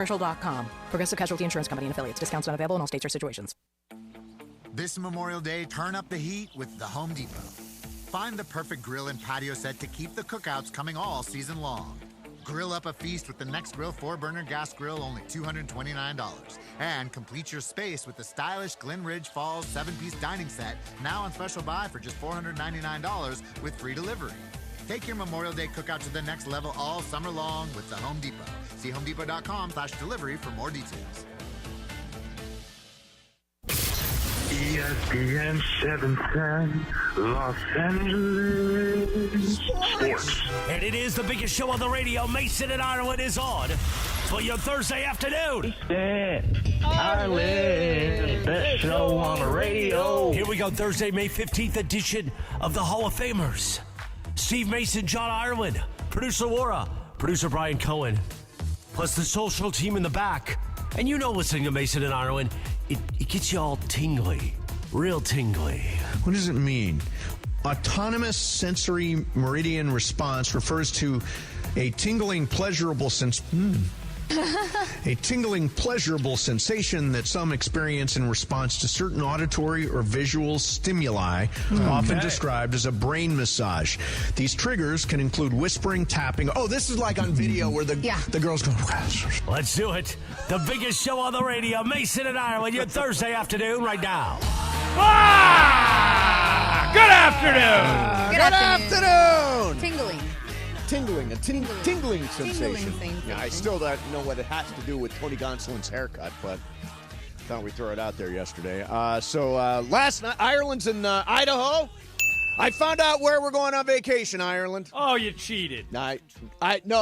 Commercial.com. Progressive Casualty Insurance Company and affiliates. Discounts not available in all states or situations. This Memorial Day, turn up the heat with the Home Depot. Find the perfect grill and patio set to keep the cookouts coming all season long. Grill up a feast with the Next Grill 4-burner gas grill, only $229. And complete your space with the stylish Glen Ridge Falls 7-piece dining set, now on special buy for just $499 with free delivery. Take your Memorial Day cookout to the next level all summer long with the Home Depot. See homedepot.com/delivery for more details. ESPN 710, Los Angeles. Sports. And it is the biggest show on the radio. Mason and Ireland is on for your Thursday afternoon. Ireland, best show on the radio. Here we go, Thursday, May 15th edition of the Hall of Famers. Steve Mason, John Ireland, producer Laura, producer Brian Cohen, plus the social team in the back. And you know, listening to Mason and Ireland, it gets you all tingly, real tingly. What does it mean? Autonomous sensory meridian response refers to a tingling, pleasurable a tingling, pleasurable sensation that some experience in response to certain auditory or visual stimuli, often described as a brain massage. These triggers can include whispering, tapping. Oh, this is like on video where the girls go. Let's do it. The biggest show on the radio, Mason and Ireland, your Thursday afternoon right now. Good afternoon. Good afternoon. Tingling, a tingling sensation. Thing. Yeah, I still don't know what it has to do with Tony Gonsolin's haircut, but thought we'd throw it out there yesterday. So last night, Ireland's in Idaho. I found out where we're going on vacation, Ireland. Oh, you cheated. No,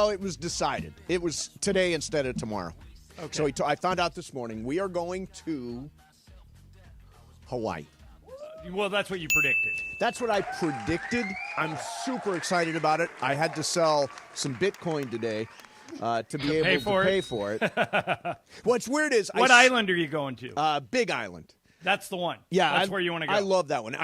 it was decided. It was today instead of tomorrow. Okay. So I found out this morning we are going to Hawaii. Well, that's what you predicted. That's what I predicted. I'm super excited about it. I had to sell some Bitcoin today to be able to pay for it. What's weird is... What island are you going to? Big Island. That's the one. Yeah. That's where you want to go. I love that one.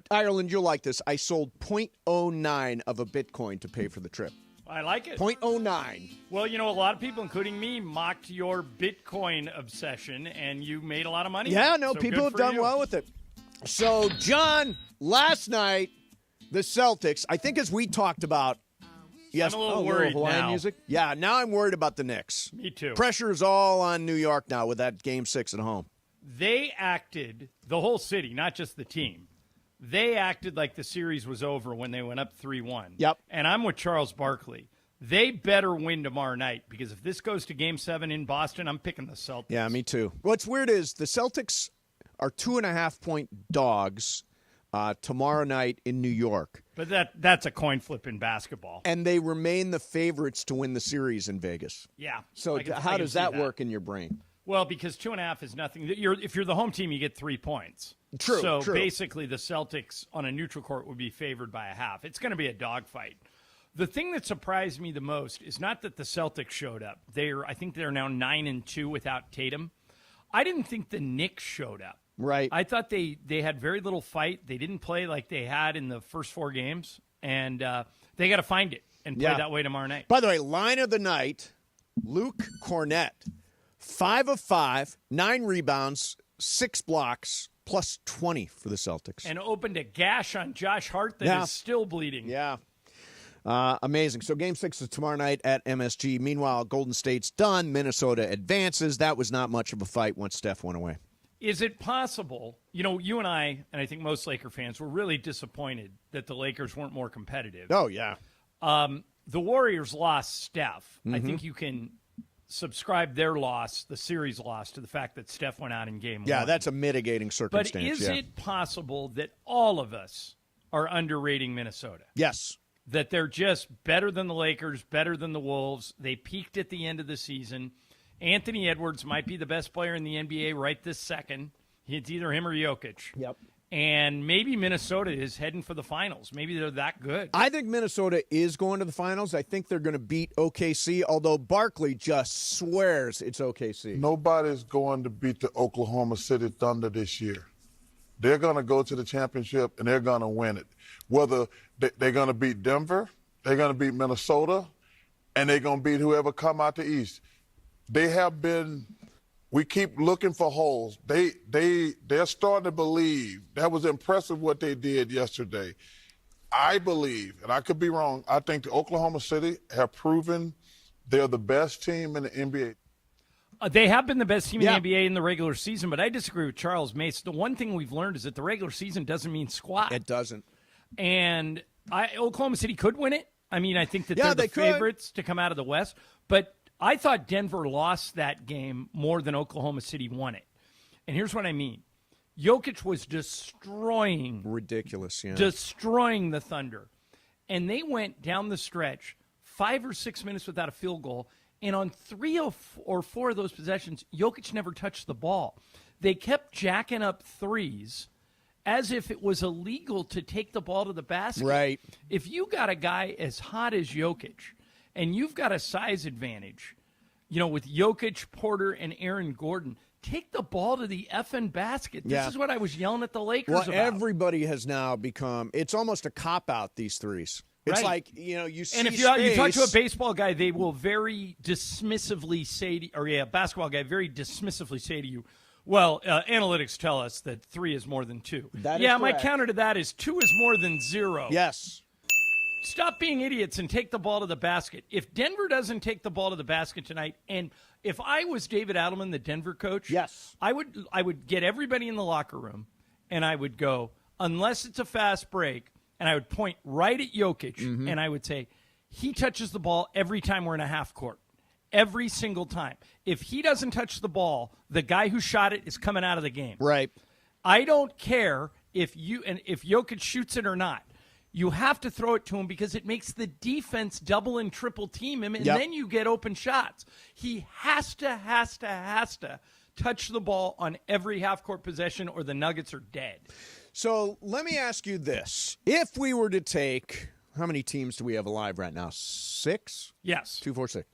Ireland, you'll like this. I sold 0.09 of a Bitcoin to pay for the trip. I like it. 0.09. Well, you know, a lot of people, including me, mocked your Bitcoin obsession, and you made a lot of money. Yeah, no, so people have done well with it. So, John, last night, the Celtics, I think as we talked about, yes, I'm a little worried Hawaiian now. music. Yeah, now I'm worried about the Knicks. Me too. Pressure is all on New York now with that Game 6 at home. They acted, the whole city, not just the team, they acted like the series was over when they went up 3-1. Yep. And I'm with Charles Barkley. They better win tomorrow night, because if this goes to Game 7 in Boston, I'm picking the Celtics. Yeah, me too. What's weird is the Celtics are 2.5-point dogs tomorrow night in New York. But that's a coin flip in basketball. And they remain the favorites to win the series in Vegas. Yeah. So how does that work in your brain? Well, because 2.5 is nothing. If you're the home team, you get 3 points. True. So basically the Celtics on a neutral court would be favored by a half. It's going to be a dogfight. The thing that surprised me the most is not that the Celtics showed up. I think they're now 9-2 without Tatum. I didn't think the Knicks showed up. Right. I thought they had very little fight. They didn't play like they had in the first 4 games, and they got to find it and play that way tomorrow night. By the way, line of the night, Luke Cornett, 5 of 5, 9 rebounds, 6 blocks, plus 20 for the Celtics. And opened a gash on Josh Hart that is still bleeding. Yeah. Amazing. So Game 6 is tomorrow night at MSG. Meanwhile, Golden State's done. Minnesota advances. That was not much of a fight once Steph went away. Is it possible, you and I think most Laker fans, were really disappointed that the Lakers weren't more competitive. Oh, yeah. The Warriors lost Steph. I think you can subscribe their loss, the series loss, to the fact that Steph went out in Game 1. Yeah, that's a mitigating circumstance. But is it possible that all of us are underrating Minnesota? Yes. That they're just better than the Lakers, better than the Wolves. They peaked at the end of the season. Anthony Edwards might be the best player in the NBA right this second. It's either him or Jokic. Yep. And maybe Minnesota is heading for the finals. Maybe they're that good. I think Minnesota is going to the finals. I think they're going to beat OKC, although Barkley just swears it's OKC. Nobody's going to beat the Oklahoma City Thunder this year. They're going to go to the championship, and they're going to win it. Whether they're going to beat Denver, they're going to beat Minnesota, and they're going to beat whoever come out the East. they have been. We keep looking for holes. They're starting to believe. That was impressive what they did yesterday. I believe, and I could be wrong, I think the Oklahoma City have proven they're the best team in the NBA. They have been the best team in the NBA in the regular season, but I disagree with Charles Mace. The one thing we've learned is that the regular season doesn't mean squat. It doesn't. And Oklahoma City could win it. I mean, I think that they're the favorites to come out of the West. But I thought Denver lost that game more than Oklahoma City won it. And here's what I mean. Jokic was destroying the Thunder. And they went down the stretch 5 or 6 minutes without a field goal. And on 3 or 4 of those possessions, Jokic never touched the ball. They kept jacking up threes as if it was illegal to take the ball to the basket. Right. If you got a guy as hot as Jokic and you've got a size advantage, with Jokic, Porter, and Aaron Gordon, take the ball to the effing basket. This is what I was yelling at the Lakers about. Everybody has now become – it's almost a cop-out, these threes. It's like, you see and if you talk to a baseball guy, they will very dismissively say to, or a basketball guy very dismissively say to you, well, analytics tell us that 3 is more than 2. My counter to that is 2 is more than 0. Yes. Stop being idiots and take the ball to the basket. If Denver doesn't take the ball to the basket tonight, and if I was David Adelman, the Denver coach, I would get everybody in the locker room, and I would go, unless it's a fast break, and I would point right at Jokic, and I would say, he touches the ball every time we're in a half court. Every single time. If he doesn't touch the ball, the guy who shot it is coming out of the game. Right. I don't care if Jokic shoots it or not. You have to throw it to him because it makes the defense double and triple team him, and then you get open shots. He has to touch the ball on every half-court possession or the Nuggets are dead. So let me ask you this. If we were to take, how many teams do we have alive right now? 6? Yes. 2, 4, 6.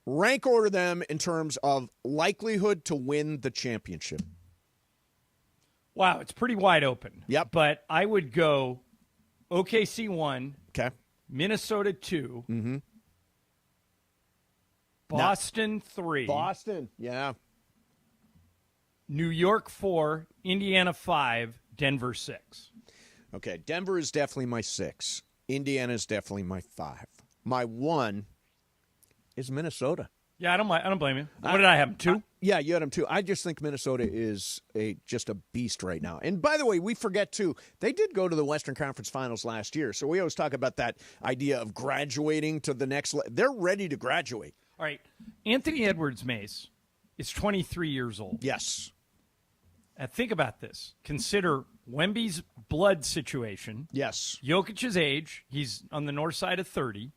Rank order them in terms of likelihood to win the championship. Wow, it's pretty wide open. Yep. But I would go OKC 1. Okay. Minnesota 2. Boston 3. Boston, yeah. New York 4. Indiana 5. Denver 6. Okay, Denver is definitely my 6. Indiana is definitely my 5. My 1 is Minnesota. Yeah, I don't blame you. What did I have? 2? Yeah, you had them 2. I just think Minnesota is just a beast right now. And by the way, we forget too, they did go to the Western Conference Finals last year. So we always talk about that idea of graduating to the next level. They're ready to graduate. All right. Anthony Edwards Mace is 23 years old. Yes. Think about this. Consider Wemby's blood situation. Yes. Jokic's age. He's on the north side of 30.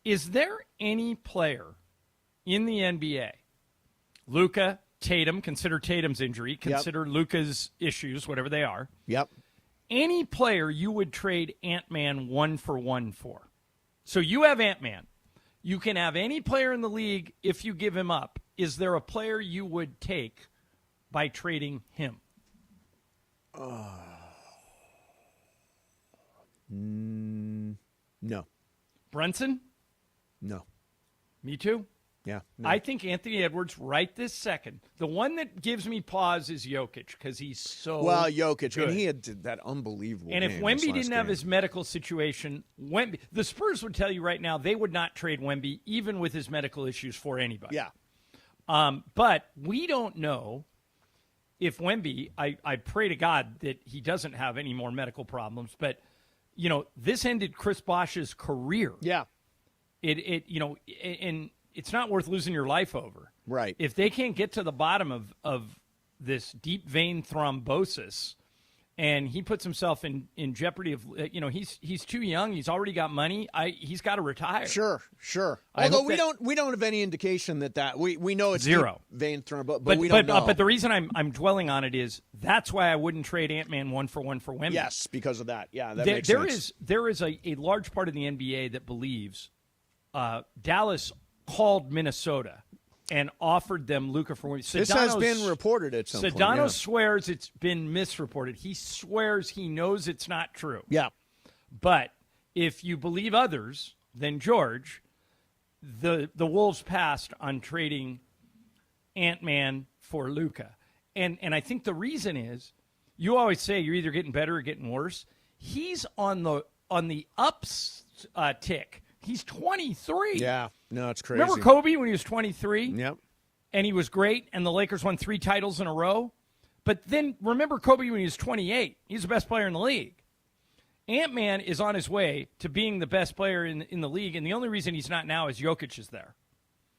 Is there any player in the NBA, Luka, Tatum, consider Tatum's injury, consider Luka's issues, whatever they are. Yep. Any player you would trade Ant-Man 1-for-1 for. So you have Ant-Man. You can have any player in the league if you give him up. Is there a player you would take by trading him? No. Brunson? No. Me too. Yeah. No. I think Anthony Edwards right this second. The one that gives me pause is Jokic because he's so Jokic, good. and he had that unbelievable And if game Wemby didn't have his medical situation, the Spurs would tell you right now they would not trade Wemby even with his medical issues for anybody. Yeah. But we don't know if Wemby, I pray to God that he doesn't have any more medical problems, but, this ended Chris Bosh's career. Yeah. And it's not worth losing your life over. Right. If they can't get to the bottom of this deep vein thrombosis, and he puts himself in jeopardy of, he's too young. He's already got money. He's got to retire. Sure. Although we don't have any indication that we know it's zero deep vein thrombosis, but we don't know. But the reason I'm dwelling on it is that's why I wouldn't trade Ant-Man 1-for-1 for Wemby. Yes, because of that. Yeah, that makes sense. There is a large part of the NBA that believes Dallas called Minnesota and offered them Luka for Wemby. This has been reported at some point. Sedano swears it's been misreported. He swears he knows it's not true. Yeah. But if you believe others, then George, the Wolves passed on trading Ant-Man for Luka. And I think the reason is, you always say you're either getting better or getting worse. He's on the ups tick. He's 23. Yeah, no, it's crazy. Remember Kobe when he was 23? Yep. And he was great, and the Lakers won 3 titles in a row? But then remember Kobe when he was 28. He's the best player in the league. Ant-Man is on his way to being the best player in the league, and the only reason he's not now is Jokic is there.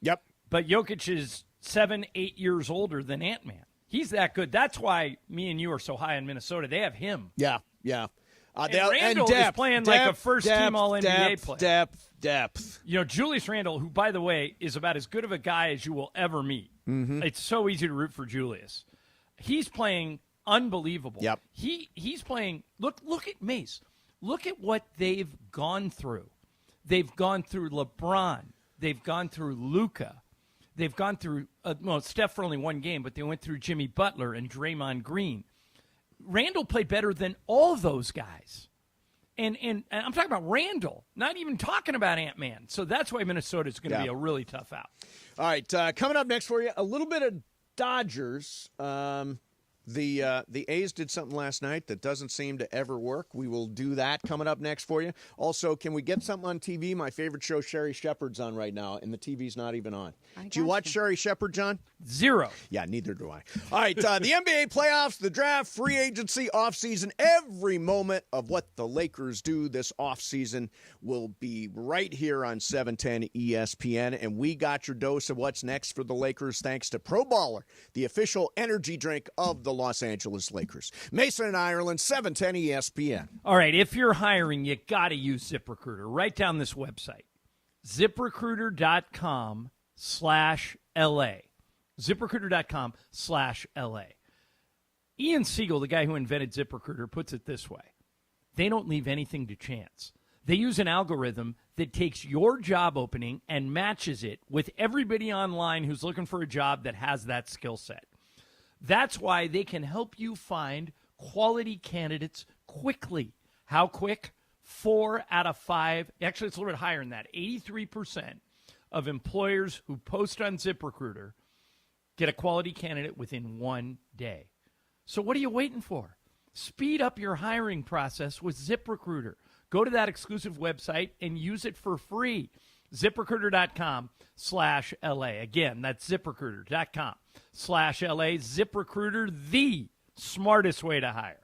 Yep. But Jokic is 7-8 years older than Ant-Man. He's that good. That's why me and you are so high in Minnesota. They have him. Yeah. And Randall is playing like a first-team All-NBA player. Depth. You know, Julius Randle, who, by the way, is about as good of a guy as you will ever meet. Mm-hmm. It's so easy to root for Julius. He's playing unbelievable. Yep. He's playing. Look at Mace. Look at what they've gone through. They've gone through LeBron. They've gone through Luka. They've gone through, Steph for only one game, but they went through Jimmy Butler and Draymond Green. Randall played better than all those guys. And I'm talking about Randall, not even talking about Ant-Man. So that's why Minnesota's going to be a really tough out. All right, coming up next for you, a little bit of Dodgers. The A's did something last night that doesn't seem to ever work. We will do that coming up next for you. Also, can we get something on TV? My favorite show, Sherry Shepherd's on right now, and the TV's not even on. Do you watch Sherry Shepherd, John? 0. Yeah, neither do I. All right, the NBA playoffs, the draft, free agency, offseason, every moment of what the Lakers do this offseason will be right here on 710 ESPN, and we got your dose of what's next for the Lakers thanks to Pro Baller, the official energy drink of the Los Angeles Lakers. Mason and Ireland, 710 ESPN. All right, if you're hiring, you got to use ZipRecruiter. Write down this website, ZipRecruiter.com/LA. ZipRecruiter.com/LA. Ian Siegel, the guy who invented ZipRecruiter, puts it this way. They don't leave anything to chance. They use an algorithm that takes your job opening and matches it with everybody online who's looking for a job that has that skill set. That's why they can help you find quality candidates quickly. How quick? 4 out of 5. Actually, it's a little bit higher than that. 83% of employers who post on ZipRecruiter get a quality candidate within 1 day. So what are you waiting for? Speed up your hiring process with ZipRecruiter. Go to that exclusive website and use it for free. ZipRecruiter.com/LA. Again, that's ZipRecruiter.com/LA. ZipRecruiter, the smartest way to hire.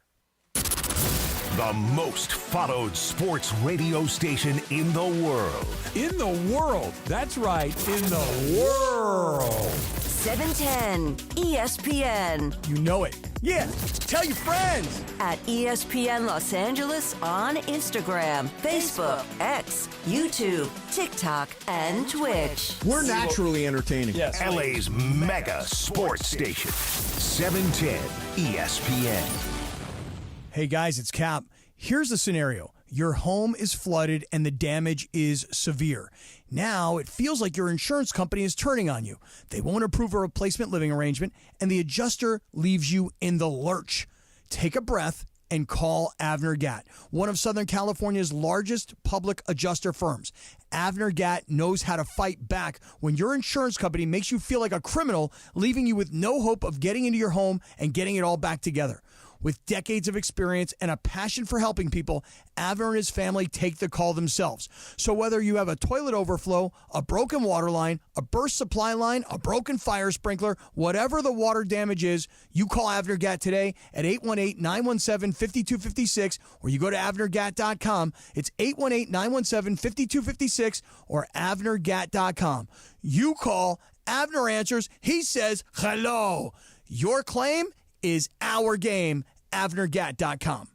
The most followed sports radio station in the world. In the world. That's right. In the world. 710 ESPN. You know it. Yeah. Tell your friends. At ESPN Los Angeles on Instagram, Facebook, X, YouTube, TikTok, and Twitch. We're naturally entertaining. Yes. LA's mega sports station. 710 ESPN. Hey guys, it's Cap. Here's the scenario. Your home is flooded and the damage is severe. Now it feels like your insurance company is turning on you. They won't approve a replacement living arrangement and the adjuster leaves you in the lurch. Take a breath and call Avner Gatt, one of Southern California's largest public adjuster firms. Avner Gatt knows how to fight back when your insurance company makes you feel like a criminal, leaving you with no hope of getting into your home and getting it all back together. With decades of experience and a passion for helping people, Avner and his family take the call themselves. So whether you have a toilet overflow, a broken water line, a burst supply line, a broken fire sprinkler, whatever the water damage is, you call Avner Gatt today at 818-917-5256 or you go to avnergatt.com. It's 818-917-5256 or avnergatt.com. You call, Avner answers, he says hello. Your claim is our game, avnergatt.com.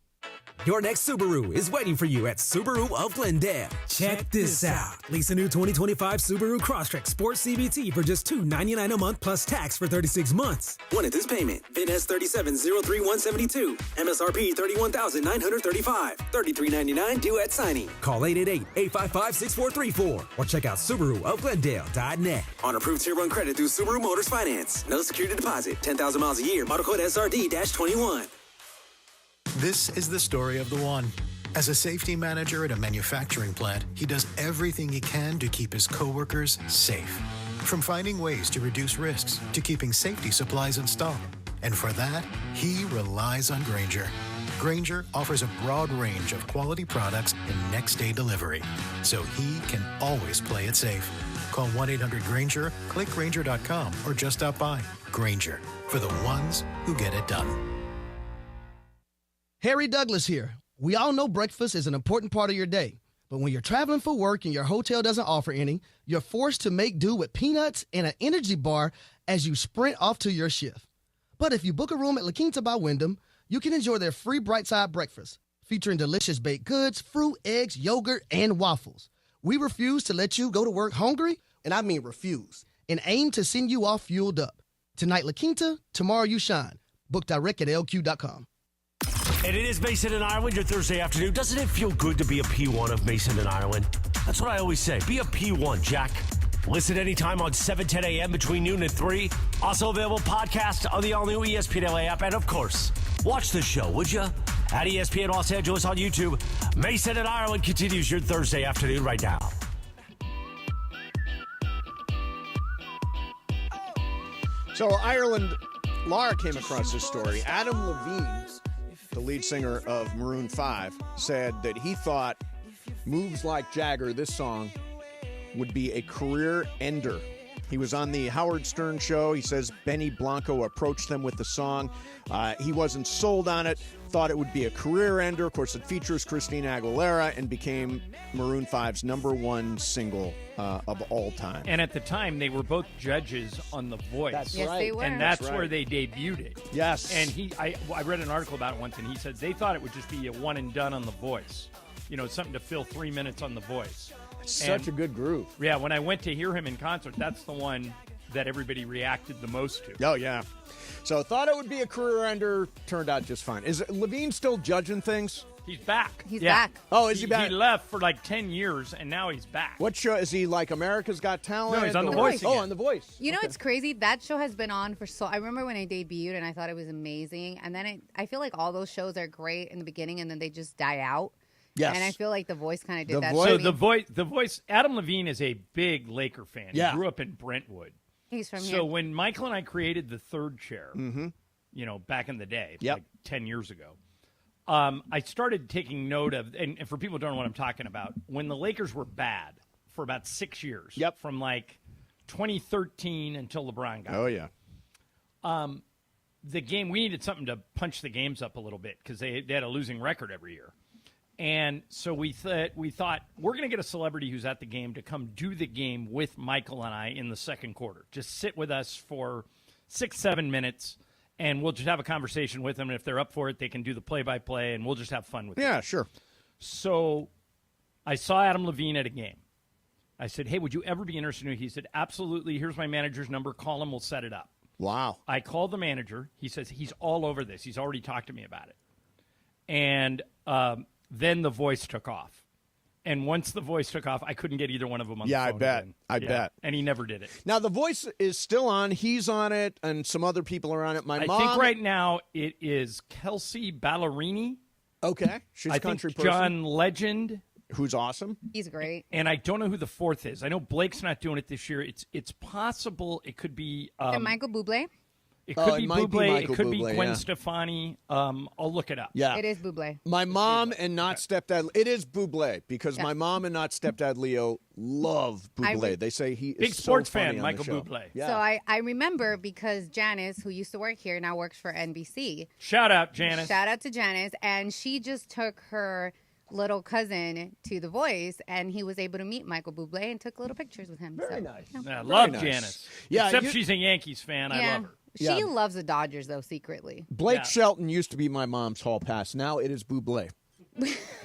Your next Subaru is waiting for you at Subaru of Glendale. Check this out. Lease a new 2025 Subaru Crosstrek Sport CVT for just $299 a month plus tax for 36 months. One at this payment. VIN S37-03172. MSRP $31,935. $33.99 due at signing. Call 888-855-6434 or check out SubaruofGlendale.net. On approved Tier 1 credit through Subaru Motors Finance. No security deposit. 10,000 miles a year. Model code SRD-21. This is the story of the one. As a safety manager at a manufacturing plant, he does everything he can to keep his coworkers safe. From finding ways to reduce risks to keeping safety supplies in stock. And for that, he relies on Grainger. Grainger offers a broad range of quality products and next-day delivery, so he can always play it safe. Call 1-800-GRAINGER, click Grainger.com, or just stop by. Grainger, for the ones who get it done. Harry Douglas here. We all know breakfast is an important part of your day, but when you're traveling for work and your hotel doesn't offer any, you're forced to make do with peanuts and an energy bar as you sprint off to your shift. But if you book a room at La Quinta by Wyndham, you can enjoy their free Bright Side breakfast, featuring delicious baked goods, fruit, eggs, yogurt, and waffles. We refuse to let you go to work hungry, and I mean refuse, and aim to send you off fueled up. Tonight, La Quinta, tomorrow you shine. Book direct at LQ.com. And it is Mason and Ireland, your Thursday afternoon. Doesn't it feel good to be a P1 of Mason and Ireland? That's what I always say. Be a P1, Jack. Listen anytime on 7:10 a.m. between noon and 3. Also available podcast on the all-new ESPN LA app. And, of course, watch the show, would you? At ESPN Los Angeles on YouTube. Mason and Ireland continues your Thursday afternoon right now. So Ireland, Laura came across this story. Adam Levine, the lead singer of Maroon 5, said that he thought Moves Like Jagger, this song, would be a career ender. He was on the Howard Stern show. He says Benny Blanco approached them with the song. He wasn't sold on it, thought it would be a career ender. Of course, it features Christina Aguilera and became Maroon 5's #1 single of all time. And at the time, they were both judges on The Voice. That's yes, right. They were. And that's where they debuted it. Yes. And I read an article about it once, and he said they thought it would just be a one and done on The Voice. You know, something to fill 3 minutes on The Voice. Such a good groove. Yeah, when I went to hear him in concert, that's the one that everybody reacted the most to. Oh, yeah. So thought it would be a career ender, turned out just fine. Is Levine still judging things? He's back. He's back. Oh, is he back? He left for like 10 years, and now he's back. What show? Is he like America's Got Talent? No, he's on The Voice again. Oh, on The Voice. You know, it's crazy. That show has been on for so... I remember when I debuted, and I thought it was amazing. And then I feel like all those shows are great in the beginning, and then they just die out. Yes. And I feel like The Voice kind of did that. So The Voice, Adam Levine is a big Laker fan. Yeah. He grew up in Brentwood. He's from here. here. So when Michael and I created the Third Chair, you know, back in the day, like 10 years ago, I started taking note of, and for people who don't know what I'm talking about, when the Lakers were bad for about 6 years, from like 2013 until LeBron got there. the game, we needed something to punch the games up a little bit because they had a losing record every year. And so we thought we're going to get a celebrity who's at the game to come do the game with Michael and I in the second quarter. Just sit with us for 6-7 minutes, and we'll just have a conversation with them. And if they're up for it, they can do the play-by-play, and we'll just have fun with it. Yeah, sure. So I saw Adam Levine at a game. I said, hey, would you ever be interested in it? He said, absolutely. Here's my manager's number. Call him. We'll set it up. Wow. I called the manager. He says he's all over this. He's already talked to me about it. And then The Voice took off. And once The Voice took off, I couldn't get either one of them on the phone. I bet. Again. I bet. And he never did it. Now, The Voice is still on. He's on it, and some other people are on it. I think right now it is Kelsey Ballerini. Okay. She's a country think person. John Legend. Who's awesome. He's great. And I don't know who the fourth is. I know Blake's not doing it this year. It's possible it could be and Michael Bublé. It could be Bublé. It could be Bublé, Gwen Stefani. I'll look it up. Yeah. It is Bublé. My mom and not stepdad. It is Bublé because my mom and not stepdad Leo love Bublé. They say he is big sports so funny fan, on Michael the show. Bublé. Yeah. So I remember because Janice, who used to work here, now works for NBC. Shout out, Janice. Shout out to Janice. And she just took her little cousin to The Voice, and he was able to meet Michael Bublé and took little pictures with him. Very nice. Yeah, love nice. Janice. Yeah, Except she's a Yankees fan. I love her. She loves the Dodgers, though, secretly. Blake Shelton used to be my mom's hall pass. Now it is Bublé.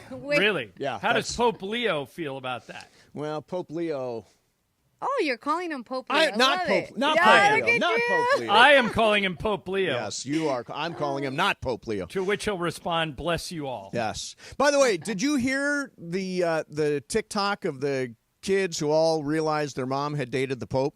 Really? Yeah. How does Pope Leo feel about that? Well, Pope Leo. Oh, you're calling him Pope Leo. Not Pope Leo. Not Pope Leo. I am calling him Pope Leo. Yes, you are. I'm calling him not Pope Leo. To which he'll respond, bless you all. Yes. By the way, did you hear the TikTok of the kids who all realized their mom had dated the Pope?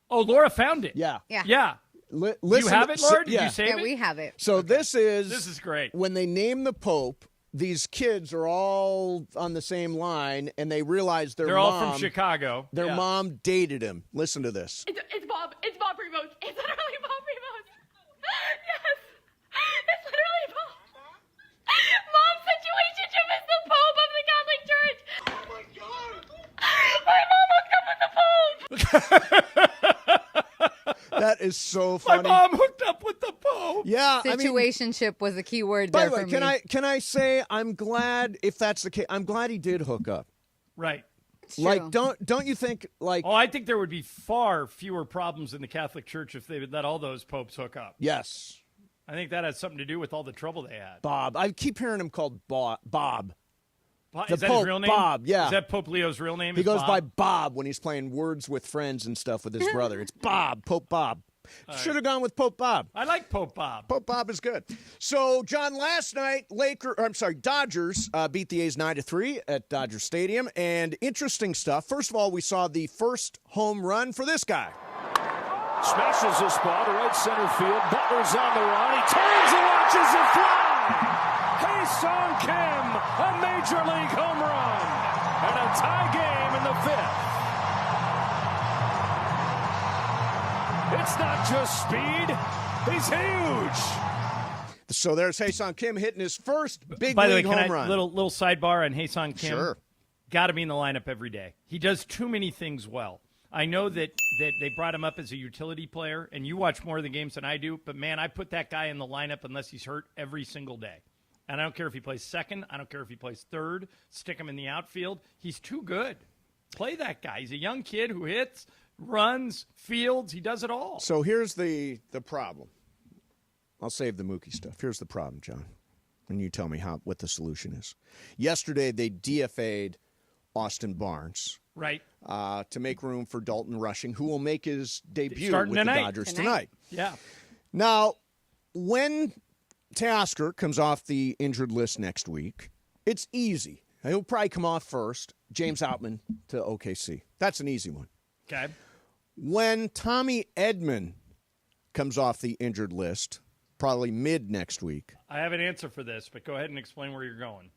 Oh, Laura found it. Yeah. Yeah. Listen, you have it, Laura? Did you save it? Yeah, we have it. So this is great. When they name the Pope, these kids are all on the same line, and they realize they're all from Chicago. Their mom dated him. Listen to this. It's Bob. It's Bob Primos. It's literally Bob Primos. Yes. It's literally Bob. Mom's situationship is the Pope of the Catholic Church. Oh my God. My mom hooked up with the Pope. That is so funny. My mom hooked up with the Pope. Yeah, Situationship was a key word by there the way, for me. can I say I'm glad if that's the case. I'm glad he did hook up. Right. Like, don't you think, like... Oh, I think there would be far fewer problems in the Catholic Church if they would let all those popes hook up. Yes. I think that has something to do with all the trouble they had. Bob. I keep hearing him called Bob. Is that his real name? Bob, yeah. Is that Pope Leo's real name? He goes Bob? by Bob when he's playing Words with Friends and stuff with his brother. It's Bob, Pope Bob. Should have gone with Pope Bob. I like Pope Bob. Pope Bob is good. So, John, last night, Dodgers beat the A's 9-3 at Dodger Stadium. And interesting stuff. First of all, we saw the first home run for this guy. Smashes this ball to right center field. Butler's on the run. He turns and watches it fly. Hae-Sung Kim, a major league home run. And a tie game in the fifth. It's not just speed. He's huge. So there's Hae-Sung Kim hitting his first big By the way, league home run. Little sidebar on Hae-Sung Kim. Sure. Got to be in the lineup every day. He does too many things well. I know that they brought him up as a utility player, and you watch more of the games than I do, but, man, I put that guy in the lineup unless he's hurt every single day. And I don't care if he plays second. I don't care if he plays third. Stick him in the outfield. He's too good. Play that guy. He's a young kid who hits, runs, fields. He does it all. So here's the problem. I'll save the Mookie stuff. Here's the problem, John, and you tell me what the solution is. Yesterday they DFA'd Austin Barnes. Right. To make room for Dalton Rushing, who will make his debut Starting with tonight. the Dodgers tonight. Yeah. Now, when Teoscar comes off the injured list next week, it's easy. He'll probably come off first. James Outman to OKC. That's an easy one. Okay. When Tommy Edman comes off the injured list, probably mid next week. I have an answer for this, but go ahead and explain where you're going.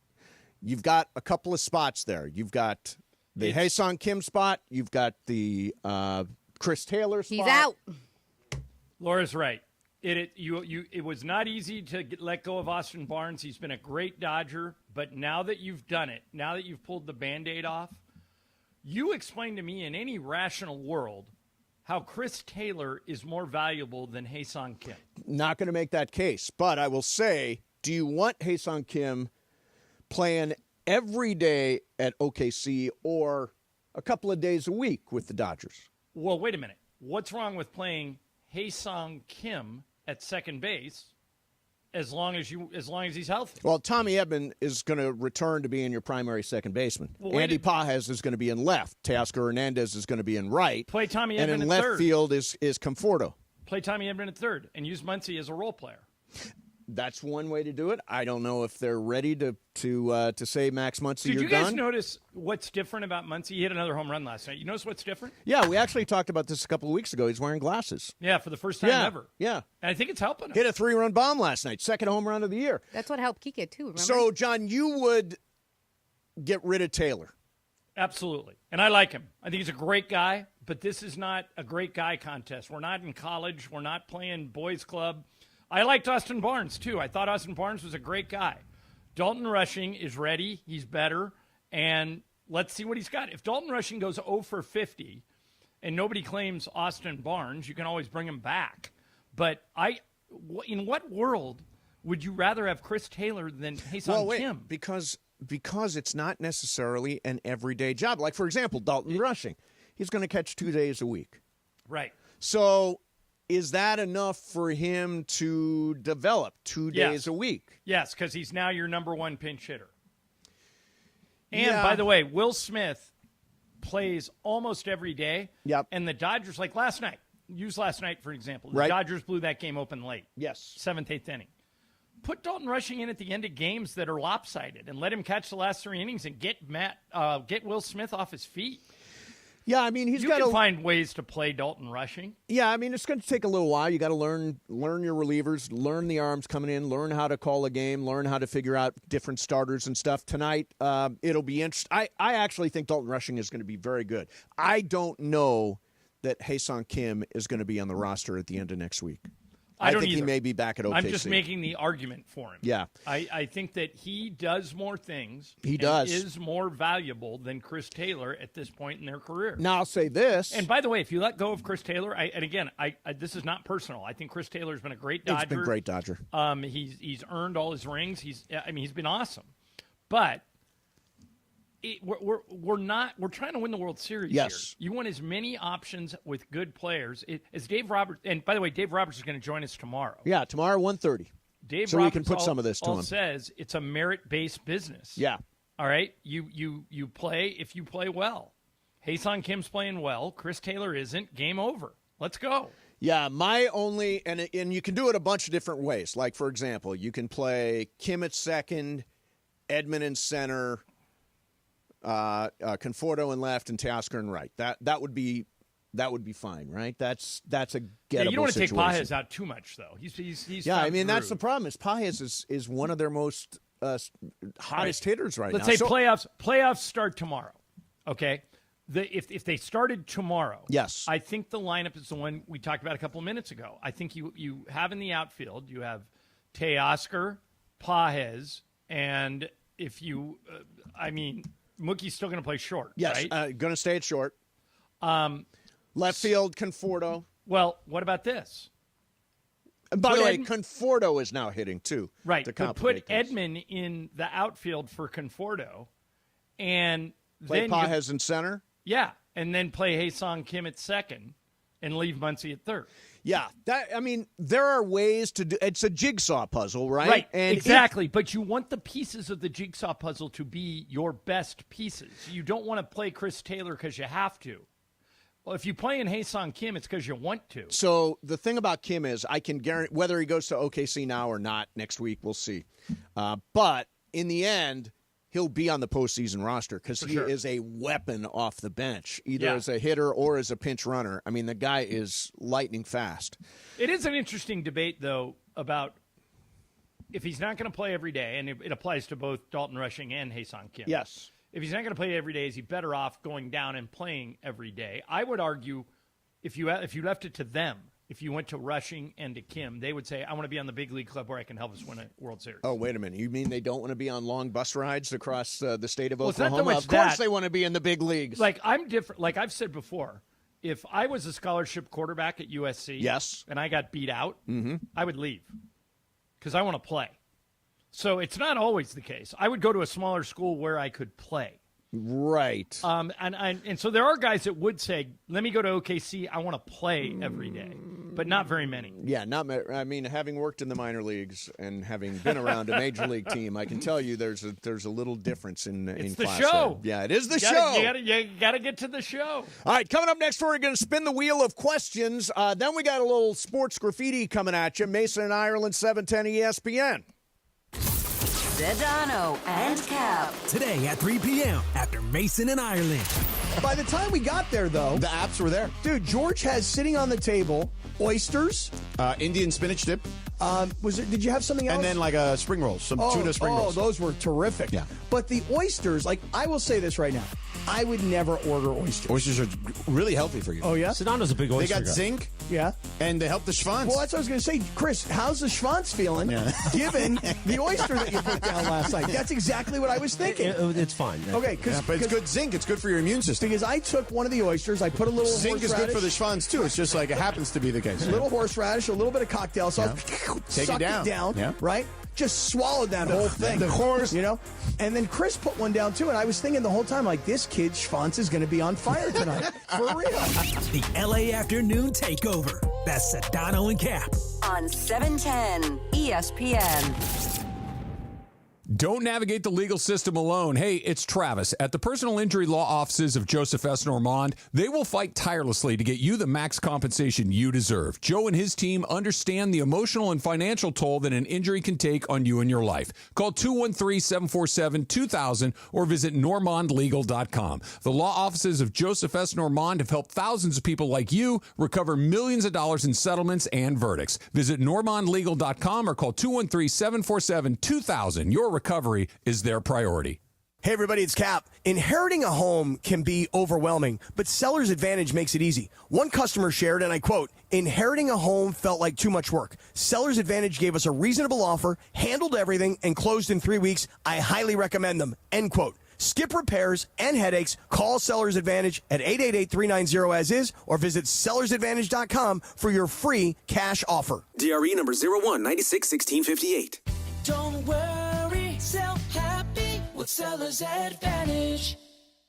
You've got a couple of spots there. You've got the Hae-Sung Kim spot. You've got the Chris Taylor spot. He's out. Laura's right. It was not easy to let go of Austin Barnes. He's been a great Dodger, but now that you've done it, now that you've pulled the Band-Aid off, you explain to me in any rational world how Chris Taylor is more valuable than Hae-Sung Kim. Not going to make that case, but I will say, do you want Hae-Sung Kim playing every day at OKC or a couple of days a week with the Dodgers? Well, wait a minute. What's wrong with playing Hae-Sung Kim at second base as long as he's healthy? Well, Tommy Edman is going to return to being your primary second baseman. Well, Andy Pages is going to be in left. Teoscar Hernandez is going to be in right. Play Tommy Edman and in at left third. field is Conforto. Play Tommy Edman at third and use Muncy as a role player. That's one way to do it. I don't know if they're ready to say Max Muncy, Did you're you guys done. notice what's different about Muncy? He hit another home run last night. You notice what's different? Yeah, we actually talked about this a couple of weeks ago. He's wearing glasses. Yeah, for the first time ever. Yeah. And I think it's helping him. Hit a 3-run bomb last night. Second home run of the year. That's what helped Kike, too, remember? So, John, you would get rid of Taylor. Absolutely. And I like him. I think he's a great guy, but this is not a great guy contest. We're not in college. We're not playing boys club. I liked Austin Barnes, too. I thought Austin Barnes was a great guy. Dalton Rushing is ready. He's better. And let's see what he's got. If Dalton Rushing goes 0 for 50 and nobody claims Austin Barnes, you can always bring him back. But in what world would you rather have Chris Taylor than Hae-Sung Kim? Because it's not necessarily an everyday job. Like, for example, Dalton Rushing. He's going to catch 2 days a week. Right. So is that enough for him to develop 2 days a week? Yes, because he's now your number one pinch hitter. And, by the way, Will Smith plays almost every day. Yep. And the Dodgers, like last night, use last night for example. The Right. Dodgers blew that game open late. Yes. 7th, 8th inning. Put Dalton Rushing in at the end of games that are lopsided and let him catch the last 3 innings and get Will Smith off his feet. Yeah, I mean, You can find ways to play Dalton Rushing. Yeah, I mean, it's going to take a little while. You got to learn your relievers, learn the arms coming in, learn how to call a game, learn how to figure out different starters and stuff. Tonight, it'll be interesting. I actually think Dalton Rushing is going to be very good. I don't know that Hae-Sung Kim is going to be on the roster at the end of next week. I think either. he may be back at OKC. I'm just making the argument for him. Yeah. I think that he does more things. He does. Is more valuable than Chris Taylor at this point in their career. Now, I'll say this. And by the way, if you let go of Chris Taylor, this is not personal. I think Chris Taylor's been a great Dodger. He's been a great Dodger. He's earned all his rings. He's been awesome. But we're trying to win the World Series here. You want as many options with good players as Dave Roberts. And by the way, Dave Roberts is going to join us tomorrow. Yeah, tomorrow 1:30. Dave so Roberts we can put some of this to him. Says it's a merit-based business. Yeah. All right. You play if you play well. Hae-Sung Kim's playing well. Chris Taylor isn't. Game over. Let's go. Yeah, my only and you can do it a bunch of different ways. Like for example, you can play Kim at second, Edman in center. Conforto in left and Teoscar in right. That would be fine, right? That's a gettable situation. You don't want to take Pages out too much, though. He's I mean that's the problem. Is Pages is one of their most hottest hitters right now. Let's say playoffs start tomorrow. Okay, if they started tomorrow, yes, I think the lineup is the one we talked about a couple of minutes ago. I think you have in the outfield you have Teoscar, Pages, and if you, Mookie's still going to play short, yes, right? Going to stay at short. Left field, Conforto. Well, what about this? And by the way, Conforto is now hitting, too. Right, but put Edman in the outfield for Conforto, and play Pages in center? Yeah, and then play Hae-Sung Kim at second, and leave Muncy at third. Yeah, there are ways to do. It's a jigsaw puzzle, right? Right, and exactly. But you want the pieces of the jigsaw puzzle to be your best pieces. You don't want to play Chris Taylor because you have to. Well, if you play in Hae-Sung Kim, it's because you want to. So the thing about Kim is, I can guarantee whether he goes to OKC now or not next week, we'll see. But in the end, he'll be on the postseason roster because he is a weapon off the bench, either as a hitter or as a pinch runner. I mean, the guy is lightning fast. It is an interesting debate, though, about if he's not going to play every day, and it applies to both Dalton Rushing and Hae-Sung Kim. Yes. If he's not going to play every day, is he better off going down and playing every day? I would argue if you left it to them, if you went to Rushing and to Kim, they would say, I want to be on the big league club where I can help us win a World Series. Oh, wait a minute. You mean they don't want to be on long bus rides across the state of Oklahoma? It's not so much of course they want to be in the big leagues. Like, I'm different. Like I've said before, if I was a scholarship quarterback at USC and I got beat out, I would leave because I want to play. So it's not always the case. I would go to a smaller school where I could play. Right. And so there are guys that would say, let me go to OKC. I want to play every day, but not very many. Yeah, having worked in the minor leagues and having been around a major league team, I can tell you there's a little difference in it's class. The show. There. Yeah, it is the show. You got to get to the show. All right, coming up next, we're going to spin the wheel of questions. Then we got a little sports graffiti coming at you. Mason and Ireland, 710 ESPN. Sedano and Cap. Today at 3 p.m. after Mason and Ireland. By the time we got there, though, the apps were there. Dude, George has sitting on the table oysters, Indian spinach dip. Did you have something else? And then like a spring rolls, some tuna spring rolls. Oh, those were terrific. Yeah. But the oysters, I will say this right now. I would never order oysters. Oysters are really healthy for you. Oh, yeah? Sedano's a big oyster They got guy. zinc. Yeah. And they help the schwanz. Well, that's what I was going to say. Chris, how's the schwanz feeling given the oyster that you put down last night? That's exactly what I was thinking. It's fine. Okay. But it's good zinc. It's good for your immune system. Because I took one of the oysters, I put a little zinc is good for the horseradish. schwanz, too. It's just like it happens to be the case. A little horseradish, a little bit of cocktail sauce. Take it down. Right? Just swallowed that whole thing. The horse. And then Chris put one down, too, and I was thinking the whole time, this kid's schwanz is going to be on fire tonight. For real. The LA Afternoon Takeover. That's Sedano and Cap. On 710 ESPN. Don't navigate the legal system alone. Hey, it's Travis. At the personal injury law offices of Joseph S. Normand, they will fight tirelessly to get you the max compensation you deserve. Joe and his team understand the emotional and financial toll that an injury can take on you and your life. Call 213-747-2000 or visit normandlegal.com. The law offices of Joseph S. Normand have helped thousands of people like you recover millions of dollars in settlements and verdicts. Visit normandlegal.com or call 213-747-2000. Your recovery is their priority. Hey everybody, it's Cap. Inheriting a home can be overwhelming, but Seller's Advantage makes it easy. One customer shared, and I quote, "Inheriting a home felt like too much work. Seller's Advantage gave us a reasonable offer, handled everything, and closed in 3 weeks. I highly recommend them." End quote. Skip repairs and headaches. Call Seller's Advantage at 888-390-AS-IS or visit sellersadvantage.com for your free cash offer. DRE number 01961658. Don't worry, sell happy with Seller's Advantage.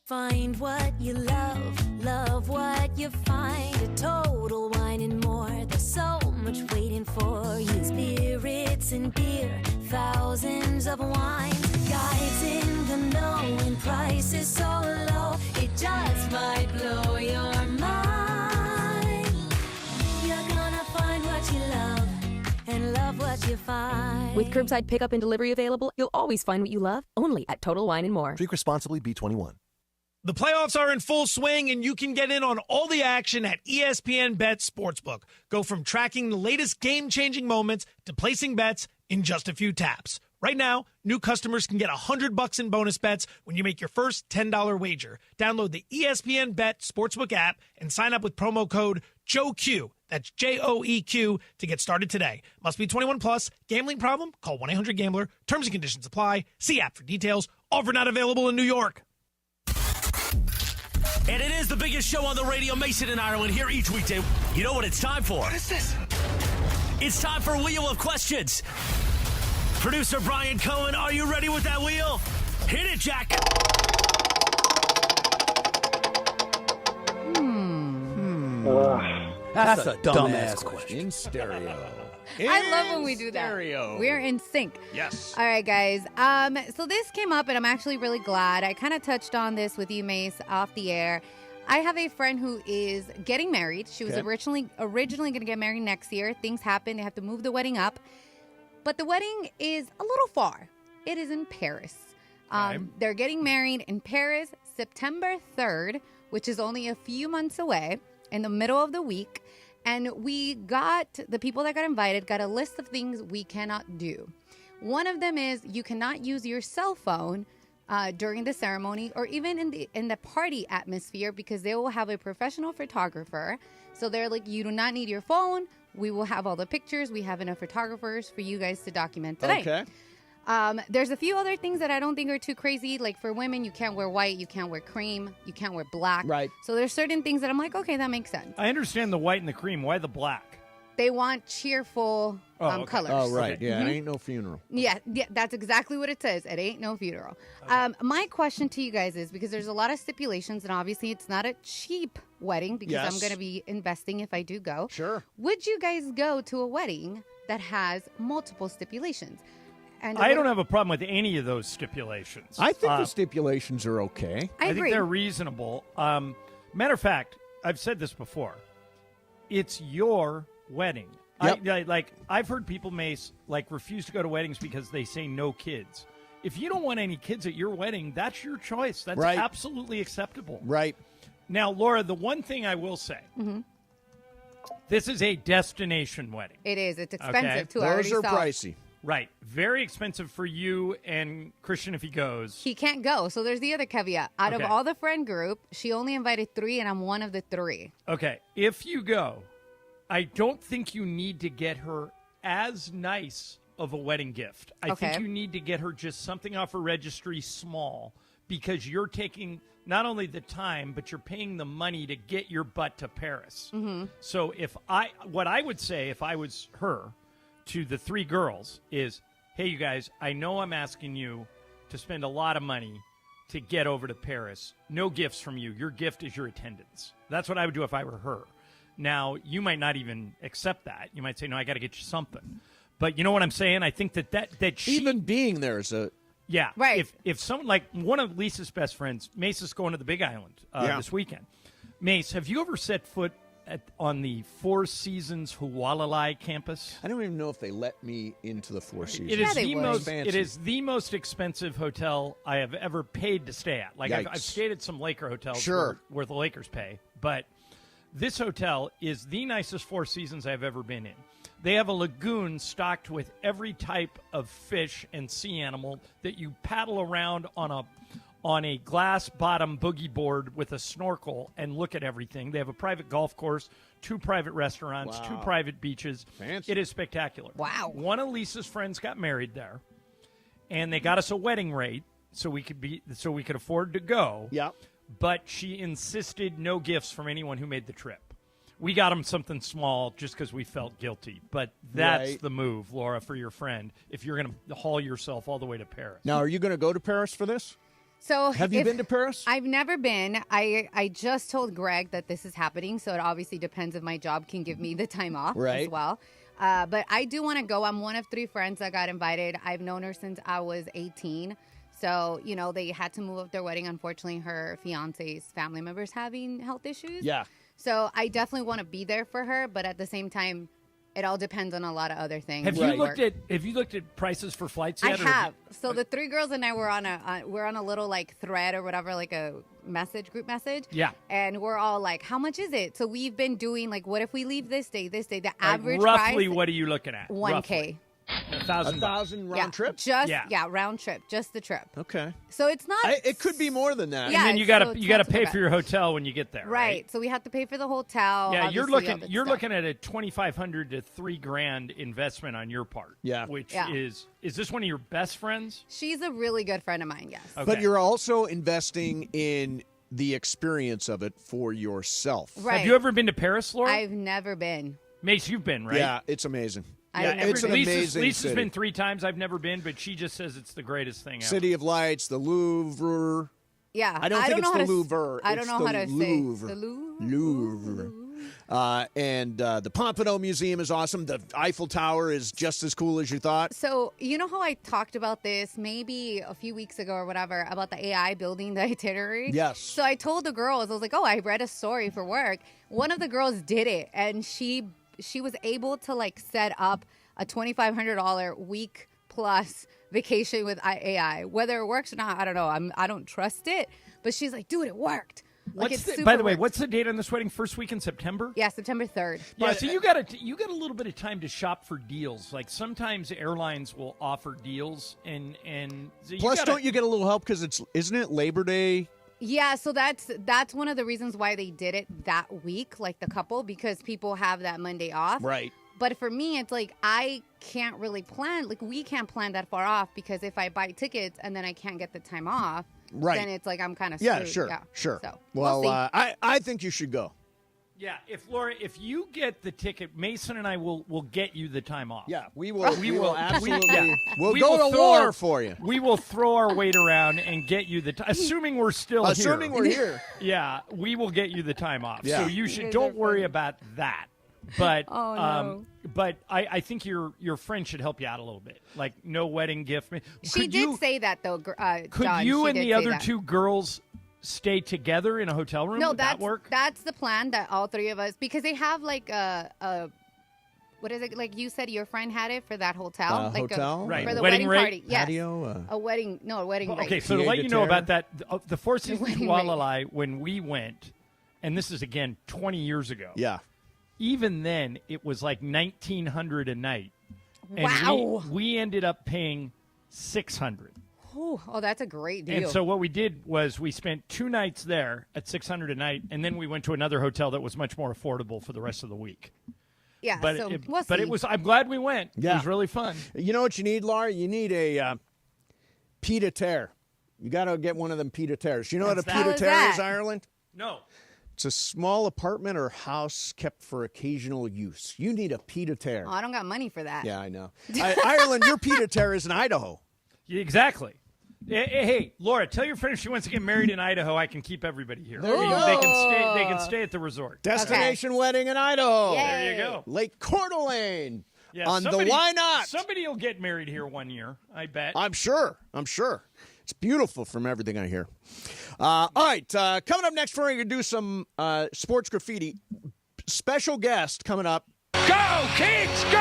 Find what you love what you find. A Total Wine and More. There's so much waiting for you. Spirits and beer, thousands of wines. Guides in the know and prices so low, it just might blow your mind. You're gonna find what you love and love what you find. With curbside pickup and delivery available, you'll always find what you love, only at Total Wine & More. Drink responsibly, B21. The playoffs are in full swing, and you can get in on all the action at ESPN Bet Sportsbook. Go from tracking the latest game-changing moments to placing bets in just a few taps. Right now, new customers can get $100 in bonus bets when you make your first $10 wager. Download the ESPN Bet Sportsbook app and sign up with promo code JOEQ. That's JOEQ to get started today. Must be 21 plus. Gambling problem? Call 1-800-GAMBLER. Terms and conditions apply. See app for details. Offer not available in New York. And it is the biggest show on the radio, Mason and Ireland, here each weekday. You know what it's time for? What is this? It's time for Wheel of Questions. Producer Brian Cohen, are you ready with that wheel? Hit it, Jack. That's a dumbass question. In stereo. I love when we do that. Stereo. We're in sync. Yes. All right, guys. So this came up, and I'm actually really glad. I kind of touched on this with you, Mace, off the air. I have a friend who is getting married. She was originally going to get married next year. Things happen. They have to move the wedding up. But the wedding is a little far. It is in Paris. They're getting married in Paris September 3rd, which is only a few months away, in the middle of the week. And the people that got invited got a list of things we cannot do. One of them is you cannot use your cell phone during the ceremony or even in the party atmosphere, because they will have a professional photographer. So they're like, you do not need your phone. We will have all the pictures. We have enough photographers for you guys to document today. Okay. There's a few other things that I don't think are too crazy. Like for women, you can't wear white, you can't wear cream, you can't wear black. Right. So there's certain things that I'm like, okay, that makes sense. I understand the white and the cream. Why the black? They want cheerful colors. Oh, right. Okay. Yeah, it ain't no funeral. Yeah, that's exactly what it says. It ain't no funeral. Okay. My question to you guys is, because there's a lot of stipulations, and obviously it's not a cheap wedding, because I'm going to be investing if I do go. Sure. Would you guys go to a wedding that has multiple stipulations? And I don't have a problem with any of those stipulations. I think the stipulations are okay. I think they're reasonable. Matter of fact, I've said this before. It's your wedding. Yep. I've heard people, Mace, refuse to go to weddings because they say no kids. If you don't want any kids at your wedding, that's your choice. That's absolutely acceptable. Right. Now, Laura, the one thing I will say, this is a destination wedding. It is. It's expensive, too. Those are pricey. Right. Very expensive for you and Christian if he goes. He can't go. So there's the other caveat. Out of all the friend group, she only invited 3, and I'm one of the 3. Okay. If you go, I don't think you need to get her as nice of a wedding gift. I think you need to get her just something off her registry small, because you're taking not only the time, but you're paying the money to get your butt to Paris. Mm-hmm. So what I would say if I was her to the 3 girls is, hey, you guys, I know I'm asking you to spend a lot of money to get over to Paris. No gifts from you. Your gift is your attendance. That's what I would do if I were her. Now, you might not even accept that. You might say, no, I got to get you something. But you know what I'm saying? I think that she... Even being there is a Yeah. Right. If someone like one of Lisa's best friends, Mace is going to the Big Island this weekend. Mace, have you ever set foot on the Four Seasons Hualalai campus? I don't even know if they let me into the Four Seasons. It is the most expensive hotel I have ever paid to stay at. Like I've stayed at some Laker hotels where the Lakers pay, but this hotel is the nicest Four Seasons I've ever been in. They have a lagoon stocked with every type of fish and sea animal that you paddle around on a glass bottom boogie board with a snorkel and look at everything. They have a private golf course, 2 private restaurants, 2 private beaches. Fancy. It is spectacular. Wow. One of Lisa's friends got married there, and they got us a wedding rate so we could afford to go. Yeah. But she insisted no gifts from anyone who made the trip. We got them something small just because we felt guilty. But that's the move, Laura, for your friend, if you're going to haul yourself all the way to Paris. Now, are you going to go to Paris for this? So have you been to Paris? I've never been. I just told Greg that this is happening, so it obviously depends if my job can give me the time off as well. But I do want to go. I'm one of 3 friends that got invited. I've known her since I was 18. So, they had to move up their wedding. Unfortunately, her fiance's family members having health issues. Yeah. So I definitely want to be there for her, but at the same time, it all depends on a lot of other things. Have you looked at prices for flights yet? I have. So the 3 girls and I were on a little like thread or whatever, like a group message. Yeah. And we're all like, how much is it? So we've been doing like, what if we leave this day? The average roughly, price. What are you looking at? $1,000. $1,000 round trip? Round trip, just the trip. Okay. So it's not. It could be more than that. Yeah, and then you got to pay for your hotel when you get there. Right. So we have to pay for the hotel. Yeah, you're looking at a $2,500 to $3,000 investment on your part. Yeah. Which is this one of your best friends? She's a really good friend of mine. Yes. Okay. But you're also investing in the experience of it for yourself. Right. Have you ever been to Paris, Laura? I've never been. Mace, you've been, right? Yeah, it's amazing. It's an amazing Lisa's city. been 3 times. I've never been, but she just says it's the greatest thing ever. City of Lights, the Louvre. Yeah. I don't think it's the Louvre. I don't know how to say the Louvre. And the Pompidou Museum is awesome. The Eiffel Tower is just as cool as you thought. So, you know how I talked about this maybe a few weeks ago or whatever about the AI building the itinerary? Yes. So I told the girls, I was like, I read a story for work. One of the girls did it, and she was able to like set up a $2,500 week plus vacation with AI. Whether it works or not, I don't know. I don't trust it, but she's like, dude, it worked. By the way, what's the date on this wedding? First week in September? Yeah, September 3rd. Yeah, so you got a little bit of time to shop for deals. Like sometimes airlines will offer deals, and so plus, don't you get a little help because isn't it Labor Day? Yeah, so that's one of the reasons why they did it that week, like the couple, because people have that Monday off. Right. But for me, it's like I can't really plan. Like we can't plan that far off because if I buy tickets and then I can't get the time off, then it's like I'm kind of screwed. Yeah, sure. So, well, we'll I think you should go. Yeah, if you get the ticket, Mason and I will get you the time off. Yeah, we will. We will absolutely. We'll we go will to throw war our, for you. We will throw our weight around and get you the time. Assuming we're still here. Assuming we're here. Yeah, we will get you the time off. Yeah. So you should don't worry about that. But no. I think your friend should help you out a little bit. Like no wedding gift. She did say that though. Could John, you she and did the say other that. 2 girls stay together in a hotel room? No, Would that work? That's the plan that all 3 of us, because they have like a what is it, like you said your friend had it for that hotel, like hotel, right? For the wedding rate? party, yes. Patio, a wedding rate. Okay, so to let you know about that, the Four Seasons Hualalai, when we went, and this is again 20 years ago. Yeah. Even then, it was like $1,900 a night. And wow. we ended up paying $600. Oh, that's a great deal. And so what we did was we spent 2 nights there at $600 a night, and then we went to another hotel that was much more affordable for the rest of the week. Yeah, but so it, we'll but see. it was. I'm glad we went. Yeah. It was really fun. You know what you need, Laura? You need a pied à terre. You got to get one of them pied à terres. You know what a pied à terre is, Ireland? No. It's a small apartment or house kept for occasional use. You need a pied à terre. Oh, I don't got money for that. Yeah, I know. Ireland, your pied à terre is in Idaho. Yeah, exactly. Hey, Laura, tell your friend if she wants to get married in Idaho, I can keep everybody here. There you go. They can stay at the resort. Destination wedding in Idaho. Yay. There you go. Lake Coeur d'Alene. Yeah, on the Why Not. Somebody will get married here one year, I bet. I'm sure. It's beautiful from everything I hear. All right, coming up next, we're going to do some sports graffiti. Special guest coming up. Go, Kings, go!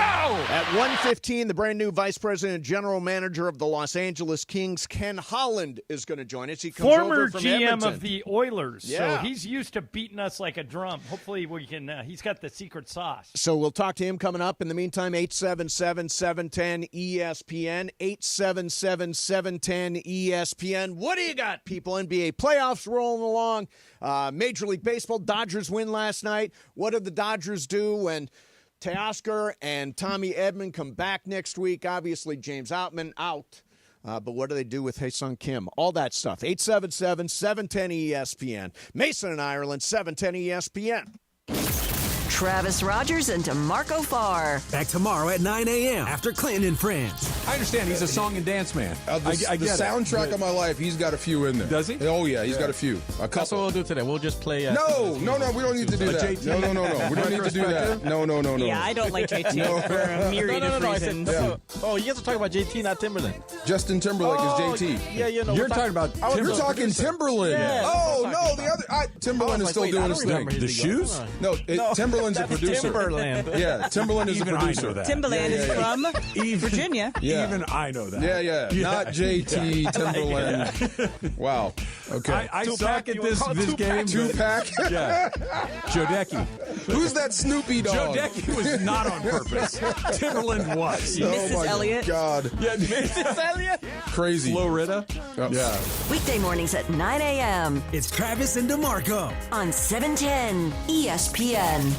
At 1:15, the brand new Vice President and General Manager of the Los Angeles Kings, Ken Holland, is going to join us. He comes Former over from GM Edmonton. of the Oilers, Yeah. so he's used to beating us like a drum. Hopefully we can, he's got the secret sauce. So we'll talk to him coming up. In the meantime, 877-710-ESPN, 877-710-ESPN. What do you got, people? NBA playoffs rolling along. Major League Baseball, Dodgers win last night. What did the Dodgers do when Teoscar and Tommy Edman come back next week? Obviously, James Outman out. But what do they do with Hae-Sung Kim? All that stuff. 877-710-ESPN. Mason and Ireland, 710 ESPN. Travis Rogers and DeMarco Farr. Back tomorrow at 9 a.m. after Clinton and Friends. I understand he's a song and dance man. The soundtrack of my life, he's got a few in there. Does he? Oh, yeah, he's got a few. A That's what we'll do today. We'll just play. No, we don't need to do that. JT. No. We don't need to do that. No. Yeah, I don't like JT for a myriad of reasons. Oh, you guys are talking about JT, not Timberland. Justin Timberlake is JT. Yeah, You're talking about Timberland. You're talking Timberland. Yeah, oh, no, the other. Timberland is still doing his thing. The shoes? No, Timberland's a producer. Timberland. Yeah, Timberland is a Even producer. I know that. Timberland is from Virginia. Yeah. Even I know that. Yeah. Not JT Timberland. Wow. Okay. I suck at this game. Two-pack? Yeah. Jodeci. Who's that Snoopy dog? Jodeci was not on purpose. Timberland was. Oh, my Elliott. God. Yeah, Mrs. Elliott. Crazy. Florida. Oh. Yeah. Weekday mornings at 9 a.m. It's Travis and DeMarco on 710 ESPN.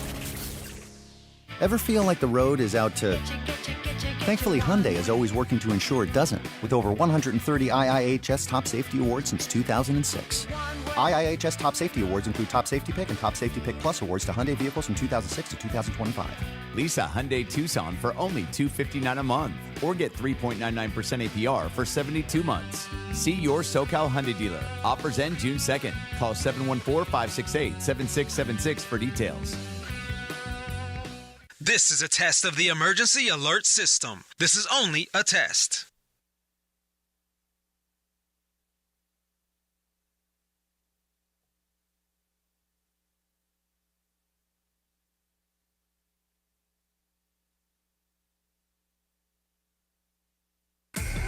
Ever feel like the road is out to... Thankfully, Hyundai is always working to ensure it doesn't, with over 130 IIHS Top Safety Awards since 2006. IIHS Top Safety Awards include Top Safety Pick and Top Safety Pick Plus awards to Hyundai vehicles from 2006 to 2025. Lease a Hyundai Tucson for only $259 a month, or get 3.99% APR for 72 months. See your SoCal Hyundai dealer. Offers end June 2nd. Call 714-568-7676 for details. This is a test of the emergency alert system. This is only a test.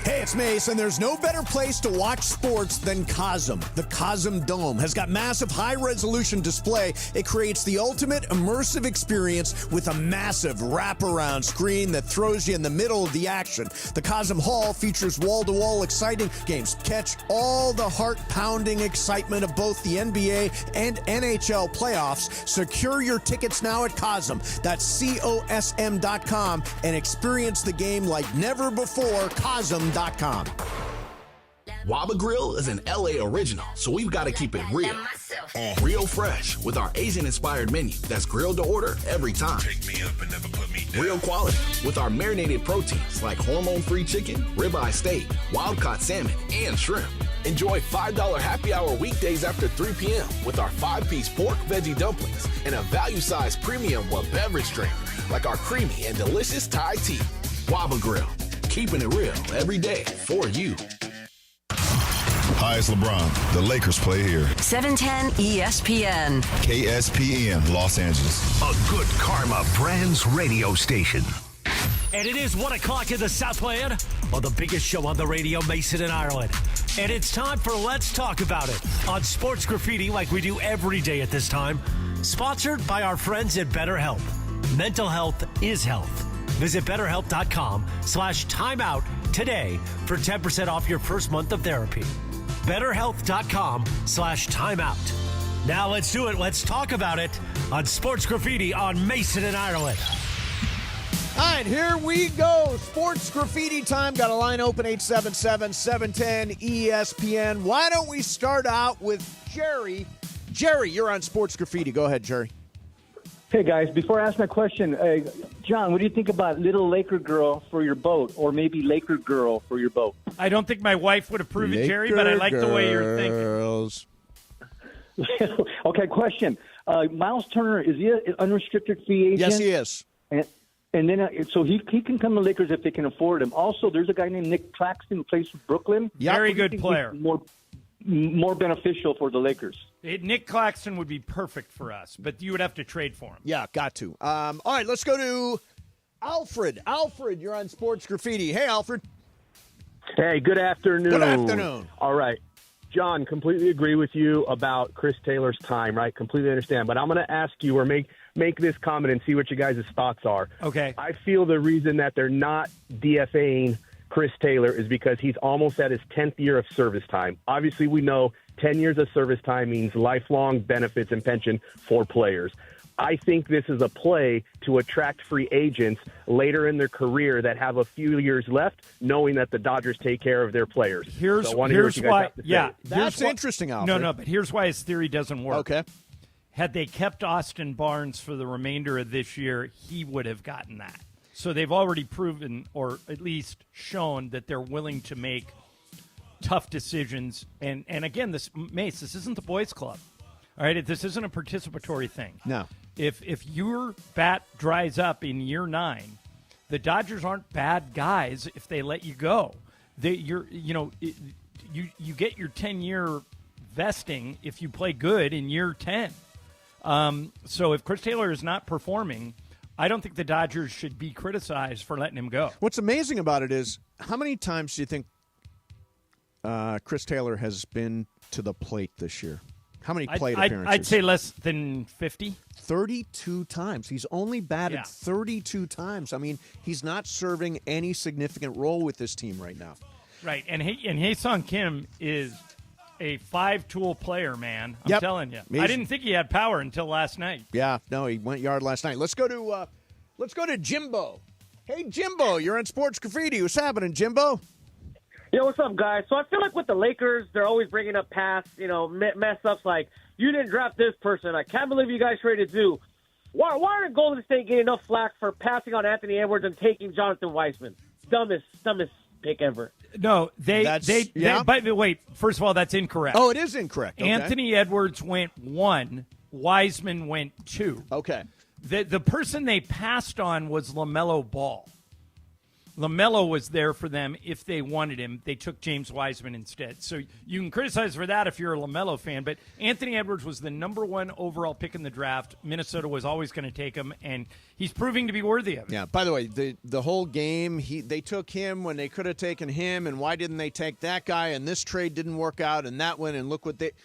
Hey, it's Mace, and there's no better place to watch sports than Cosm. The Cosm Dome has got massive high-resolution display. It creates the ultimate immersive experience with a massive wraparound screen that throws you in the middle of the action. The Cosm Hall features wall-to-wall exciting games. Catch all the heart-pounding excitement of both the NBA and NHL playoffs. Secure your tickets now at Cosm. That's COSM.com and experience the game like never before. Cosm.com. Waba Grill is an LA original, so we've got to keep it real. Real fresh with our Asian-inspired menu that's grilled to order every time. Pick me up and never put me down. Real quality with our marinated proteins like hormone-free chicken, ribeye steak, wild-caught salmon, and shrimp. Enjoy $5 happy hour weekdays after 3 p.m. with our 5-piece pork veggie dumplings and a value-sized premium beverage drink like our creamy and delicious Thai tea. Waba Grill. Keeping it real every day for you. Hi, it's LeBron. The Lakers play here. 710 ESPN. KSPN, Los Angeles. A good karma brands radio station. And it is 1 o'clock in the Southland on the biggest show on the radio, Mason and Ireland. And it's time for Let's Talk About It on Sports Graffiti like we do every day at this time. Sponsored by our friends at BetterHelp. Mental health is health. Visit BetterHelp.com/timeout today for 10% off your first month of therapy. BetterHelp.com/timeout. Now let's do it. Let's talk about it on Sports Graffiti on Mason and Ireland. All right, here we go. Sports Graffiti time. Got a line open, 877-710-ESPN. Why don't we start out with Jerry? Jerry, you're on Sports Graffiti. Go ahead, Jerry. Hey, guys, before I ask my question, John, what do you think about Little Laker Girl for your boat, or maybe Laker Girl for your boat? I don't think my wife would approve it, Jerry, but I like the way you're thinking. Okay, question. Miles Turner, is he an unrestricted free agent? Yes, he is. And And then, so he can come to Lakers if they can afford him. Also, there's a guy named Nick Claxton who plays for Brooklyn. Very good player. More beneficial for the Lakers. Nick Claxton would be perfect for us, but you would have to trade for him. Yeah, got to. All right, let's go to Alfred. Alfred, you're on Sports Graffiti. Hey, Alfred. Hey, good afternoon. Good afternoon. All right. John, completely agree with you about Chris Taylor's time, right? Completely understand. But I'm going to ask you or make this comment and see what you guys' thoughts are. Okay. I feel the reason that they're not DFAing Chris Taylor is because he's almost at his 10th year of service time. Obviously, we know 10 years of service time means lifelong benefits and pension for players. I think this is a play to attract free agents later in their career that have a few years left, knowing that the Dodgers take care of their players. Here's why. Yeah, that's interesting, Alfred. No, but here's why his theory doesn't work. Okay. Had they kept Austin Barnes for the remainder of this year, he would have gotten that. So they've already proven, or at least shown, that they're willing to make tough decisions. And again, this isn't the boys' club. All right, this isn't a participatory thing. No. If your bat dries up in year 9, the Dodgers aren't bad guys if they let you go. You get your 10-year vesting if you play good in year 10. So if Chris Taylor is not performing, I don't think the Dodgers should be criticized for letting him go. What's amazing about it is, how many times do you think Chris Taylor has been to the plate this year? How many plate appearances? I'd say less than 50. 32 times. He's only batted 32 times. I mean, he's not serving any significant role with this team right now. Right, and Hae-Sung Kim is a 5-tool player, man. I'm telling you. I didn't think he had power until last night. Yeah, no, he went yard last night. Let's go to Jimbo. Hey, Jimbo, you're on Sports Graffiti. What's happening, Jimbo? Yo, what's up, guys? So I feel like with the Lakers, they're always bringing up past, mess-ups like, you didn't draft this person. I can't believe you guys traded Zoo. Why aren't Golden State getting enough flack for passing on Anthony Edwards and taking Jonathan Weissman? Dumbest pick ever. No, they by the way, first of all, that's incorrect. Oh, it is incorrect. Okay. Anthony Edwards went 1, Wiseman went 2. Okay. The person they passed on was LaMelo Ball. LaMelo was there for them if they wanted him. They took James Wiseman instead. So you can criticize for that if you're a LaMelo fan, but Anthony Edwards was the number 1 overall pick in the draft. Minnesota was always going to take him, and he's proving to be worthy of it. Yeah, by the way, the whole game, they took him when they could have taken him, and why didn't they take that guy, and this trade didn't work out, and that one, and look what they –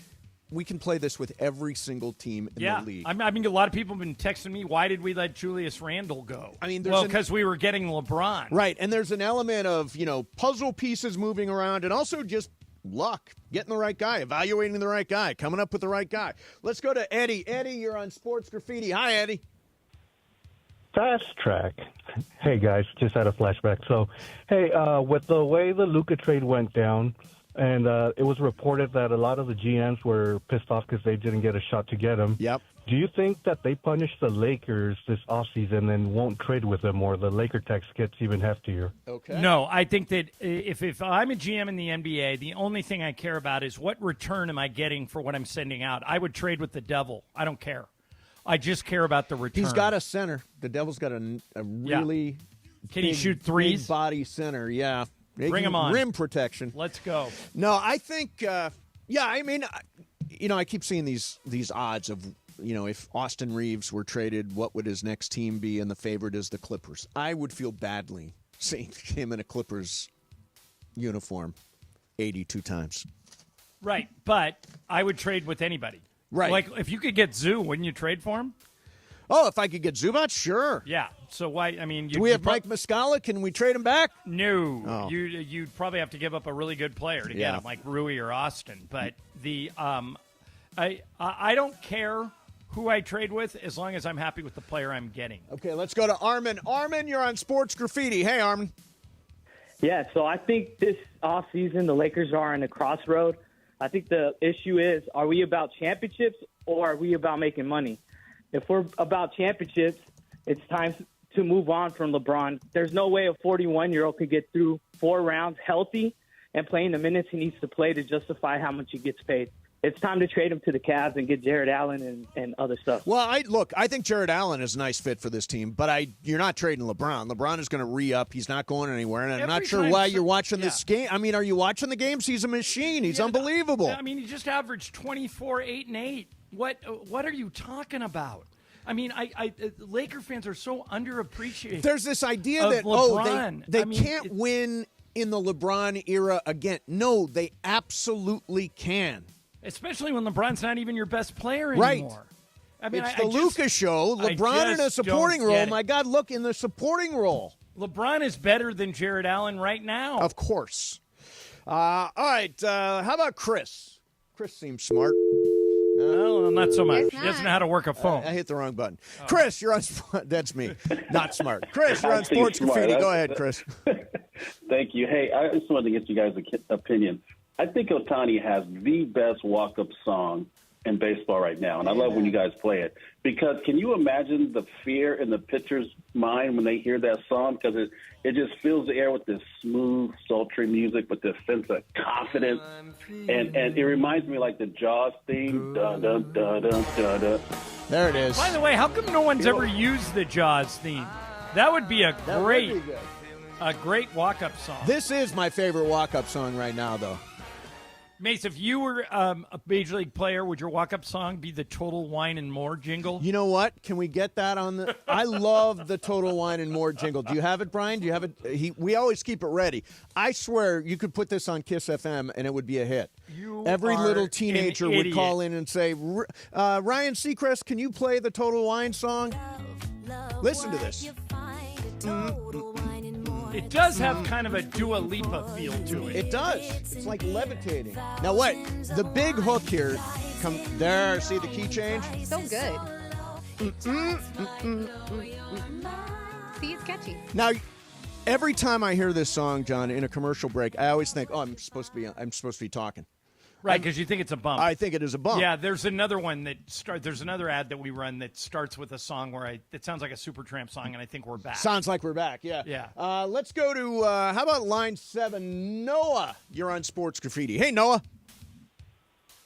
we can play this with every single team in the league. I mean, a lot of people have been texting me, why did we let Julius Randle go? I mean, because we were getting LeBron. Right, and there's an element of, puzzle pieces moving around and also just luck, getting the right guy, evaluating the right guy, coming up with the right guy. Let's go to Eddie. Eddie, you're on Sports Graffiti. Hi, Eddie. Fast track. Hey, guys, just had a flashback. So, hey, with the way the Luka trade went down, and it was reported that a lot of the GMs were pissed off because they didn't get a shot to get him. Yep. Do you think that they punish the Lakers this offseason and won't trade with them, or the Laker tax gets even heftier? Okay. No, I think that if I'm a GM in the NBA, the only thing I care about is what return am I getting for what I'm sending out. I would trade with the Devil. I don't care. I just care about the return. He's got a center. The Devil's got a really Can he shoot threes? Big body center, yeah. Bring him on. Rim protection. Let's go. No, I think, I mean, I keep seeing these odds of, if Austin Reeves were traded, what would his next team be? And the favorite is the Clippers. I would feel badly seeing him in a Clippers uniform 82 times. Right, but I would trade with anybody. Right. Like, if you could get Zoo, wouldn't you trade for him? Oh, if I could get Zubac, sure. Yeah. So why? I mean, do we have Mike Muscala? Can we trade him back? No. Oh. You'd probably have to give up a really good player to get him, like Rui or Austin. But I don't care who I trade with as long as I'm happy with the player I'm getting. Okay, let's go to Armin. Armin, you're on Sports Graffiti. Hey, Armin. Yeah. So I think this offseason the Lakers are in a crossroad. I think the issue is: are we about championships or are we about making money? If we're about championships, it's time to move on from LeBron. There's no way a 41-year-old could get through 4 rounds healthy and playing the minutes he needs to play to justify how much he gets paid. it's time to trade him to the Cavs and get Jared Allen and other stuff. Well, I think Jared Allen is a nice fit for this team, but you're not trading LeBron. LeBron is going to re-up. He's not going anywhere, and I'm not sure why you're watching this game. I mean, are you watching the games? He's a machine. He's unbelievable. I mean, he just averaged 24, 8, and 8. What are you talking about? I mean, Laker fans are so underappreciated. There's this idea that LeBron. they can't win in the LeBron era again. No, they absolutely can. Especially when LeBron's not even your best player anymore. Right. I mean, it's the Luka show. LeBron in a supporting role. My God, look, in the supporting role. LeBron is better than Jared Allen right now. Of course. All right. How about Chris? Chris seems smart. No, not so much. He doesn't know how to work a phone. I hit the wrong button. Chris, you're on. That's me. Not smart. Chris, you're on Sports Graffiti. Go ahead, Chris. Thank you. Hey, I just wanted to get you guys' opinion. I think Ohtani has the best walk-up song in baseball right now, and I love when you guys play it. Because can you imagine the fear in the pitcher's mind when they hear that song? Because it just fills the air with this smooth, sultry music with this sense of confidence. And it reminds me like the Jaws theme. Dun, dun, dun, dun, dun, dun. There it is. By the way, how come no one's ever used the Jaws theme? That would be a great walk-up song. This is my favorite walk-up song right now, though. Mace, if you were a Major League player, would your walk-up song be the Total Wine and More jingle? You know what? Can we get that on the... I love the Total Wine and More jingle. Do you have it, Brian? Do you have it? We always keep it ready. I swear you could put this on Kiss FM and it would be a hit. Every little teenager would call in and say, Ryan Seacrest, can you play the Total Wine song? Listen to this. It does have kind of a Dua Lipa feel to it. It does. It's like levitating. Now, what? The big hook here. Come there. See the key change? So good. See, it's catchy. Now, every time I hear this song, John, in a commercial break, I always think, I'm supposed to be talking. Right, because you think it's a bump. I think it is a bump. Yeah, there's another one there's another ad that we run that starts with a song where it sounds like a Supertramp song, and I think we're back. Sounds like we're back, yeah. Yeah. Let's go to, how about line 7? Noah, you're on Sports Graffiti. Hey, Noah.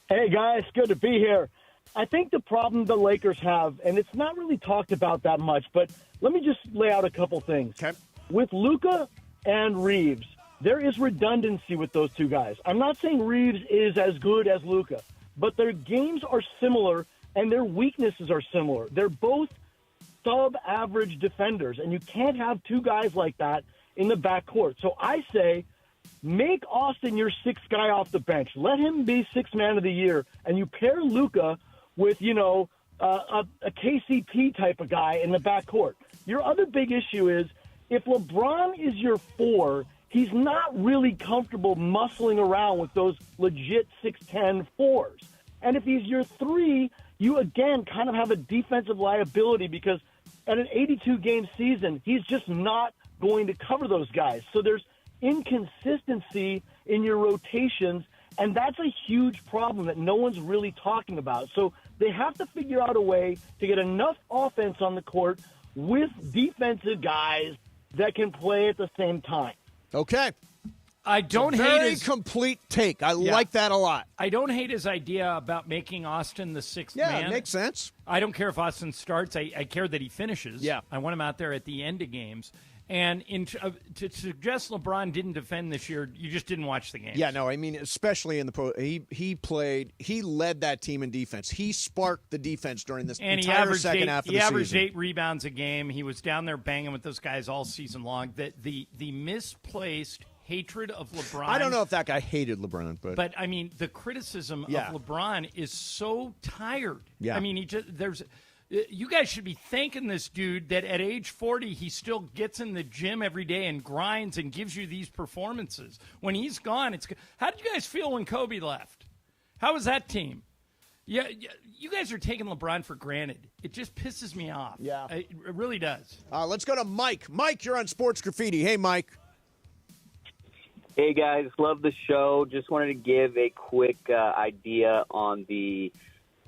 Hey, guys, good to be here. I think the problem the Lakers have, and it's not really talked about that much, but let me just lay out a couple things. Okay. With Luka and Reeves, there is redundancy with those two guys. I'm not saying Reeves is as good as Luka, but their games are similar and their weaknesses are similar. They're both sub-average defenders, and you can't have two guys like that in the backcourt. So I say make Austin your sixth guy off the bench. Let him be sixth man of the year, and you pair Luka with, a KCP type of guy in the backcourt. Your other big issue is if LeBron is your 4, he's not really comfortable muscling around with those legit 6'10 4s. And if he's your 3, you again kind of have a defensive liability because at an 82-game season, he's just not going to cover those guys. So there's inconsistency in your rotations, and that's a huge problem that no one's really talking about. So they have to figure out a way to get enough offense on the court with defensive guys that can play at the same time. Okay. I don't hate very his complete take. I like that a lot. I don't hate his idea about making Austin the sixth man. Yeah, it makes sense. I don't care if Austin starts. I care that he finishes. Yeah. I want him out there at the end of games. And to suggest LeBron didn't defend this year, you just didn't watch the game. Yeah, no, I mean, especially in the pro, he led that team in defense. He sparked the defense during this entire second half of the season. He averaged 8 rebounds a game. He was down there banging with those guys all season long. The misplaced hatred of LeBron. I don't know if that guy hated LeBron, but I mean, the criticism of LeBron is so tired. Yeah. I mean, you guys should be thanking this dude that at age 40 he still gets in the gym every day and grinds and gives you these performances. When he's gone, how did you guys feel when Kobe left? How was that team? Yeah, you guys are taking LeBron for granted. It just pisses me off. Yeah. It really does. Let's go to Mike. Mike, you're on Sports Graffiti. Hey, Mike. Hey, guys. Love the show. Just wanted to give a quick idea on the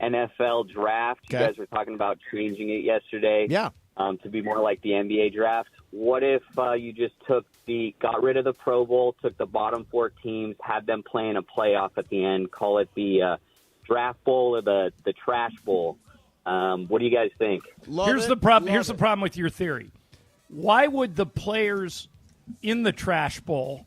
NFL draft. Okay. You guys were talking about changing it yesterday. Yeah. To be more like the NBA draft. What if you just got rid of the Pro Bowl, took the bottom 4 teams, had them play in a playoff at the end, call it the draft bowl or the trash bowl. What do you guys think? Here's the problem. Here's the problem with your theory. Why would the players in the trash bowl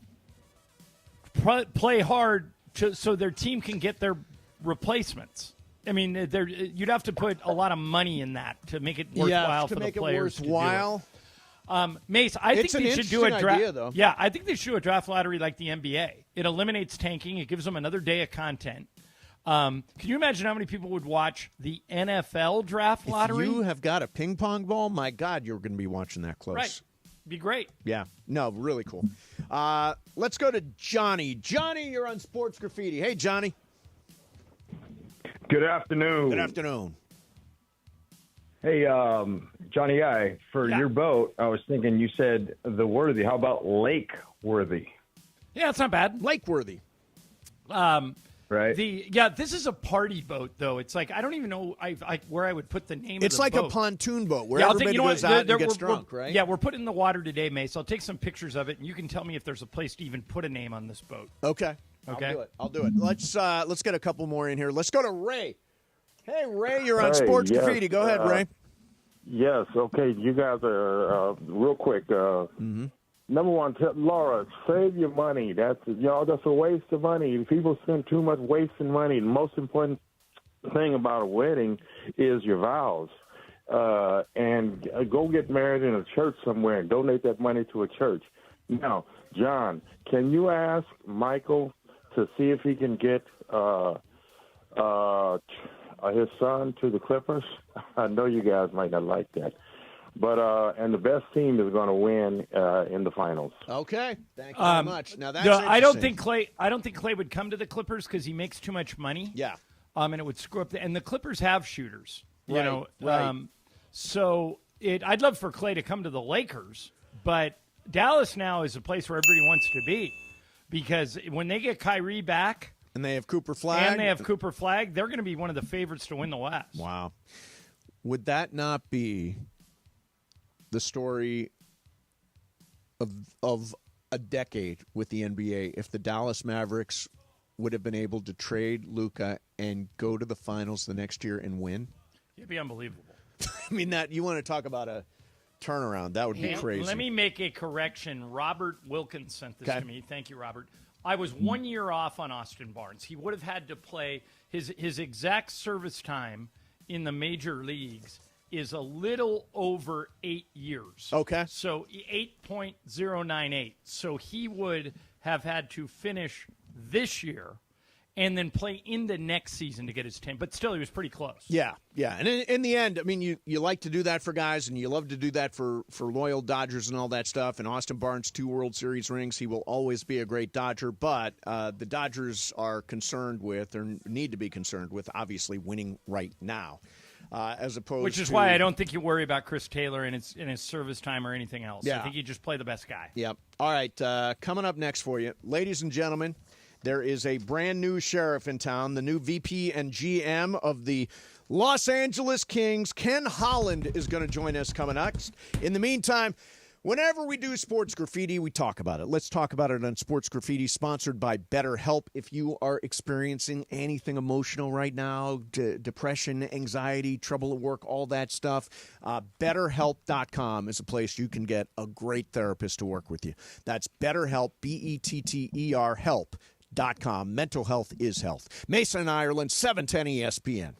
play hard so their team can get their replacements? I mean, you'd have to put a lot of money in that to make it worthwhile for the players to do it. Mace, I think they should do a draft. Idea, though. Yeah, I think they should do a draft lottery like the NBA. It eliminates tanking. It gives them another day of content. Can you imagine how many people would watch the NFL draft lottery? If you have got a ping pong ball, my God, you're going to be watching that close. Right. Be great. Yeah. No, really cool. Let's go to Johnny. Johnny, you're on Sports Graffiti. Hey, Johnny. Good afternoon. Good afternoon. Hey, Johnny I, for your boat, I was thinking you said the Worthy. How about Lake Worthy? Yeah, it's not bad. Lake Worthy. Right. This is a party boat, though. It's like I don't even know where I would put the name of the boat. It's like a pontoon boat where everybody goes out and gets drunk, right? Yeah, we're putting in the water today, Mace. I'll take some pictures of it, and you can tell me if there's a place to even put a name on this boat. Okay. Okay. I'll do it. Let's get a couple more in here. Let's go to Ray. Hey, Ray, you're on Sports Graffiti. Go ahead, Ray. Yes. Okay. You guys are real quick. Number one, Laura, save your money. That's a waste of money. People spend too much wasting money. The most important thing about a wedding is your vows. And go get married in a church somewhere and donate that money to a church. Now, John, can you ask Michael to see if he can get his son to the Clippers? I know you guys might not like that. But and the best team is going to win in the finals. Okay, thank you very much. Now that's I don't think Clay would come to the Clippers because he makes too much money. Yeah, and it would screw up. And the Clippers have shooters, you right. know. So I'd love for Clay to come to the Lakers, but Dallas now is a place where everybody wants to be because when they get Kyrie back and they have Cooper Flag, they're going to be one of the favorites to win the West. Wow, would that not be the story of a decade with the NBA if the Dallas Mavericks would have been able to trade Luka and go to the finals the next year and win? It'd be unbelievable. I mean, that you want to talk about a turnaround. That would be crazy. Let me make a correction. Robert Wilkins sent this to me. Thank you, Robert. I was 1 year off on Austin Barnes. He would have had to play his exact service time in the major leagues is a little over 8 years. Okay. So 8.098. So he would have had to finish this year and then play into next season to get his 10. But still, he was pretty close. Yeah. And in the end, I mean, you like to do that for guys, and you love to do that for loyal Dodgers and all that stuff. And Austin Barnes, 2 World Series rings. He will always be a great Dodger. But the Dodgers are concerned with, or need to be concerned with, obviously winning right now. As opposed Which is to, why I don't think you worry about Chris Taylor in his service time or anything else. Yeah. I think you just play the best guy. Yep. All right, coming up next for you, ladies and gentlemen, there is a brand new sheriff in town, the new VP and GM of the Los Angeles Kings. Ken Holland is going to join us coming next. In the meantime, whenever we do Sports Graffiti, we talk about it. Let's talk about it on Sports Graffiti, sponsored by BetterHelp. If you are experiencing anything emotional right now, depression, anxiety, trouble at work, all that stuff, BetterHelp.com is a place you can get a great therapist to work with you. That's BetterHelp, BetterHelp.com. Mental health is health. Mason, Ireland, 710 ESPN.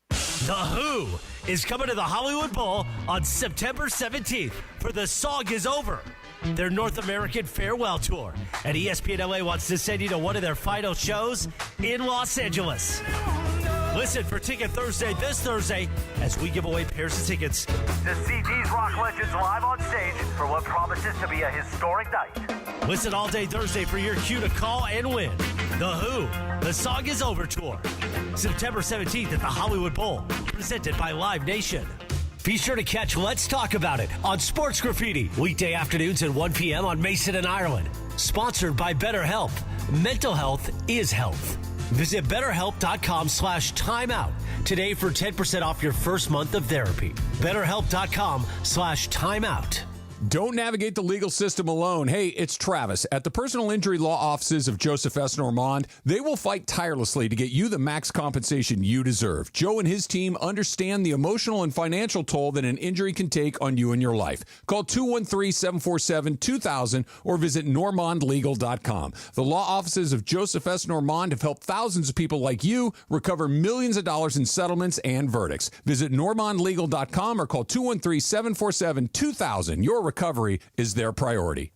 The Who is coming to the Hollywood Bowl on September 17th for The Song Is Over, their North American farewell tour. And ESPN LA wants to send you to one of their final shows in Los Angeles. Listen for Ticket Thursday this Thursday as we give away pairs of tickets to see these rock legends live on stage for what promises to be a historic night. Listen all day Thursday for your cue to call and win. The Who, The Song Is Over Tour. September 17th at the Hollywood Bowl. Presented by Live Nation. Be sure to catch Let's Talk About It on Sports Graffiti. Weekday afternoons at 1 p.m. on Mason and Ireland. Sponsored by BetterHelp. Mental health is health. Visit BetterHelp.com/timeout today for 10% off your first month of therapy. BetterHelp.com/timeout. Don't navigate the legal system alone. Hey, it's Travis. At the personal injury law offices of Joseph S. Normand, they will fight tirelessly to get you the max compensation you deserve. Joe and his team understand the emotional and financial toll that an injury can take on you and your life. Call 213-747-2000 or visit normandlegal.com. The law offices of Joseph S. Normand have helped thousands of people like you recover millions of dollars in settlements and verdicts. Visit normandlegal.com or call 213-747-2000. Your recovery is their priority.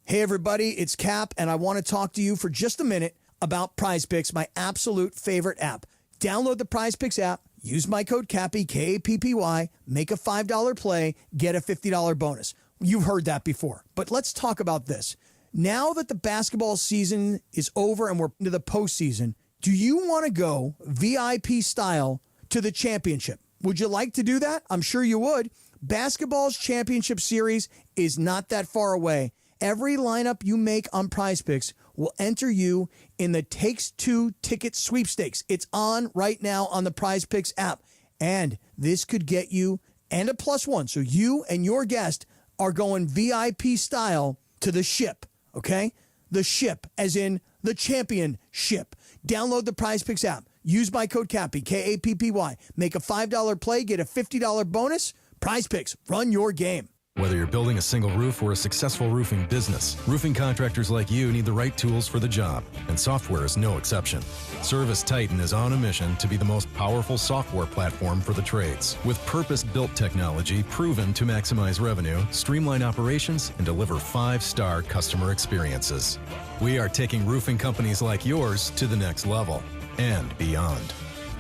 Hey, everybody, it's Cap, and I want to talk to you for just a minute about Prize Picks, my absolute favorite app. Download the Prize Picks app, use my code CAPPY, K-A-P-P-Y, make a $5 play, get a $50 bonus. You've heard that before, but let's talk about this. Now that the basketball season is over and we're into the postseason, do you want to go VIP style to the championship? Would you like to do that? I'm sure you would. Basketball's championship series is not that far away. Every lineup you make on Prize Picks will enter you in the Takes-Two ticket sweepstakes. It's on right now on the Prize Picks app. And this could get you and a +1. So you and your guest are going VIP style to the ship, okay? The ship, as in the championship. Download the Prize Picks app. Use my code CAPPY, K-A-P-P-Y. Make a $5 play, get a $50 bonus. Prize Picks, run your game. Whether you're building a single roof or a successful roofing business, roofing contractors like you need the right tools for the job, and software is no exception. Service Titan is on a mission to be the most powerful software platform for the trades, with purpose-built technology proven to maximize revenue, streamline operations, and deliver 5-star customer experiences. We are taking roofing companies like yours to the next level and beyond.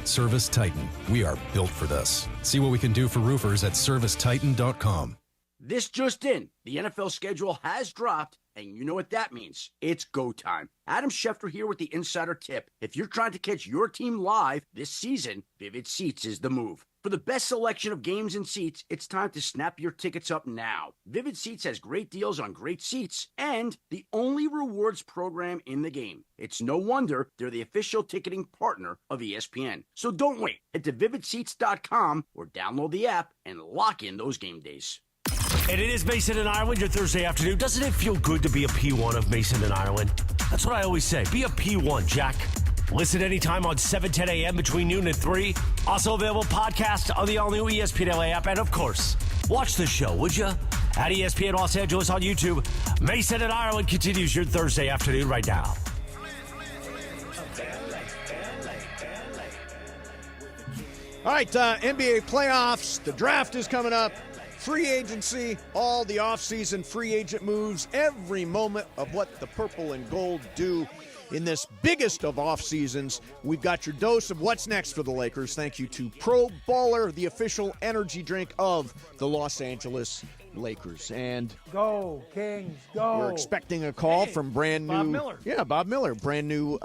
Service Titan. We are built for this. See what we can do for roofers at servicetitan.com. This just in. The NFL schedule has dropped, and you know what that means. It's go time. Adam Schefter here with the Insider Tip. If you're trying to catch your team live this season, Vivid Seats is the move. For the best selection of games and seats, it's time to snap your tickets up now. Vivid Seats has great deals on great seats and the only rewards program in the game. It's no wonder they're the official ticketing partner of ESPN. So don't wait. Head to vividseats.com or download the app and lock in those game days. And it is Mason and Ireland, your Thursday afternoon. Doesn't it feel good to be a P1 of Mason and Ireland? That's what I always say. Be a P1, Jack. Listen anytime on 7:10 a.m. between noon and 3. Also available podcast on the all-new ESPN LA app. And, of course, watch the show, would you? At ESPN Los Angeles on YouTube. Mason and Ireland continues your Thursday afternoon right now. All right, NBA playoffs. The draft is coming up. Free agency, all the offseason free agent moves, every moment of what the purple and gold do in this biggest of off seasons. We've got your dose of what's next for the Lakers. Thank you to Pro Bowler, the official energy drink of the Los Angeles Lakers. And go Kings, go! We're expecting a call from brand new Bob Miller. Yeah, Bob Miller, brand new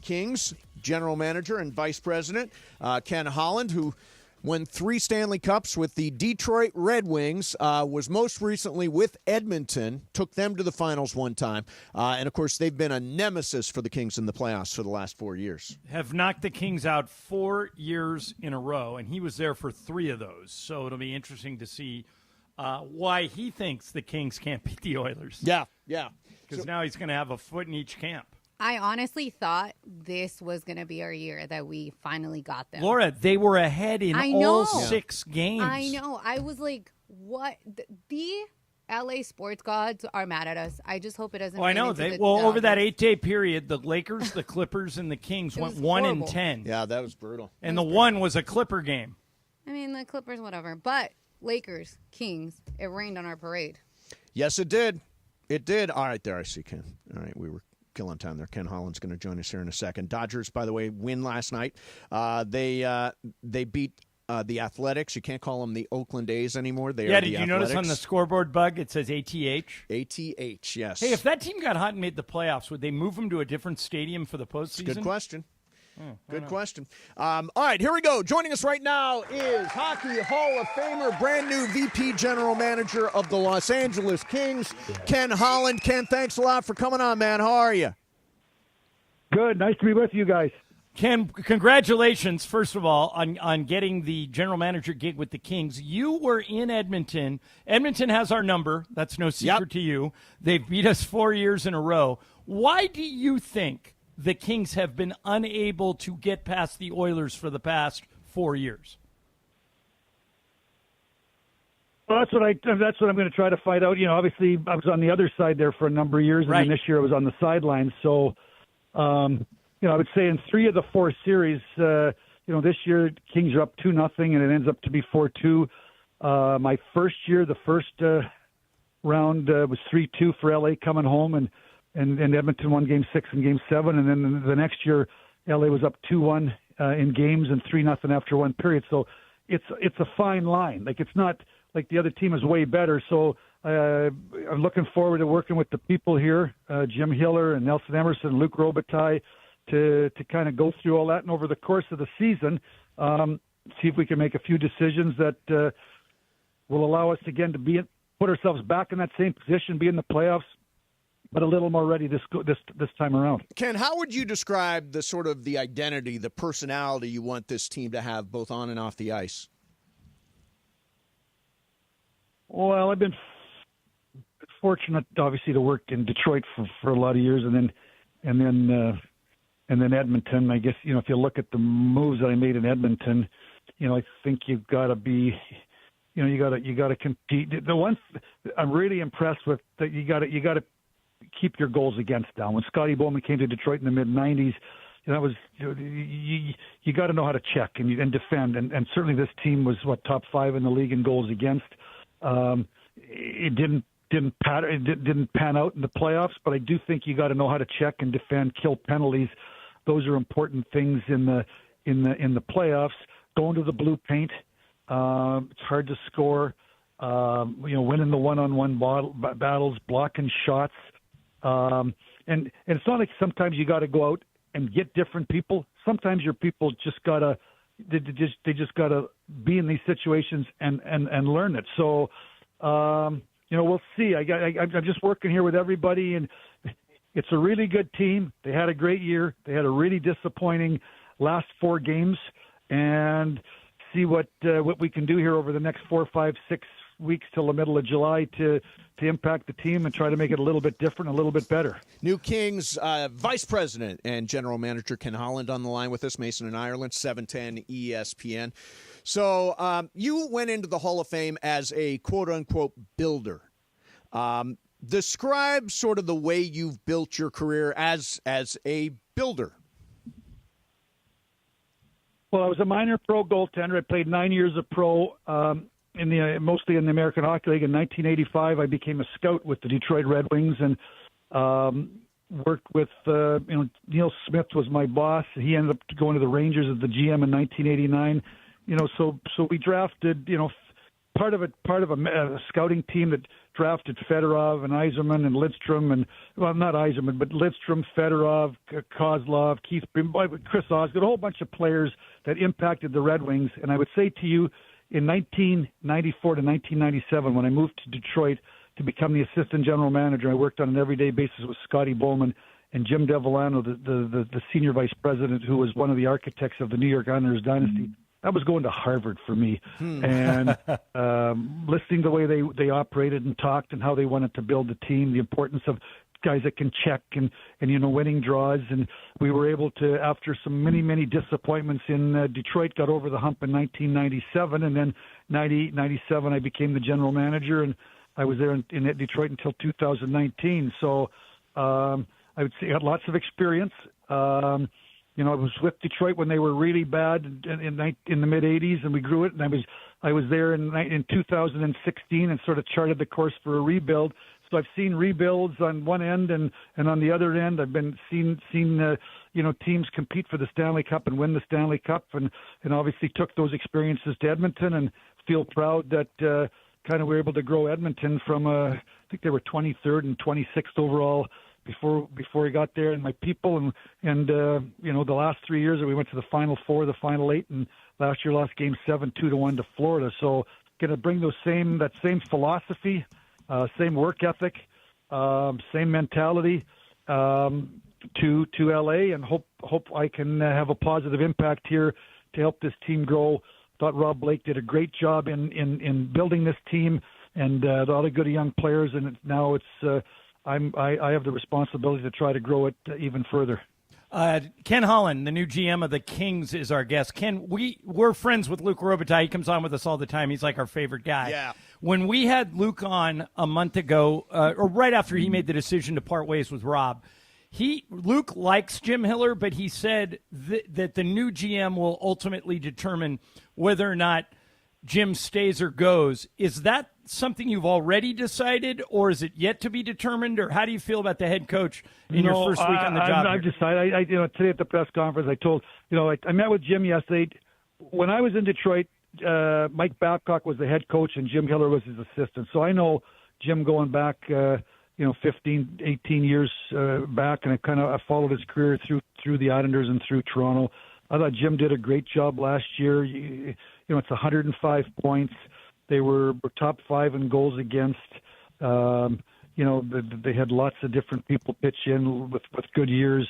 Kings general manager and vice president, Ken Holland, who won 3 Stanley Cups with the Detroit Red Wings, was most recently with Edmonton, took them to the finals one time. And, of course, they've been a nemesis for the Kings in the playoffs for the last 4 years. Have knocked the Kings out 4 years in a row, and he was there for 3 of those. So it'll be interesting to see why he thinks the Kings can't beat the Oilers. Yeah. Because now he's going to have a foot in each camp. I honestly thought this was going to be our year that we finally got them. Laura, they were ahead in all 6 games. I know. I was like, what? The LA sports gods are mad at us. I just hope it doesn't. I know. Over that 8-day period, the Lakers, the Clippers, and the Kings went 1-10. Yeah, that was brutal. And the one was a Clipper game. I mean, the Clippers, whatever. But Lakers, Kings, it rained on our parade. Yes, it did. It did. All right, there I see Ken. All right, we were killing time there. Ken Holland's going to join us here in a second. Dodgers, by the way, win last night. They beat the Athletics. You can't call them the Oakland A's anymore. They are did you notice on the scoreboard bug it says ATH? ATH, yes. Hey, if that team got hot and made the playoffs, would they move them to a different stadium for the postseason? Good question. Good question. All right, here we go. Joining us right now is Hockey Hall of Famer, brand new VP General Manager of the Los Angeles Kings, Ken Holland. Ken, thanks a lot for coming on, man. How are you? Good. Nice to be with you guys. Ken, congratulations, first of all, on getting the general manager gig with the Kings. You were in Edmonton. Edmonton has our number. That's no secret to you. They've beat us 4 years in a row. Why do you think the Kings have been unable to get past the Oilers for the past 4 years? Well, that's what I'm going to try to find out. You know, obviously I was on the other side there for a number of years, and then this year I was on the sidelines. So, you know, I would say in 3 of the 4 series, you know, this year Kings are up 2-0, and it ends up to be 4-2. My first year, the first round was 3-2 for LA coming home, and Edmonton won Game 6 and Game 7, and then the next year LA was up 2-1 in games and 3-0 after one period. So it's a fine line. Like, it's not like the other team is way better. So I'm looking forward to working with the people here, Jim Hiller and Nelson Emerson, Luc Robitaille, to kind of go through all that, and over the course of the season, see if we can make a few decisions that will allow us again to put ourselves back in that same position, be in the playoffs, but a little more ready this time around. Ken, how would you describe the sort of the identity, the personality you want this team to have, both on and off the ice? Well, I've been fortunate, obviously, to work in Detroit for a lot of years, and then Edmonton. I guess, you know, if you look at the moves that I made in Edmonton, you know, I think you've got to be, you know, you got to compete. The one I'm really impressed with, that you got to keep your goals against down. When Scotty Bowman came to Detroit in the mid '90s, that was, you got to know how to check and defend, and certainly this team was top 5 in the league in goals against. It didn't pan out in the playoffs, but I do think you got to know how to check and defend, kill penalties. Those are important things in the playoffs. Going to the blue paint, it's hard to score. You know, winning the one-on-one battles, blocking shots, and it's not like sometimes you got to go out and get different people. Sometimes your people just gotta be in these situations and learn it. So, you know, we'll see. I'm just working here with everybody, and it's a really good team. They had a great year. They had a really disappointing last 4 games, and see what we can do here over the next 4, 5, 6 weeks till the middle of July to impact the team and try to make it a little bit different, a little bit better. New Kings Vice President and General Manager Ken Holland on the line with us, Mason in Ireland, 710 ESPN. So you went into the Hall of Fame as a quote-unquote builder. Describe sort of the way you've built your career as a builder. Well, I was a minor pro goaltender. I played 9 years of pro, mostly in the American Hockey League. In 1985, I became a scout with the Detroit Red Wings, and worked with Neil Smith was my boss. He ended up going to the Rangers as the GM in 1989. You know, so we drafted, you know, part of a scouting team that drafted Fedorov and Yzerman and Lidstrom, and not Yzerman, but Lidstrom, Fedorov, Kozlov, Keith Brim, Chris Osgood, a whole bunch of players that impacted the Red Wings. And I would say to you, in 1994 to 1997, when I moved to Detroit to become the assistant general manager, I worked on an everyday basis with Scotty Bowman and Jim Devellano, the senior vice president, who was one of the architects of the New York Islanders dynasty. That was going to Harvard for me, and listening to the way they operated and talked and how they wanted to build the team, the importance of guys that can check and you know, winning draws. And we were able to, after some many disappointments in Detroit, got over the hump in 1997, and then 97 I became the general manager, and I was there in Detroit until 2019. So I would say I had lots of experience. You know, I was with Detroit when they were really bad in the mid '80s, and we grew it. And I was there in 2016 and sort of charted the course for a rebuild. So I've seen rebuilds on one end, and on the other end, I've been seen you know, teams compete for the Stanley Cup and win the Stanley Cup, and obviously took those experiences to Edmonton, and feel proud that kind of we're able to grow Edmonton from I think they were 23rd and 26th overall before we got there, and my people and you know, the last 3 years we went to the Final Four, the Final Eight, and last year lost Game 7 2-1 to Florida. So going to bring that same philosophy, same work ethic, same mentality, to LA, and hope I can have a positive impact here to help this team grow. Thought Rob Blake did a great job in building this team, and a lot of good young players. And now I have the responsibility to try to grow it even further. Ken Holland, the new GM of the Kings, is our guest. Ken, we're friends with Luke Robitaille. He comes on with us all the time. He's like our favorite guy. Yeah. When we had Luke on a month ago, or right after he made the decision to part ways with Rob, Luke likes Jim Hiller, but he said that the new GM will ultimately determine whether or not Jim stays or goes. Is that something you've already decided, or is it yet to be determined, or how do you feel about the head coach in your first week on the job? I've decided. Today at the press conference, I told I met with Jim yesterday. When I was in Detroit, Mike Babcock was the head coach and Jim Hiller was his assistant. So I know Jim going back 15, 18 years back, and I followed his career through the Islanders and through Toronto. I thought Jim did a great job last year. It's 105 points. They were top 5 in goals against. They had lots of different people pitch in with good years.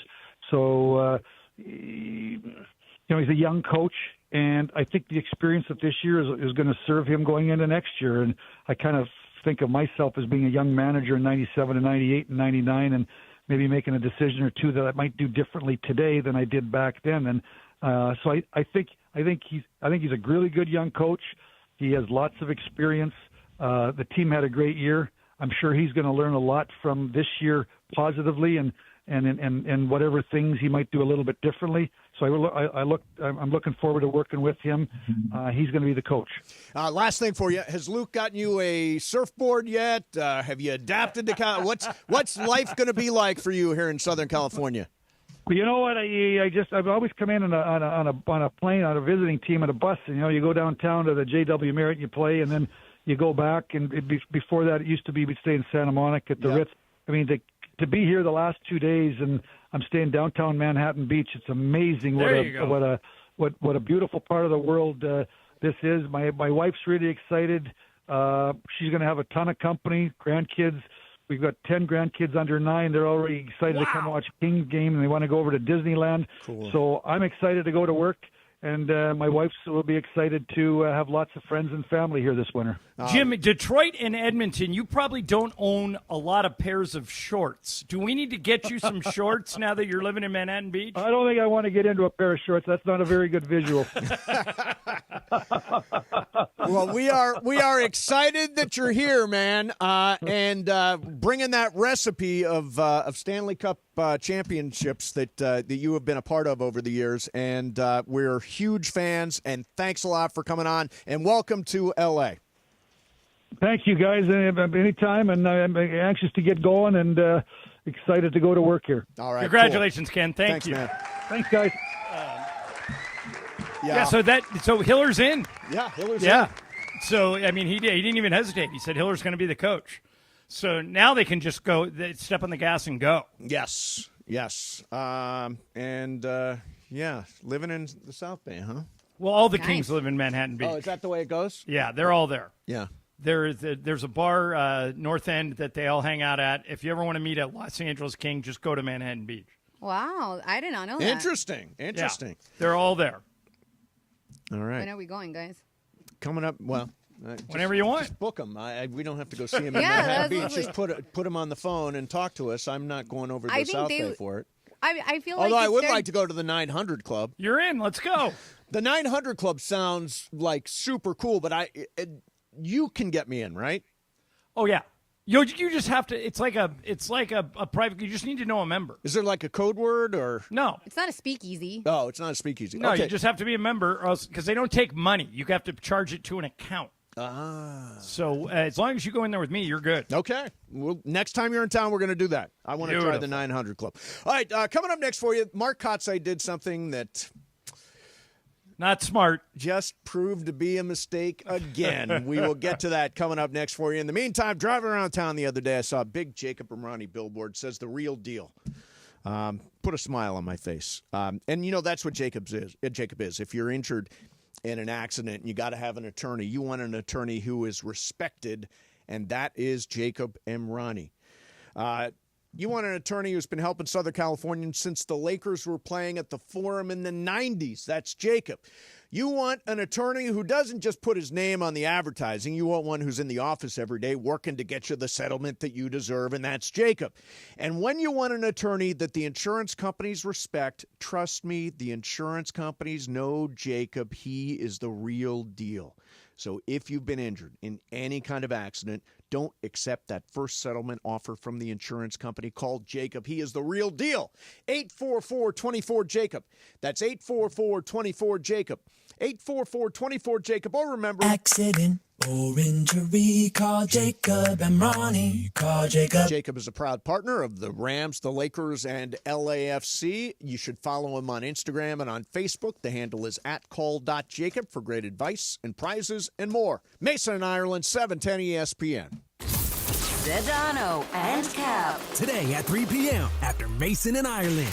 So, he's a young coach, and I think the experience of this year is going to serve him going into next year. And I kind of think of myself as being a young manager in 97 and 98 and 99, and maybe making a decision or two that I might do differently today than I did back then. And so I think he's a really good young coach. He has lots of experience. The team had a great year. I'm sure he's going to learn a lot from this year positively, and whatever things he might do a little bit differently. So I'm looking forward to working with him. He's going to be the coach. Last thing for you: has Luke gotten you a surfboard yet? Have you adapted to what's life going to be like for you here in Southern California? Well, you know what? I've always come in on a plane, on a visiting team, on a bus. And, you go downtown to the JW Marriott, you play, and then you go back. And before that, it used to be we'd stay in Santa Monica at the Ritz. I mean, to be here the last 2 days, and I'm staying downtown Manhattan Beach. It's amazing what a beautiful part of the world this is. My wife's really excited. She's going to have a ton of company, grandkids. We've got 10 grandkids under 9. They're already excited to come watch Kings game, and they want to go over to Disneyland. Cool. So I'm excited to go to work, and my wife will be excited to have lots of friends and family here this winter. Jim, Detroit and Edmonton, you probably don't own a lot of pairs of shorts. Do we need to get you some shorts now that you're living in Manhattan Beach? I don't think I want to get into a pair of shorts. That's not a very good visual. Well, we are excited that you're here, man, and bringing that recipe of Stanley Cup championships that you have been a part of over the years, and we're huge fans. And thanks a lot for coming on, and welcome to LA. Thank you, guys. Anytime, and I'm anxious to get going and excited to go to work here. All right. Congratulations, cool. Ken. Thanks, you. Man. Thanks, guys. Yeah. So Hiller's in. Yeah, Hiller's in. Yeah. So I mean, he didn't even hesitate. He said Hiller's going to be the coach. So now they can just go, step on the gas and go. Yes. Living in the South Bay, huh? Well, all the Kings live in Manhattan Beach. Oh, is that the way it goes? Yeah, they're all there. Yeah. There's a bar, North End, that they all hang out at. If you ever want to meet a Los Angeles King, just go to Manhattan Beach. Wow, I did not know that. Interesting. Yeah, they're all there. All right. When are we going, guys? Coming up, whenever you want. Just book them. We don't have to go see them in Manhattan Beach. Lovely. Just put them on the phone and talk to us. I'm not going over to the South Bay for it. I feel Although like I would like to go to the 900 Club. You're in. Let's go. The 900 Club sounds like super cool, but you can get me in, right? Oh yeah. You just have to. It's like a private. You just need to know a member. Is there like a code word or no? It's not a speakeasy. Oh, it's not a speakeasy. No, okay. you just have to be a member, or else because they don't take money. You have to charge it to an account. So as long as you go in there with me, you're good. Okay. Well, next time you're in town, we're going to do that. I want to try the 900 Club. All right. Coming up next for you, Mark Kotsay did something that. Not smart. Just proved to be a mistake again. We will get to that coming up next for you. In the meantime, driving around town the other day, I saw a big Jacob Emrani billboard. Says the real deal. Put a smile on my face. And that's what Jacob is. If you're injured in an accident, you got to have an attorney. You want an attorney who is respected, and that is Jacob Emrani. You want an attorney who's been helping Southern Californians since the Lakers were playing at the Forum in the 90s. That's Jacob. You want an attorney who doesn't just put his name on the advertising. You want one who's in the office every day working to get you the settlement that you deserve, and that's Jacob. And when you want an attorney that the insurance companies respect, trust me, the insurance companies know Jacob. He is the real deal. So if you've been injured in any kind of accident, don't accept that first settlement offer from the insurance company. Call Jacob. He is the real deal. 844-24-JACOB. That's 844-24-JACOB. 844-24-JACOB. Or remember... Accident or injury, call Jacob and Ronnie. Call Jacob. Jacob is a proud partner of the Rams, the Lakers, and LAFC. You should follow him on Instagram and on Facebook. The handle is @call.jacob for great advice and prizes and more. Mason and Ireland, 710 ESPN. Sedano and Cap. Today at 3 p.m. after Mason and Ireland.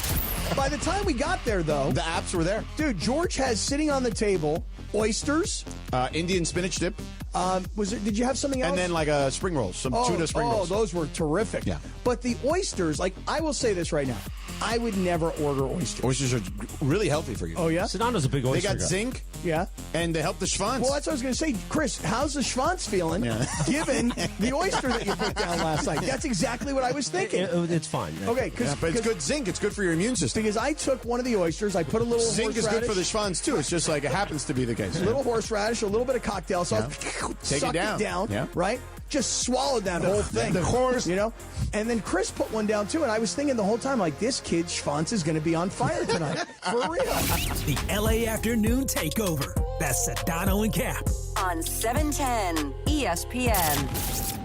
By the time we got there, though, the apps were there. Dude, George has sitting on the table oysters, Indian spinach dip. Did you have something else? And then like a spring rolls, some tuna spring rolls. Oh, those were terrific. Yeah. But the oysters, like I will say this right now, I would never order oysters. Oysters are really healthy for you. Oh, yeah? Sedano's a big oyster They got guy. zinc. Yeah. And they help the schwanz. Well, that's what I was going to say. Chris, how's the schwanz feeling given the oyster that you put down last night? That's exactly what I was thinking. It's fine. Okay, but it's good zinc. It's good for your immune system. Because I took one of the oysters, I put a little zinc is good for the horseradish, schwanz too. It's just like it happens to be the case. a little horseradish, a little bit of cocktail sauce, Take sucked it down. yeah. Right? Just swallowed that whole thing. The horse. You know? And then Chris put one down too, and I was thinking the whole time, like, this kid's schwanz is going to be on fire tonight. For real. The LA Afternoon Takeover. That's Sedano and Cap. On 710 ESPN.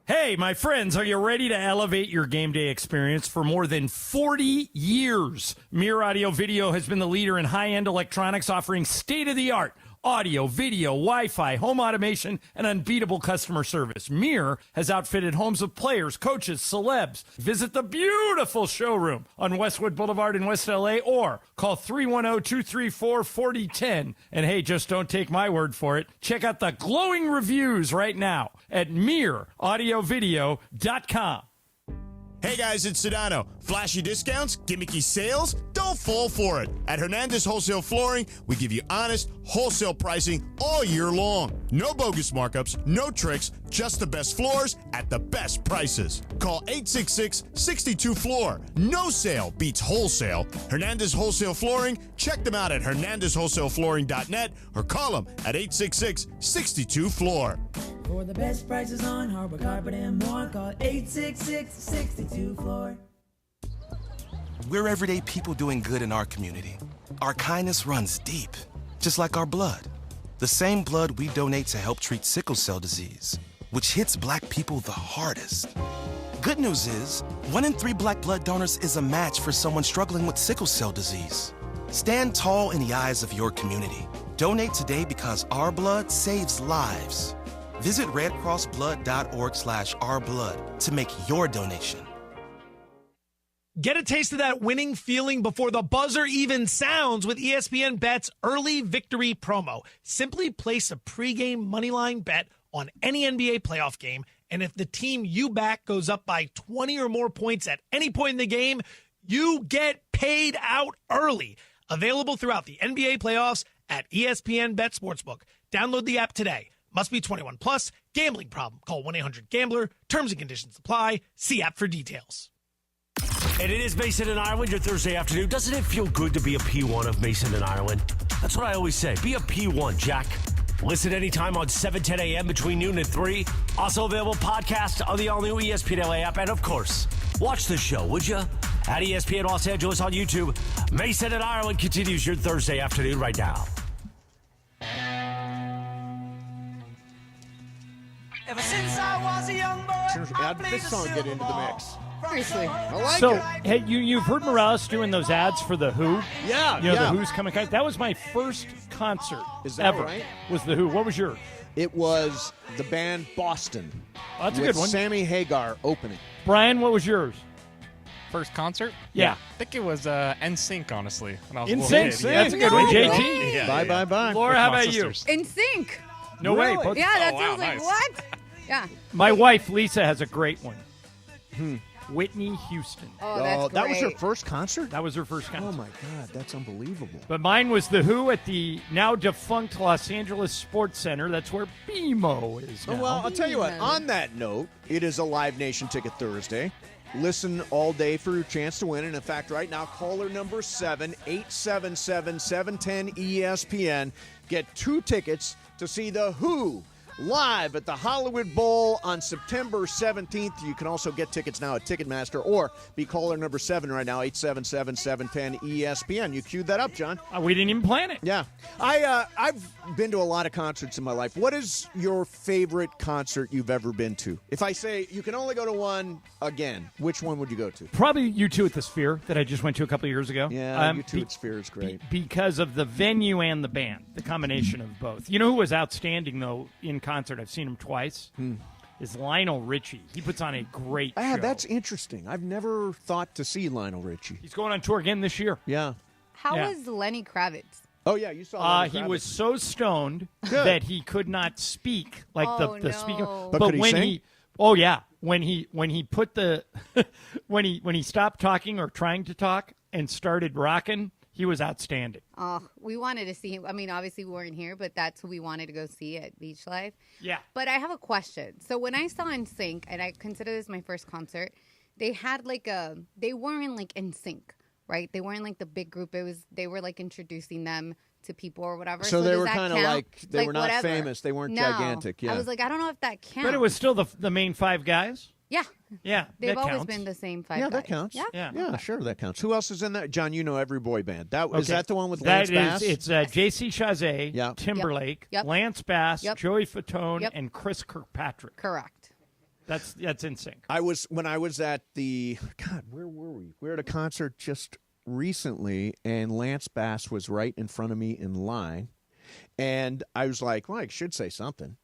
Hey, my friends, are you ready to elevate your game day experience? For more than 40 years, Mir Audio Video has been the leader in high-end electronics, offering state-of-the-art audio, video, Wi-Fi, home automation, and unbeatable customer service. Mir has outfitted homes of players, coaches, celebs. Visit the beautiful showroom on Westwood Boulevard in West LA or call 310-234-4010. And hey, just don't take my word for it. Check out the glowing reviews right now at MirAudioVideo.com. Hey guys, it's Sedano. Flashy discounts, gimmicky sales? Don't fall for it. At Hernandez Wholesale Flooring, we give you honest, wholesale pricing all year long. No bogus markups, no tricks, just the best floors at the best prices. Call 866-62-FLOOR. No sale beats wholesale. Hernandez Wholesale Flooring, check them out at hernandezwholesaleflooring.net or call them at 866-62-FLOOR. For the best prices on hardwood, carpet, and more, call 866-62-FLOOR. We're everyday people doing good in our community. Our kindness runs deep, just like our blood. The same blood we donate to help treat sickle cell disease, which hits black people the hardest. Good news is, 1 in 3 black blood donors is a match for someone struggling with sickle cell disease. Stand tall in the eyes of your community. Donate today because our blood saves lives. Visit redcrossblood.org/ourblood to make your donation. Get a taste of that winning feeling before the buzzer even sounds with ESPN Bet's early victory promo. Simply place a pregame moneyline bet on any NBA playoff game, and if the team you back goes up by 20 or more points at any point in the game, you get paid out early. Available throughout the NBA playoffs at ESPN Bet Sportsbook. Download the app today. Must be 21 plus. Gambling problem. Call 1-800-GAMBLER. Terms and conditions apply. See app for details. And it is Mason and Ireland, your Thursday afternoon. Doesn't it feel good to be a P1 of Mason and Ireland? That's what I always say. Be a P1, Jack. Listen anytime on 7:10 a.m. between noon and 3. Also available podcast on the all-new ESPN LA app. And, of course, watch the show, would you? At ESPN Los Angeles on YouTube. Mason and Ireland continues your Thursday afternoon right now. Ever since I was a young boy, Add this song get into the mix. Seriously. I like So, it. hey, you've heard Morales doing those ads for The Who? Yeah, You know, yeah. The Who's coming. That was my first concert Is that ever. right? Was The Who. What was yours? It was the band Boston. Oh, that's a with good one. Sammy Hagar opening. Brian, what was yours? First concert? Yeah. I think it was NSYNC, honestly. When I was a little NSYNC. kid. That's a good one. No JT. way. Yeah, yeah. Bye. Laura, With how my about sisters. In sync. you? No way. Yeah, that Oh, wow, sounds like nice. what? Yeah. My wife, Lisa, has a great one. Whitney Houston. Oh, that's that was her great. first concert? That was her first concert. Oh, my God. That's unbelievable. But mine was The Who at the now defunct Los Angeles Sports Center. That's where BMO is now. Oh, well, I'll tell you what. On that note, it is a Live Nation Ticket Thursday. Listen all day for your chance to win. And, in fact, right now, caller number 7, 877-710-ESPN. Get 2 tickets to see The Who live at the Hollywood Bowl on September 17th. You can also get tickets now at Ticketmaster or be caller number 7 right now, 877-710-ESPN. You queued that up, John. We didn't even plan it. Yeah. I've been to a lot of concerts in my life. What is your favorite concert you've ever been to? If I say you can only go to one again, which one would you go to? Probably U2 at the Sphere that I just went to a couple of years ago. Yeah, U2 at Sphere is great. Because of the venue and the band, the combination of both. You know who was outstanding, though, in concert? I've seen him twice. Is Lionel Richie. He puts on a great show. That's interesting. I've never thought to see Lionel Richie. He's going on tour again this year. Yeah. How was Lenny Kravitz? Oh, yeah, you saw Lenny He Kravitz. was so stoned that he could not speak like the speaker. But could he when sing? when he put the when he stopped talking or trying to talk and started rocking, he was outstanding. Oh, we wanted to see him. I mean, obviously we weren't here, but that's who we wanted to go see at Beach Life. Yeah. But I have a question. So when I saw NSYNC, and I consider this my first concert, they had they weren't like NSYNC, right? They weren't like the big group. They were like introducing them to people or whatever. So they does were that kind of count? like, they were not whatever. famous. They weren't No. gigantic. Yeah. I was like, I don't know if that counts. But it was still the main 5 guys. Yeah. Yeah, They've that always counts. been the same 5 Yeah, guys. that counts. Yeah. Sure, that counts. Who else is in that? John, you know every boy band. Is Okay. that the one with That Lance Bass? It's J.C. Chazé, Yeah. Timberlake, Yep. Lance Bass, Yep. Joey Fatone, Yep. and Chris Kirkpatrick. Correct. That's in sync. When I was at where were we? We were at a concert just recently, and Lance Bass was right in front of me in line, and I was like, well, I should say something,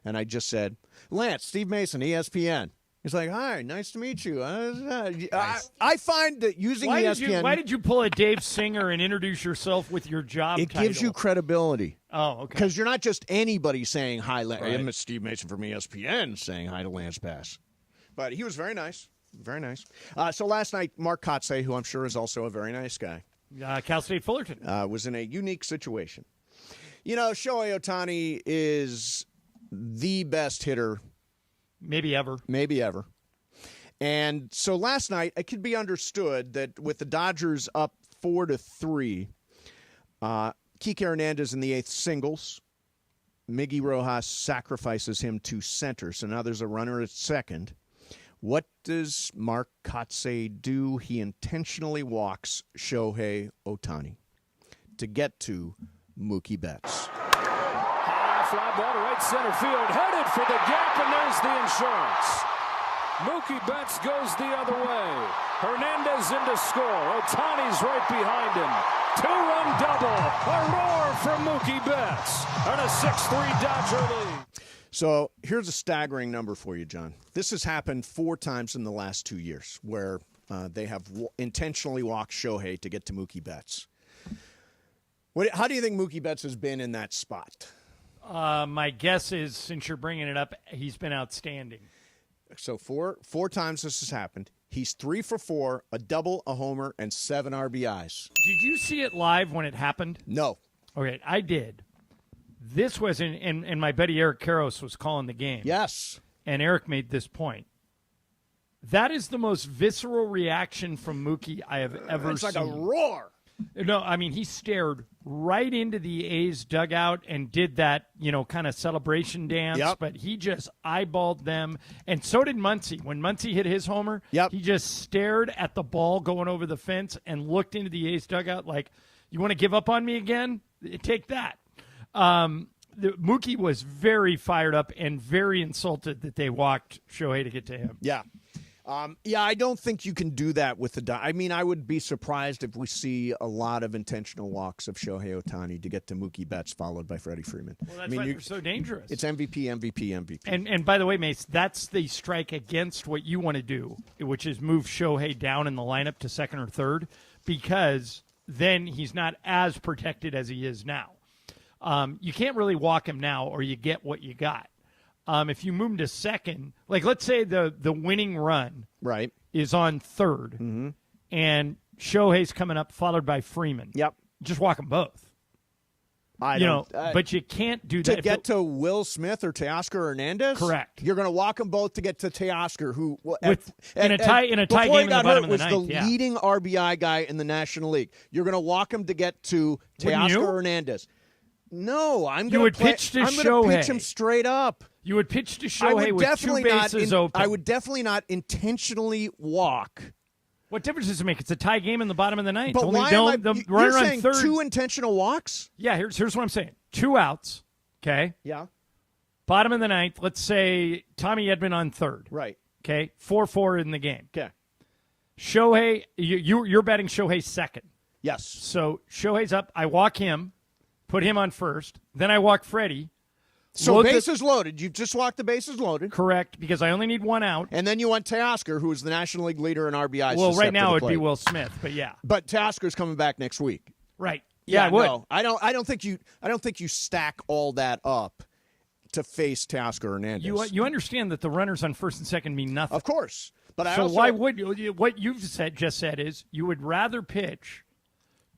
and I just said, Lance, Steve Mason, ESPN. He's like, hi, nice to meet you. I find that using ESPN... Why did you pull a Dave Singer and introduce yourself with your job It title? gives you credibility. Oh, okay. Because you're not just anybody saying hi. Right. I'm Steve Mason from ESPN saying hi to Lance Bass. But he was very nice. Very nice. So last night, Mark Kotze, who I'm sure is also a very nice guy, Cal State Fullerton, was in a unique situation. You know, Shohei Ohtani is the best hitter maybe ever. And so last night, it could be understood that with the Dodgers up 4-3, Kike Hernandez in the 8th singles, Miggy Rojas sacrifices him to center. So now there's a runner at second. What does Mark Kotze do? He intentionally walks Shohei Ohtani to get to Mookie Betts. High fly ball to right center field, headed for the gap, and there's the insurance. Mookie Betts goes the other way. Hernandez in to score. Ohtani's right behind him. 2-run double. A roar from Mookie Betts. And a 6-3 Dodger lead. So here's a staggering number for you, John. This has happened 4 times in the last 2 years where they have intentionally walked Shohei to get to Mookie Betts. How do you think Mookie Betts has been in that spot? My guess is, since you're bringing it up, he's been outstanding. So four times this has happened. He's 3 for 4, a double, a homer, and 7 RBIs. Did you see it live when it happened? No. Okay, I did. This was and my buddy Eric Karros was calling the game. Yes. And Eric made this point. That is the most visceral reaction from Mookie I have ever seen. It's like a roar. No, I mean, he stared right into the A's dugout and did that, kind of celebration dance. Yep. But he just eyeballed them. And so did Muncy. When Muncy hit his homer, he just stared at the ball going over the fence and looked into the A's dugout like, you want to give up on me again? Take that. Mookie was very fired up and very insulted that they walked Shohei to get to him. Yeah. I don't think you can do that with the I mean, I would be surprised if we see a lot of intentional walks of Shohei Ohtani to get to Mookie Betts, followed by Freddie Freeman. Well, that's why they're so dangerous. It's MVP. And by the way, Mace, that's the strike against what you want to do, which is move Shohei down in the lineup to second or third, because then he's not as protected as he is now. You can't really walk him now, or you get what you got. if you move him to second, like let's say the winning run is on third, and Shohei's coming up, followed by Freeman. Yep. Just walk them both. But you can't do that. To get to Will Smith or Teoscar Hernandez? Correct. You're going to walk them both to get to Teoscar, who in a tie game in the bottom of the ninth, was the leading RBI guy in the National League. You're going to walk him to get to Teoscar Hernandez. No, I'm going to pitch him straight up. You would pitch to Shohei with two bases open. I would definitely not intentionally walk. What difference does it make? It's a tie game in the bottom of the ninth. But Only why you're saying two intentional walks? Yeah, here's what I'm saying. 2 outs, okay? Yeah. Bottom of the ninth, let's say Tommy Edman on third. Right. Okay, 4-4 in the game. Okay. Shohei, you're betting Shohei second. Yes. So Shohei's up. I walk him, put him on first. Then I walk Freddie. So bases loaded. You just walked the bases loaded. Correct, because I only need 1 out. And then you want Teoscar, who is the National League leader in RBIs. Well, right now it would be Will Smith, but yeah. But Teoscar's coming back next week. Right. Yeah, I would. No, I don't think you stack all that up to face Teoscar Hernandez. You understand that the runners on first and second mean nothing. Of course. But why would you? What you've just said is you would rather pitch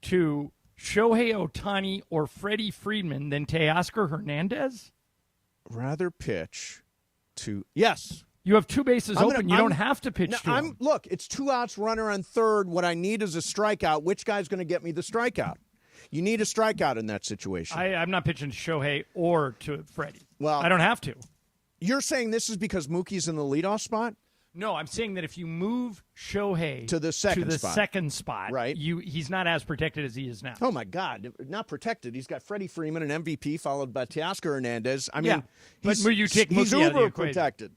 to Shohei Ohtani or Freddie Freeman than Teoscar Hernandez? Rather pitch to yes. You have 2 bases open. You don't have to pitch to him. Look, it's 2 outs, runner on third. What I need is a strikeout. Which guy's going to get me the strikeout? You need a strikeout in that situation. I'm not pitching to Shohei or to Freddie. Well, I don't have to. You're saying this is because Mookie's in the leadoff spot? No, I'm saying that if you move Shohei to the second spot, right? He's not as protected as he is now. Oh my God, not protected. He's got Freddie Freeman, an MVP, followed by Teoscar Hernandez. I mean, but you take Mookie he's out of the uber equation. protected.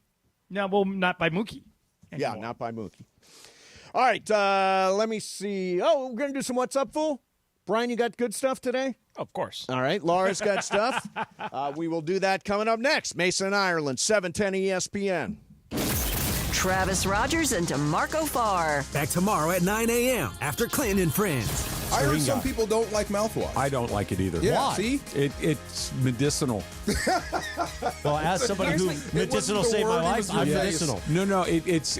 No, well, not by Mookie anymore. Yeah, not by Mookie. All right, let me see. Oh, we're gonna do some What's Up, Fool? Brian, you got good stuff today? Of course. All right, Laura's got stuff. We will do that coming up next. Mason, Ireland, 710 ESPN. Travis Rogers and DeMarco Farr. Back tomorrow at 9 a.m. after Clinton and Friends. I heard some people don't like mouthwash. I don't like it either. Yeah, Why? see? It's medicinal. Well, as somebody who medicinal saved my life, I'm medicinal. No, it's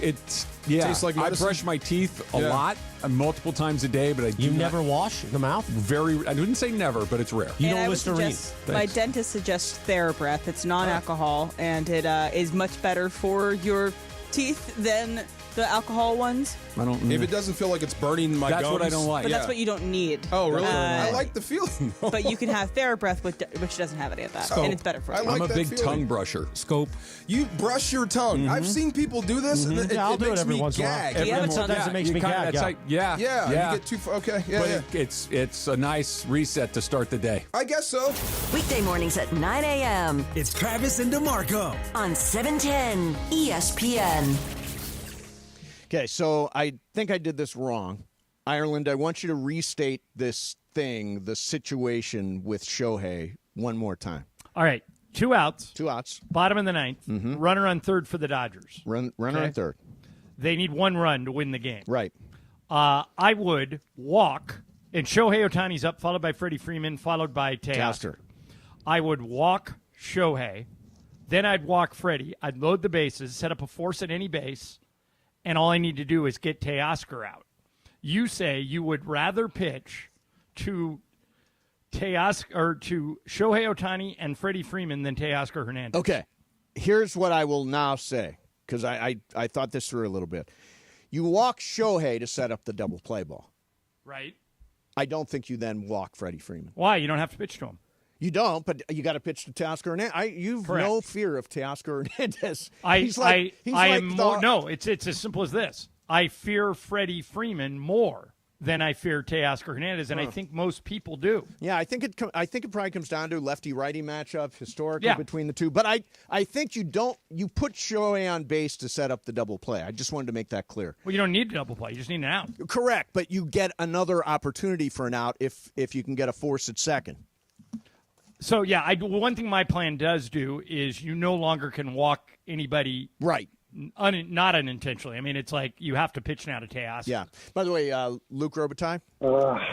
yeah. Tastes like I medicine? brush my teeth a lot, multiple times a day, but I do You not- never wash the mouth? I wouldn't say never, but it's rare. You And don't I would Listerine. suggest, my dentist suggests TheraBreath. It's non-alcohol, and it is much better for your teeth than the alcohol ones. I don't. If it doesn't feel like it's burning my That's gums. what I don't like. But that's what you don't need. Oh, really? I like the feeling. But you can have TheraBreath, which doesn't have any of that, Scope. and it's better for you. like I'm a that big feeling. tongue brusher. Scope. You brush your tongue. I've seen people do this, and it, Yeah, I'll it do it makes every me once in a while. gag. Do you have a tongue? Sometimes it makes me gag. That's like, yeah. Yeah, you get too far. Okay, yeah. But it's a nice reset to start the day. I guess so. Weekday mornings at 9 a.m. It's Travis and DeMarco. on 710 ESPN. Okay, so I think I did this wrong. Ireland, I want you to restate this thing, the situation with Shohei, one more time. All right, 2 outs. 2 outs. Bottom of the ninth. Runner on third for the Dodgers. Runner Okay. on third. They need 1 run to win the game. Right. I would walk, and Shohei Ohtani's up, followed by Freddie Freeman, followed by Teoscar. I would walk Shohei, then I'd walk Freddie. I'd load the bases, set up a force at any base, and all I need to do is get Teoscar out. You say you would rather pitch to Teoscar or to Shohei Ohtani and Freddie Freeman than Teoscar Hernandez. Okay. Here's what I will now say, because I thought this through a little bit. You walk Shohei to set up the double play ball. Right. I don't think you then walk Freddie Freeman. Why? You don't have to pitch to him. You don't, but you got to pitch to Teoscar Hernandez. You've Correct. no fear of Teoscar Hernandez. No, it's as simple as this. I fear Freddie Freeman more than I fear Teoscar Hernandez, and I think most people do. Yeah, I think it probably comes down to lefty-righty matchup historically between the two. But I think you put Shohei on base to set up the double play. I just wanted to make that clear. Well, you don't need a double play. You just need an out. Correct, but you get another opportunity for an out if you can get a force at second. So, yeah, one thing my plan does do is you no longer can walk anybody right not unintentionally. I mean, it's like you have to pitch now to Teoscar. Yeah. By the way, Luke Robitaille,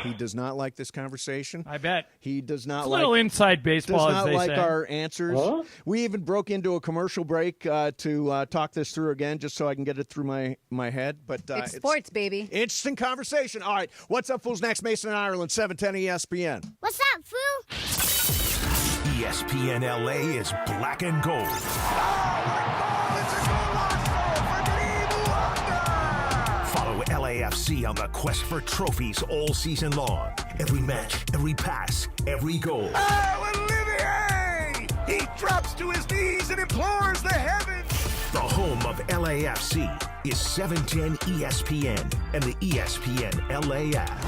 he does not like this conversation. I bet. He does not It's a like... little inside baseball, does not as they like say. our answers. Huh? We even broke into a commercial break to talk this through again, just so I can get it through my head. But It's sports, baby. Interesting conversation. All right. What's up, fools? Next, Mason and Ireland, 710 ESPN. What's up, fool? ESPN LA is black and gold. Follow LAFC on the quest for trophies all season long. Every match, every pass, every goal. Oh, Olivier! He drops to his knees and implores the heavens. The home of LAFC is 710 ESPN and the ESPN LA app.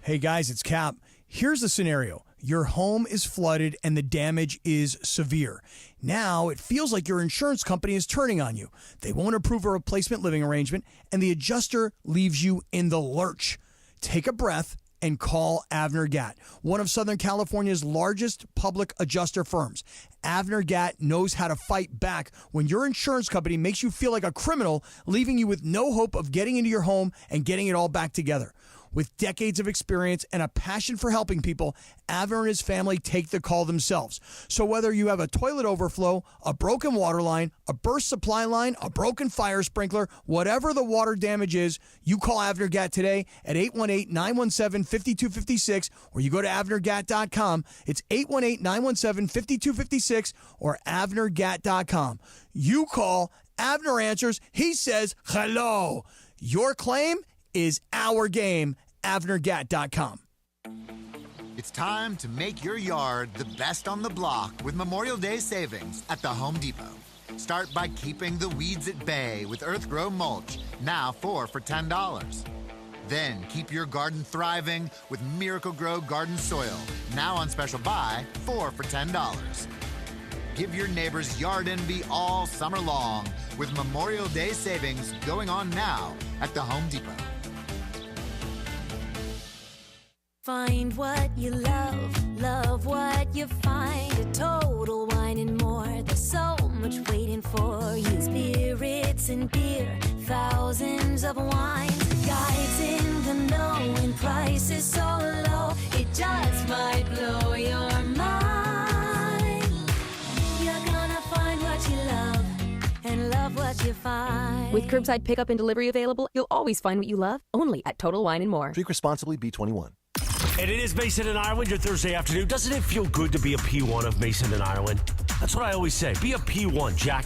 Hey guys, it's Cap. Here's the scenario. Your home is flooded and the damage is severe. Now it feels like your insurance company is turning on you. They won't approve a replacement living arrangement and the adjuster leaves you in the lurch. Take a breath and call Avner Gatt, one of Southern California's largest public adjuster firms. Avner Gatt knows how to fight back when your insurance company makes you feel like a criminal, leaving you with no hope of getting into your home and getting it all back together. With decades of experience and a passion for helping people, Avner and his family take the call themselves. So whether you have a toilet overflow, a broken water line, a burst supply line, a broken fire sprinkler, whatever the water damage is, you call Avner Gatt today at 818-917-5256 or you go to avnergatt.com. It's 818-917-5256 or avnergatt.com. You call, Avner answers, he says hello. Your claim is our game. avnergatt.com. It's time to make your yard the best on the block with Memorial Day savings at the Home Depot. Start by keeping the weeds at bay with Earthgrow mulch, now 4 for $10. Then keep your garden thriving with Miracle Grow garden soil, now on special buy, 4 for $10. Give your neighbors yard envy all summer long with Memorial Day savings going on now at the Home Depot. Find what you love, love what you find. A Total Wine and More. There's so much waiting for you. Spirits and beer, thousands of wines. Guides in the know and prices so low. It just might blow your mind. You're gonna find what you love and love what you find. With curbside pickup and delivery available, you'll always find what you love, only at Total Wine and More. Drink responsibly, B21. And it is Mason and Ireland, your Thursday afternoon. Doesn't it feel good to be a P1 of Mason and Ireland? That's what I always say. Be a P1, Jack.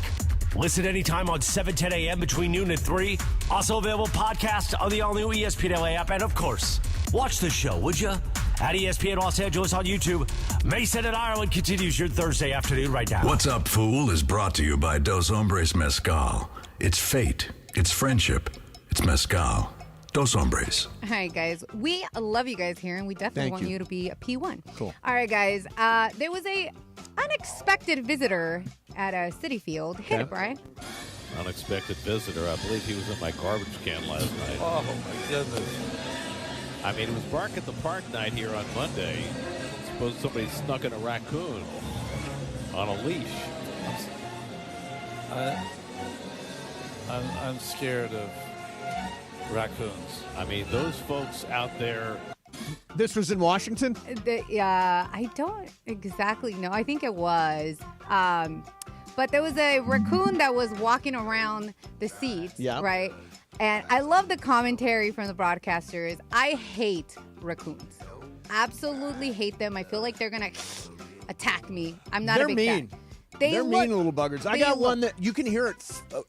Listen anytime on 7:10 a.m. between noon and 3. Also available podcast on the all-new ESPN LA app. And, of course, watch the show, would you? At ESPN Los Angeles on YouTube. Mason and Ireland continues your Thursday afternoon right now. What's Up, Fool is brought to you by Dos Hombres Mezcal. It's fate. It's friendship. It's mezcal. Dos Hombres. All right, guys. We love you guys here, and we definitely want you to be a P1. Cool. All right, guys. There was a unexpected visitor at a Citi Field. Hit it, Brian. Unexpected visitor. I believe he was in my garbage can last night. Oh, my goodness. I mean, it was Bark at the Park night here on Monday. Suppose somebody snuck in a raccoon on a leash. I'm scared of raccoons. I mean, those folks out there. This was in Washington? I don't exactly know. I think it was. But there was a raccoon that was walking around the seats, right? And I love the commentary from the broadcasters. I hate raccoons. Absolutely hate them. I feel like they're going to attack me. I'm not a big fan. They're mean little buggers. I got one that you can hear it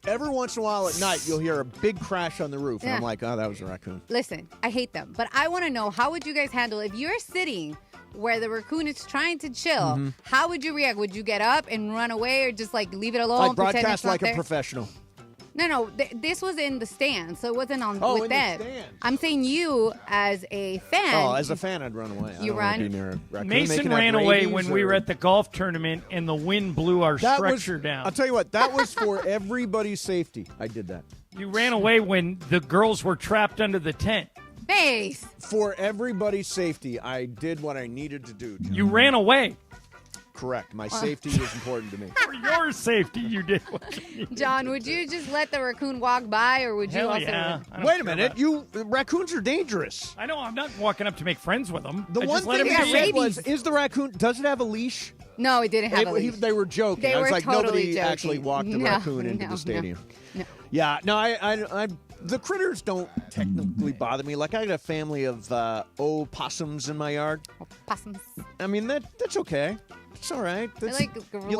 every once in a while at night. You'll hear a big crash on the roof. And I'm like, oh, that was a raccoon. Listen, I hate them. But I want to know, how would you guys handle if you're sitting where the raccoon is trying to chill? Mm-hmm. How would you react? Would you get up and run away or just like leave it alone? I broadcast like there? A professional. No, this was in the stand, so it wasn't on with in them. The stand. I'm saying you as a fan. Oh, as a fan, I'd run away. You run? Mason ran away when we were at the golf tournament, and the wind blew our stretcher down. I'll tell you what, that was for everybody's safety. I did that. You ran away when the girls were trapped under the tent. Base. For everybody's safety, I did what I needed to do. John. You ran away. correct. My safety is important to me. For your safety, you did what you needed. John, would you just let the raccoon walk by, or would you Hell also? yeah. Wait a minute. Raccoons are dangerous. I know. I'm not walking up to make friends with them. The I one just let thing him I be. said was, is the raccoon, does it have a leash? No, it didn't have a leash. They were joking. They I was were like, totally nobody joking. actually walked the No, raccoon into no, the stadium. no. Yeah, no, I the critters don't technically bother me. Like, I got a family of possums in my yard. Possums. I mean, that's okay. It's all right. They're like You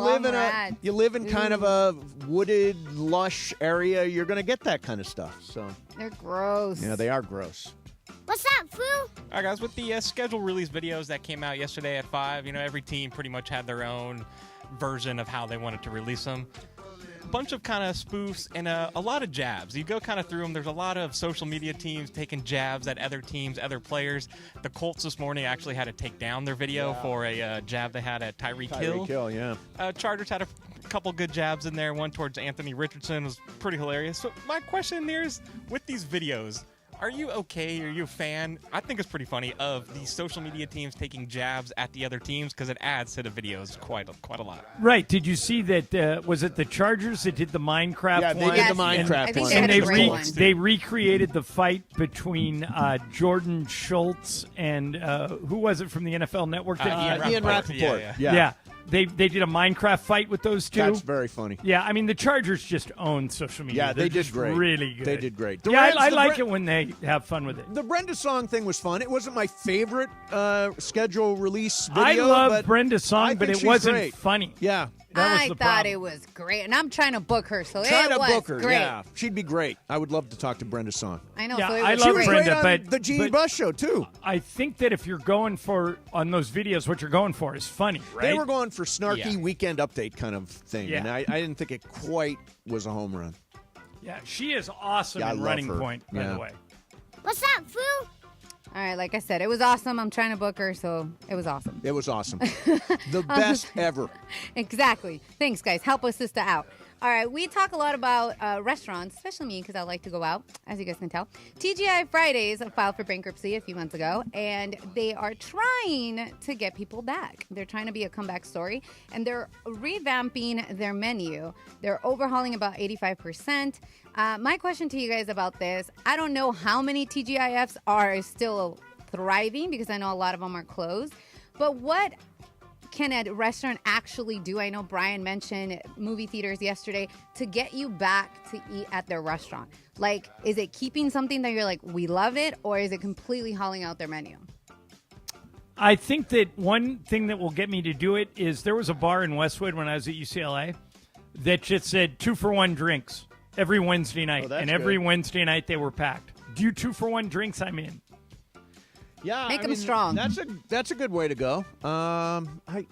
live in kind of a wooded, lush area. You're going to get that kind of stuff. So they're gross. Yeah, they are gross. What's up, Foo? All right, guys, with the schedule release videos that came out yesterday at 5, every team pretty much had their own version of how they wanted to release them. A bunch of kind of spoofs and a lot of jabs. You go kind of through them. There's a lot of social media teams taking jabs at other teams, other players. The Colts this morning actually had to take down their video for a jab they had at Tyreek Hill. Tyreek Hill, yeah. Chargers had a couple good jabs in there. One towards Anthony Richardson was pretty hilarious. So my question here is, with these videos, are you okay? Are you a fan? I think it's pretty funny of these social media teams taking jabs at the other teams because it adds to the videos quite a lot. Right. Did you see that? Was it the Chargers that did the Minecraft Yeah, one? they did the Minecraft one. And they recreated the fight between Jordan Schultz and who was it from the NFL Network? Ian Rappaport. Yeah. They did a Minecraft fight with those two. That's very funny. Yeah, I mean, the Chargers just own social media. Yeah, They're they did just great. Really good. They did great. I like it when they have fun with it. The Brenda Song thing was fun. It wasn't my favorite schedule release video. I love Brenda Song, but it wasn't great. funny. Yeah. I thought it was great, and I'm trying to book her, so Try it to was book her. great. Yeah, she'd be great. I would love to talk to Brenda Song. I know. Yeah, so it I was love great. Brenda, on but the G.E. Buss show too. I think that if you're going for on those videos, what you're going for is funny, right? They were going for snarky weekend update kind of thing, Yeah. and I didn't think it quite was a home run. Yeah, she is awesome Yeah, I in love running her. point, by Yeah. the way. What's up, Foo? All right, like I said, it was awesome. I'm trying to book her, so it was awesome. It was awesome. The best ever. Exactly. Thanks, guys. Help a sister out. All right, we talk a lot about restaurants, especially me because I like to go out, as you guys can tell. TGI Fridays filed for bankruptcy a few months ago, and they are trying to get people back. They're trying to be a comeback story, and they're revamping their menu. They're overhauling about 85%. My question to you guys about this, I don't know how many TGIFs are still thriving because I know a lot of them are closed, but what can a restaurant actually do? I know Brian mentioned movie theaters yesterday to get you back to eat at their restaurant. Like, is it keeping something that you're like, we love it, or is it completely hauling out their menu? I think that one thing that will get me to do it is there was a bar in Westwood when I was at UCLA that just said 2-for-1 drinks every Wednesday night. that's And every good. Wednesday night they were packed. Do 2-for-1 drinks, I'm in. Yeah, Make them strong. That's a good way to go.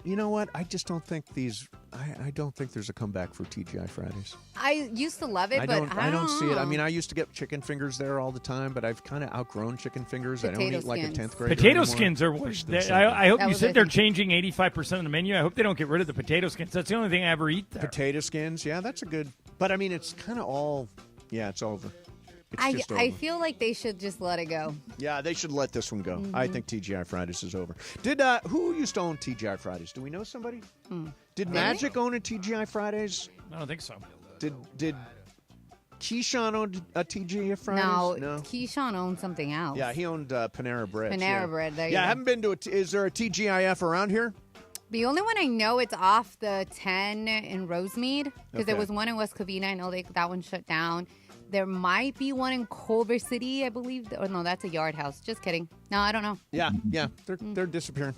You know what? I just don't think I don't think there's a comeback for TGI Fridays. I used to love it, I but don't. I don't see it. I know. mean, I used to get chicken fingers there all the time, but I've kind of outgrown chicken fingers. I don't Potato eat like a skins. 10th grader Potato anymore. skins are Wish worse. there's I hope That you was said my they're thing. changing 85% of the menu. I hope they don't get rid of the potato skins. That's the only thing I ever eat there. potato skins. Yeah, that's a good. But I mean, it's kind of all. Yeah, it's over. It's just over. I feel like they should just let it go. Yeah, they should let this one go. Mm-hmm. I think TGI Fridays is over. Did who used to own TGI Fridays? Do we know somebody? Did Really? Magic own a TGI Fridays? I don't think so. Did Keyshawn own a TGI Fridays? No, Keyshawn owns something else. Yeah, he owned Panera Bread. Panera Bread, there you Yeah, I go. haven't been to is there a TGIF around here? The only one I know, it's off the 10 in Rosemead, because there Okay. was one in West Covina. I know that one shut down. There might be one in Culver City, I believe. Oh, no, that's a Yard House. Just kidding. No, I don't know. Yeah, they're disappearing.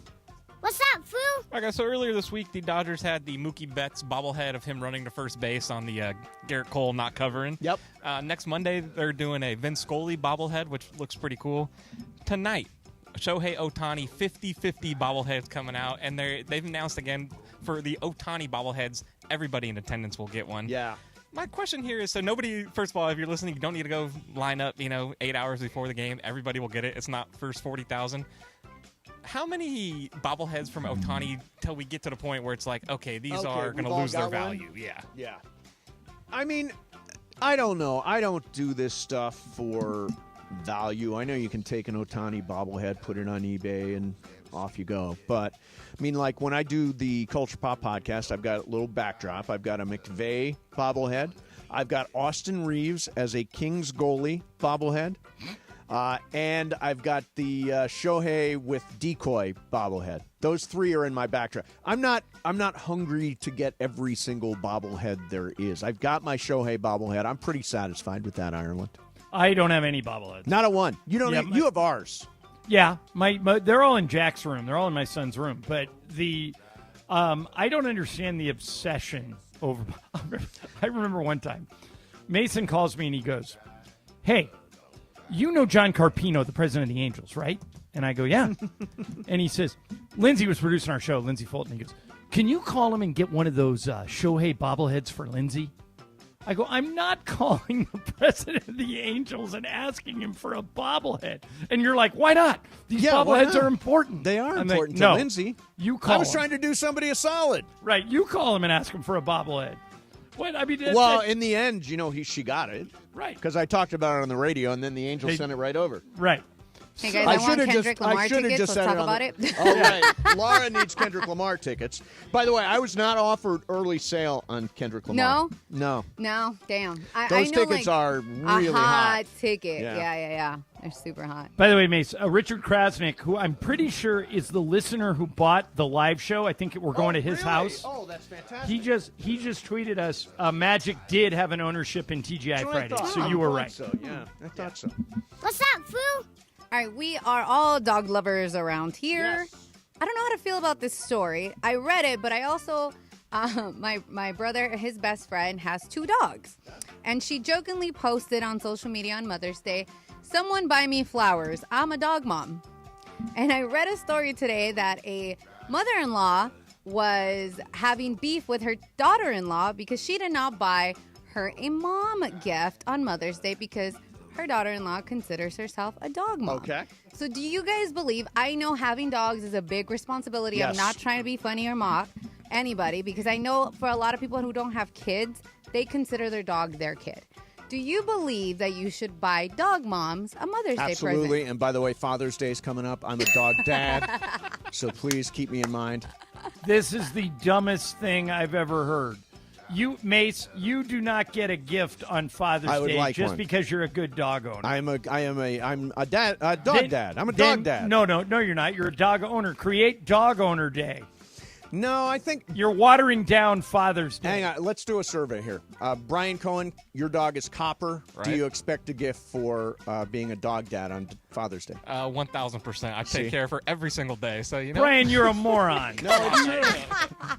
What's up, Foo? Okay, so earlier this week, the Dodgers had the Mookie Betts bobblehead of him running to first base on the Garrett Cole not covering. Yep. Next Monday, they're doing a Vince Scully bobblehead, which looks pretty cool. Tonight, Shohei Ohtani 50-50 bobbleheads coming out, and they've announced again for the Ohtani bobbleheads, everybody in attendance will get one. Yeah. My question here is, so nobody, first of all, if you're listening, you don't need to go line up, 8 hours before the game. Everybody will get it. It's not first 40,000. How many bobbleheads from Ohtani till we get to the point where it's like, okay, these are going to lose their value? Yeah. Yeah. I mean, I don't know. I don't do this stuff for value. I know you can take an Ohtani bobblehead, put it on eBay, and off you go. But, I mean, like when I do the Culture Pop podcast, I've got a little backdrop. I've got a McVay bobblehead. I've got Austin Reeves as a Kings goalie bobblehead. And I've got the Shohei with decoy bobblehead. Those three are in my backdrop. I'm not hungry to get every single bobblehead there is. I've got my Shohei bobblehead. I'm pretty satisfied with that, Ireland. I don't have any bobbleheads. Not a one. You don't. Yeah, you have ours. Yeah, my they're all in Jack's room. They're all in my son's room. But I don't understand the obsession over. I remember one time, Mason calls me and he goes, "Hey, you know John Carpino, the president of the Angels, right?" And I go, "Yeah." And he says, "Lindsay was producing our show, Lindsay Fulton." He goes, "Can you call him and get one of those Shohei bobbleheads for Lindsay?" I go, "I'm not calling the president of the Angels and asking him for a bobblehead." And you're like, "Why not? These bobbleheads are important." They are I'm important like, to no, Lindsay. You call I was him. trying to do somebody a solid. Right, you call him and ask him for a bobblehead. What? I mean, in the end, she got it. Right. Because I talked about it on the radio, and then the Angels sent it right over. Right. Hey guys, I want Kendrick Lamar tickets. Let's talk about it. All right. Laura needs Kendrick Lamar tickets. By the way, I was not offered early sale on Kendrick Lamar. No? No, damn. Those I know, tickets are really a hot. ticket. Yeah. Yeah. They're super hot. By the way, Mace, Richard Krasnick, who I'm pretty sure is the listener who bought the live show. I think we're going to his house. Oh, that's fantastic. He just tweeted us. Magic did have an ownership in TGI Fridays, so you were right. So yeah, I thought so. What's up, Foo? All right, we are all dog lovers around here. Yes. I don't know how to feel about this story. I read it, but I also, my brother, his best friend, has 2 dogs. And she jokingly posted on social media on Mother's Day, "Someone buy me flowers. I'm a dog mom." And I read a story today that a mother-in-law was having beef with her daughter-in-law because she did not buy her a mom gift on Mother's Day because her daughter-in-law considers herself a dog mom. Okay. So do you guys believe, I know having dogs is a big responsibility. Yes. I'm not trying to be funny or mock anybody because I know for a lot of people who don't have kids, they consider their dog their kid. Do you believe that you should buy dog moms a Mother's Day present? Absolutely. And by the way, Father's Day is coming up. I'm a dog dad, so please keep me in mind. This is the dumbest thing I've ever heard. You, Mace, you do not get a gift on Father's Day just because you're a good dog owner. I'm a dad, dog dad. I'm a dog dad. No, you're not. You're a dog owner. Create Dog Owner Day. No, I think you're watering down Father's Day. Hang on, let's do a survey here. Brian Cohen, your dog is Copper. Right. Do you expect a gift for being a dog dad on Father's Day? 1,000%. I take care of her every single day. So Brian, you're a moron. No,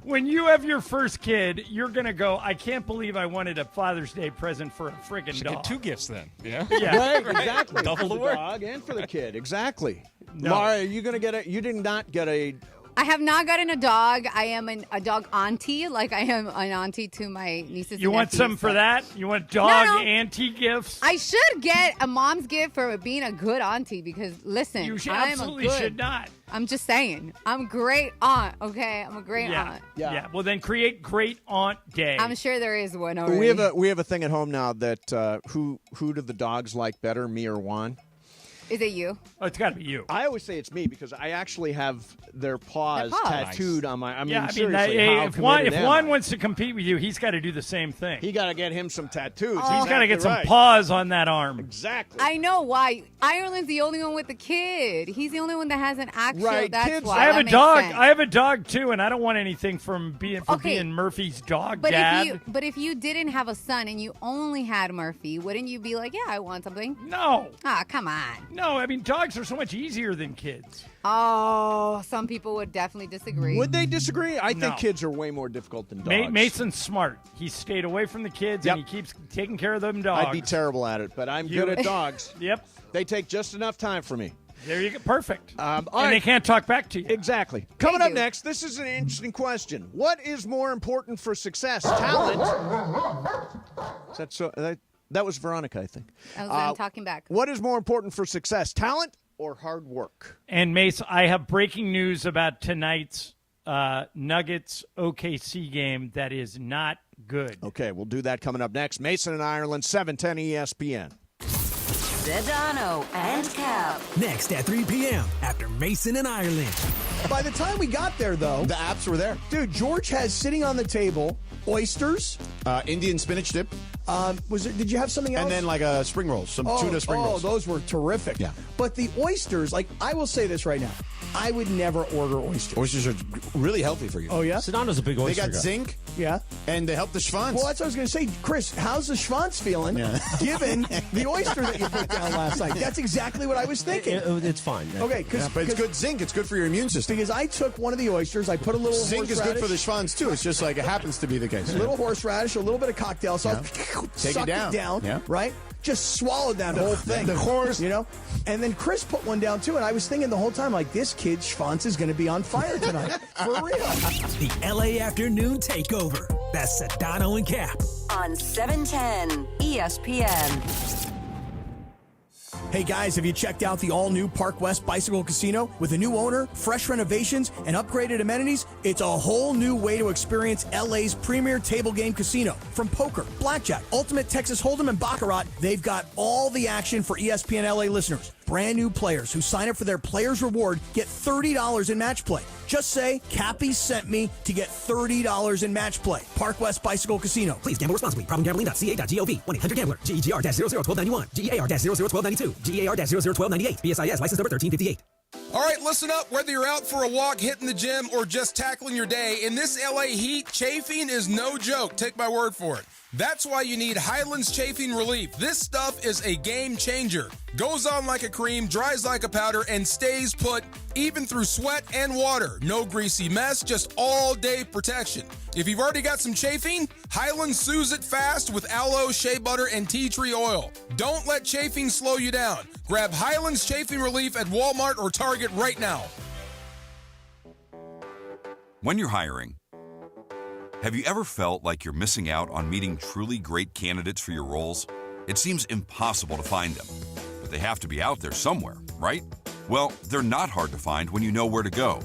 when you have your first kid, you're gonna go, "I can't believe I wanted a Father's Day present for a friggin' dog." Get 2 gifts then. Yeah. Right, exactly. Double for the work. dog and for the kid. Exactly. No. Laura, are you gonna get it? You did not get a. I have not gotten a dog. I am a dog auntie, like I am an auntie to my nieces. You and want nephews, something for that? You want dog auntie gifts? I should get a mom's gift for being a good auntie because, listen, You I'm absolutely should not. I'm just saying. I'm a great aunt, okay? I'm a great aunt. Yeah. Well, then create Great Aunt Day. I'm sure there is one already. We have a thing at home now that who do the dogs like better, me or Juan? Is it you? Oh, it's got to be you. I always say it's me because I actually have their paws tattooed on my. Seriously, if Juan wants to compete with you, he's got to do the same thing. He got to get him some tattoos. He's got to get some paws on that arm. Exactly. I know why. Ireland's the only one with the kid. He's the only one that has an actual. Right, That's kids- why. I have That a makes dog. sense. I have a dog too, and I don't want anything from being Murphy's dog dad. But if you didn't have a son and you only had Murphy, wouldn't you be like, yeah, I want something? No. Ah, come on. No, I mean dogs are so much easier than kids. Oh, some people would definitely disagree. Would they disagree? I No. think kids are way more difficult than dogs. Mason's smart. He stayed away from the kids, and he keeps taking care of them dogs. I'd be terrible at it, but I'm good at dogs. Yep. They take just enough time for me. There you go. Perfect. All and right. they can't talk back to you. Exactly. Coming up next, this is an interesting question. What is more important for success? Talent? Is that so? That was Veronica, I think. I was them talking back. What is more important for success? Talent or hard work? And Mace, I have breaking news about tonight's Nuggets OKC game that is not good. Okay, we'll do that coming up next. Mason and Ireland, 710 ESPN. Sedano and Cap. Next at 3 p.m. after Mason and Ireland. By the time we got there, though, The apps were there. dude, George has sitting on the table oysters. Indian spinach dip. Did you have something else? And then like a spring rolls, some tuna spring rolls. Oh, those were terrific. Yeah. But the oysters, like, I will say this right now. I would never order oysters. Oysters are really healthy for you. Oh, yeah? Sedano's a big oyster They got guy. zinc. Yeah. And they help the schwanz. Well, that's what I was going to say. Chris, how's the schwanz feeling given the oyster that you put down last night? That's exactly what I was thinking. It's fine. Okay, but it's good zinc. It's good for your immune system. Because I took one of the oysters, I put a little Zinc is good for the horseradish, schwanz, too. It's just like it happens to be the case. a little horseradish, a little bit of cocktail sauce, Take sucked it down. Yeah. right? Just swallowed that whole thing. The horse. You know? And then Chris put one down, too, and I was thinking the whole time, like, this kid's schwanz is going to be on fire tonight. For real. The LA Afternoon Takeover. That's Sedano and Cap. On 710 ESPN. Hey guys, have you checked out the all-new Park West Bicycle Casino? With a new owner, fresh renovations, and upgraded amenities, it's a whole new way to experience LA's premier table game casino. From poker, blackjack, ultimate Texas Hold'em, and Baccarat, they've got all the action for ESPN LA listeners. Brand new players who sign up for their Players Reward get $30 in match play. Just say, Cappy sent me to get $30 in match play. Park West Bicycle Casino. Please gamble responsibly. Problemgambling.ca.gov. 1-800-GAMBLER. GEGR-001291. GAR-001292. GAR-001298. BSIS license number 1358. All right, listen up. Whether you're out for a walk, hitting the gym, or just tackling your day, in this LA heat, chafing is no joke. Take my word for it. That's why you need Highlands Chafing Relief. This stuff is a game changer. Goes on like a cream, dries like a powder, and stays put even through sweat and water. No greasy mess, just all-day protection. If you've already got some chafing, Highlands soothes it fast with aloe, shea butter, and tea tree oil. Don't let chafing slow you down. Grab Highlands Chafing Relief at Walmart or Target right now. When you're hiring, have you ever felt like you're missing out on meeting truly great candidates for your roles? It seems impossible to find them, but they have to be out there somewhere, right? Well, they're not hard to find when you know where to go,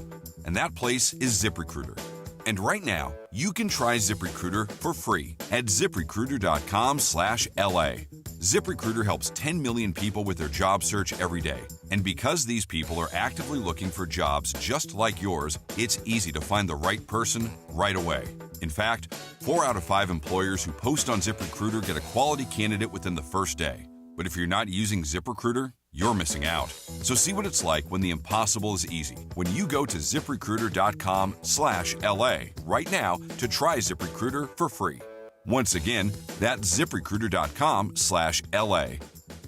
and that place is ZipRecruiter. And right now, you can try ZipRecruiter for free at ZipRecruiter.com/LA. ZipRecruiter helps 10 million people with their job search every day. And because these people are actively looking for jobs just like yours, it's easy to find the right person right away. In fact, 4 out of 5 employers who post on ZipRecruiter get a quality candidate within the first day. But if you're not using ZipRecruiter, you're missing out. So see what it's like when the impossible is easy. When you go to ZipRecruiter.com/LA right now to try ZipRecruiter for free. Once again, that's ZipRecruiter.com/LA.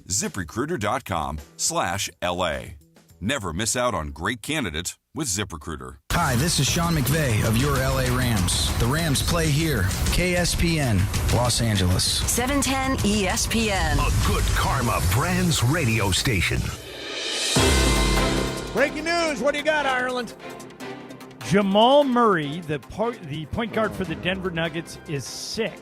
ZipRecruiter.com/LA. Never miss out on great candidates with ZipRecruiter. Hi, this is Sean McVay of your LA Rams. The Rams play here. KSPN, Los Angeles. 710 ESPN. A good karma brands radio station. Breaking news. What do you got, Ireland? Jamal Murray, the point guard for the Denver Nuggets, is sick,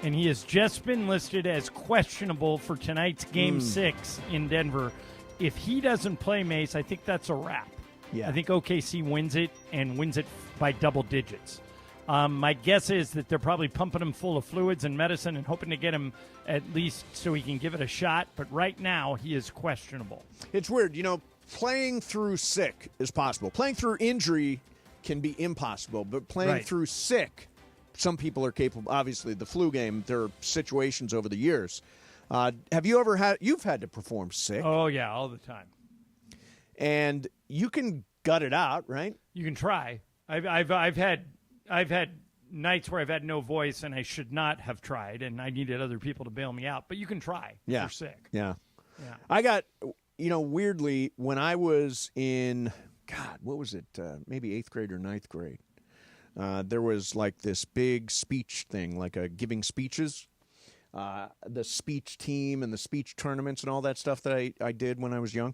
and he has just been listed as questionable for tonight's Game 6 in Denver. If he doesn't play, Mace, I think that's a wrap. Yeah. I think OKC wins it and wins it by double digits. My guess is that they're probably pumping him full of fluids and medicine and hoping to get him at least so he can give it a shot. But right now, he is questionable. It's weird. You know, playing through sick is possible. Playing through injury can be impossible, but playing through sick, some people are capable. Obviously, the flu game, there are situations over the years. Have you ever had? You've had to perform sick. Oh yeah, all the time. And you can gut it out, right? You can try. I've had nights where I've had no voice and I should not have tried, and I needed other people to bail me out. But you can try. If you're sick. Yeah. Yeah. I got, weirdly, when I was in, God, what was it? Maybe 8th grade or 9th grade. There was like this big speech thing, like giving speeches. The speech team and the speech tournaments and all that stuff that I did when I was young.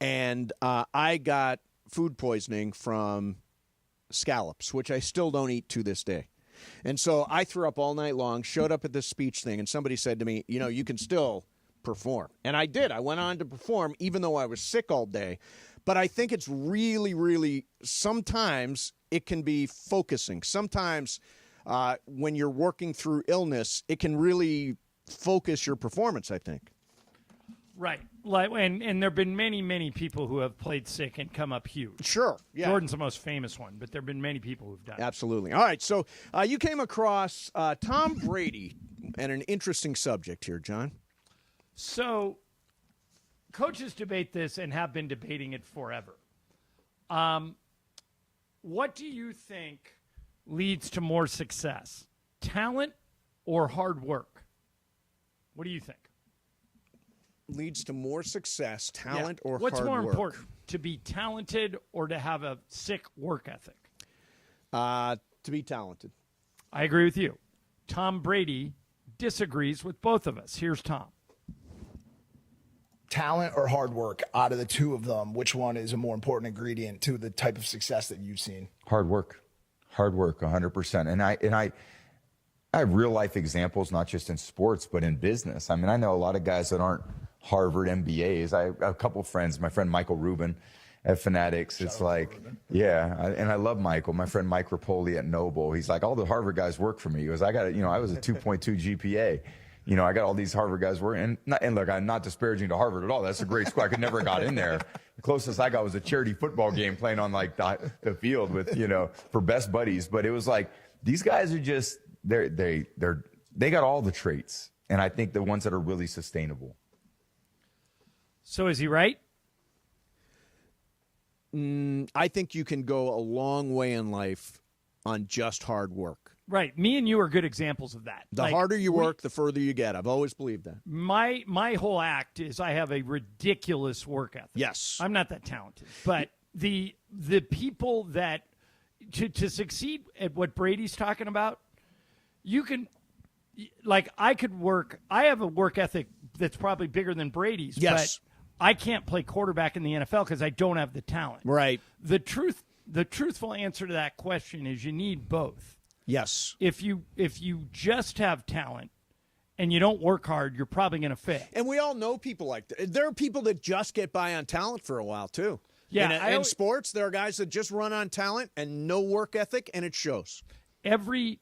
And I got food poisoning from scallops, which I still don't eat to this day. And so I threw up all night long, showed up at this speech thing, and somebody said to me, you can still perform. And I did. I went on to perform even though I was sick all day. But I think it's really, really, sometimes it can be focusing. Sometimes when you're working through illness, it can really focus your performance, I think. Right. Like, and there have been many people who have played sick and come up huge. Sure. Yeah. Jordan's the most famous one, but there have been many people who've done it. Absolutely. All right. So you came across Tom Brady and an interesting subject here, John. So coaches debate this and have been debating it forever. What do you think leads to more success, talent or hard work? What do you think? Leads to more success, talent or hard work? What's more important, to be talented or to have a sick work ethic? To be talented. I agree with you. Tom Brady disagrees with both of us. Here's Tom. Talent or hard work, out of the two of them, which one is a more important ingredient to the type of success that you've seen? Hard work, 100%. And I have real life examples, not just in sports, but in business. I mean, I know a lot of guys that aren't Harvard MBAs. I have a couple of friends, my friend Michael Rubin at Fanatics. It's like, and I love Michael. My friend Mike Rapoli at Noble. He's like, all the Harvard guys work for me. He goes, I was a 2.2 GPA. I got all these Harvard guys working. And look, I'm not disparaging to Harvard at all. That's a great school. I could never got in there. The closest I got was a charity football game playing on like the field with, for best buddies. But it was like, these guys are just, they got all the traits. And I think the ones that are really sustainable. So is he right? I think you can go a long way in life on just hard work. Right. Me and you are good examples of that. The harder you work, the further you get. I've always believed that. My whole act is I have a ridiculous work ethic. Yes. I'm not that talented. But the people that to succeed at what Brady's talking about, you can, like, I have a work ethic that's probably bigger than Brady's. Yes. But I can't play quarterback in the NFL because I don't have the talent. Right. The truthful answer to that question is you need both. Yes. If you just have talent and you don't work hard, you're probably going to fail. And we all know people like that. There are people that just get by on talent for a while, too. Yeah. In sports, there are guys that just run on talent and no work ethic, and it shows. Every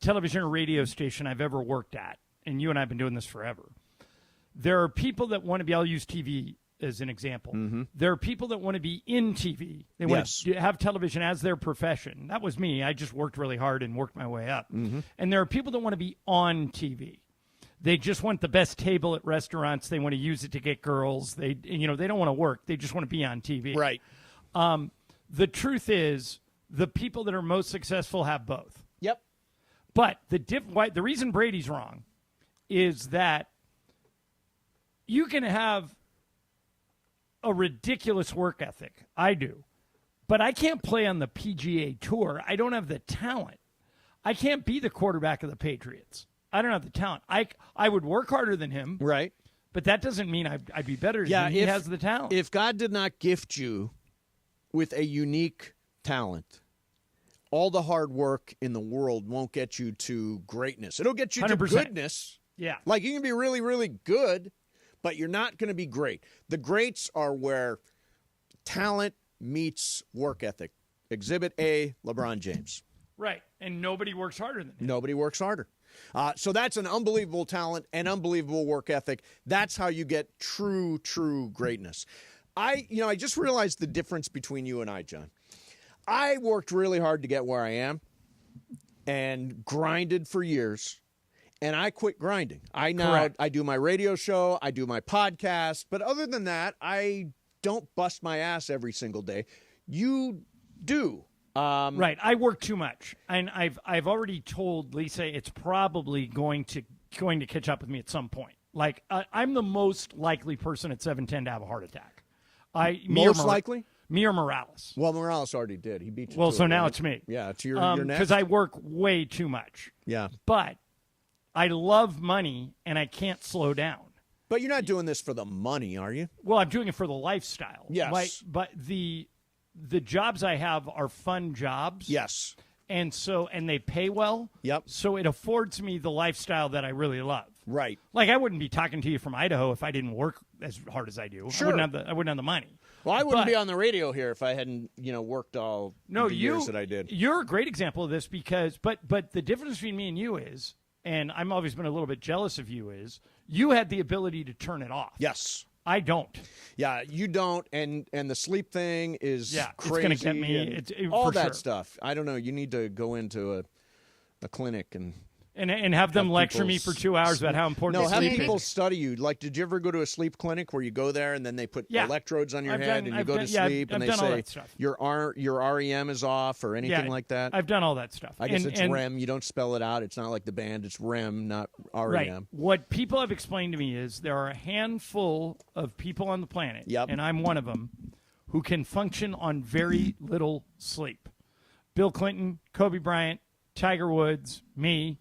television or radio station I've ever worked at, and you and I have been doing this forever, there are people that want to be, I'll use TV as an example. Mm-hmm. There are people that want to be in TV. They want to have television as their profession. That was me. I just worked really hard and worked my way up. Mm-hmm. And there are people that want to be on TV. They just want the best table at restaurants. They want to use it to get girls. They don't want to work. They just want to be on TV. Right. The truth is, the people that are most successful have both. Yep. But the reason Brady's wrong is that you can have a ridiculous work ethic. I do. But I can't play on the PGA Tour. I don't have the talent. I can't be the quarterback of the Patriots. I don't have the talent. I would work harder than him. Right. But that doesn't mean I'd be better than him. He has the talent. If God did not gift you with a unique talent, all the hard work in the world won't get you to greatness. It'll get you 100%. To goodness. Yeah. Like, you can be really, really good, but you're not going to be great. The greats are where talent meets work ethic. Exhibit A, LeBron James. Right. And nobody works harder than him. Nobody works harder. So that's an unbelievable talent and unbelievable work ethic. That's how you get true greatness. I just realized the difference between you and I, John. I worked really hard to get where I am and grinded for years. And I quit grinding. I do my radio show, I do my podcast, but other than that, I don't bust my ass every single day. You do. Right. I work too much, and I've already told Lisa it's probably going to catch up with me at some point. Like, I'm the most likely person at 7'10" to have a heart attack. Most likely? Me or Morales. Well, Morales already did. He beat you. Well, so it, now right? it's me. Yeah, it's your next. Because I work way too much. Yeah. But I love money, and I can't slow down. But you're not doing this for the money, are you? Well, I'm doing it for the lifestyle. Yes. But the jobs I have are fun jobs. Yes. And they pay well. Yep. So it affords me the lifestyle that I really love. Right. Like, I wouldn't be talking to you from Idaho if I didn't work as hard as I do. Sure. I wouldn't have the money. Well, I wouldn't be on the radio here if I hadn't, worked all the years that I did. You're a great example of this because, but the difference between me and you is and I'm always been a little bit jealous of you, is you had the ability to turn it off. Yes. I don't. Yeah, you don't, and the sleep thing is crazy. It's going to get me. All for that sure. stuff. I don't know. You need to go into a clinic and have them lecture me for 2 hours about how important have sleep people is. study you. Like, did you ever go to a sleep clinic where you go there and then they put electrodes on your head and you go to sleep and they say your REM is off or anything like that? I've done all that stuff. I guess it's REM. You don't spell it out. It's not like the band. It's REM, not REM. Right. What people have explained to me is there are a handful of people on the planet, and I'm one of them, who can function on very little sleep. Bill Clinton, Kobe Bryant, Tiger Woods, me.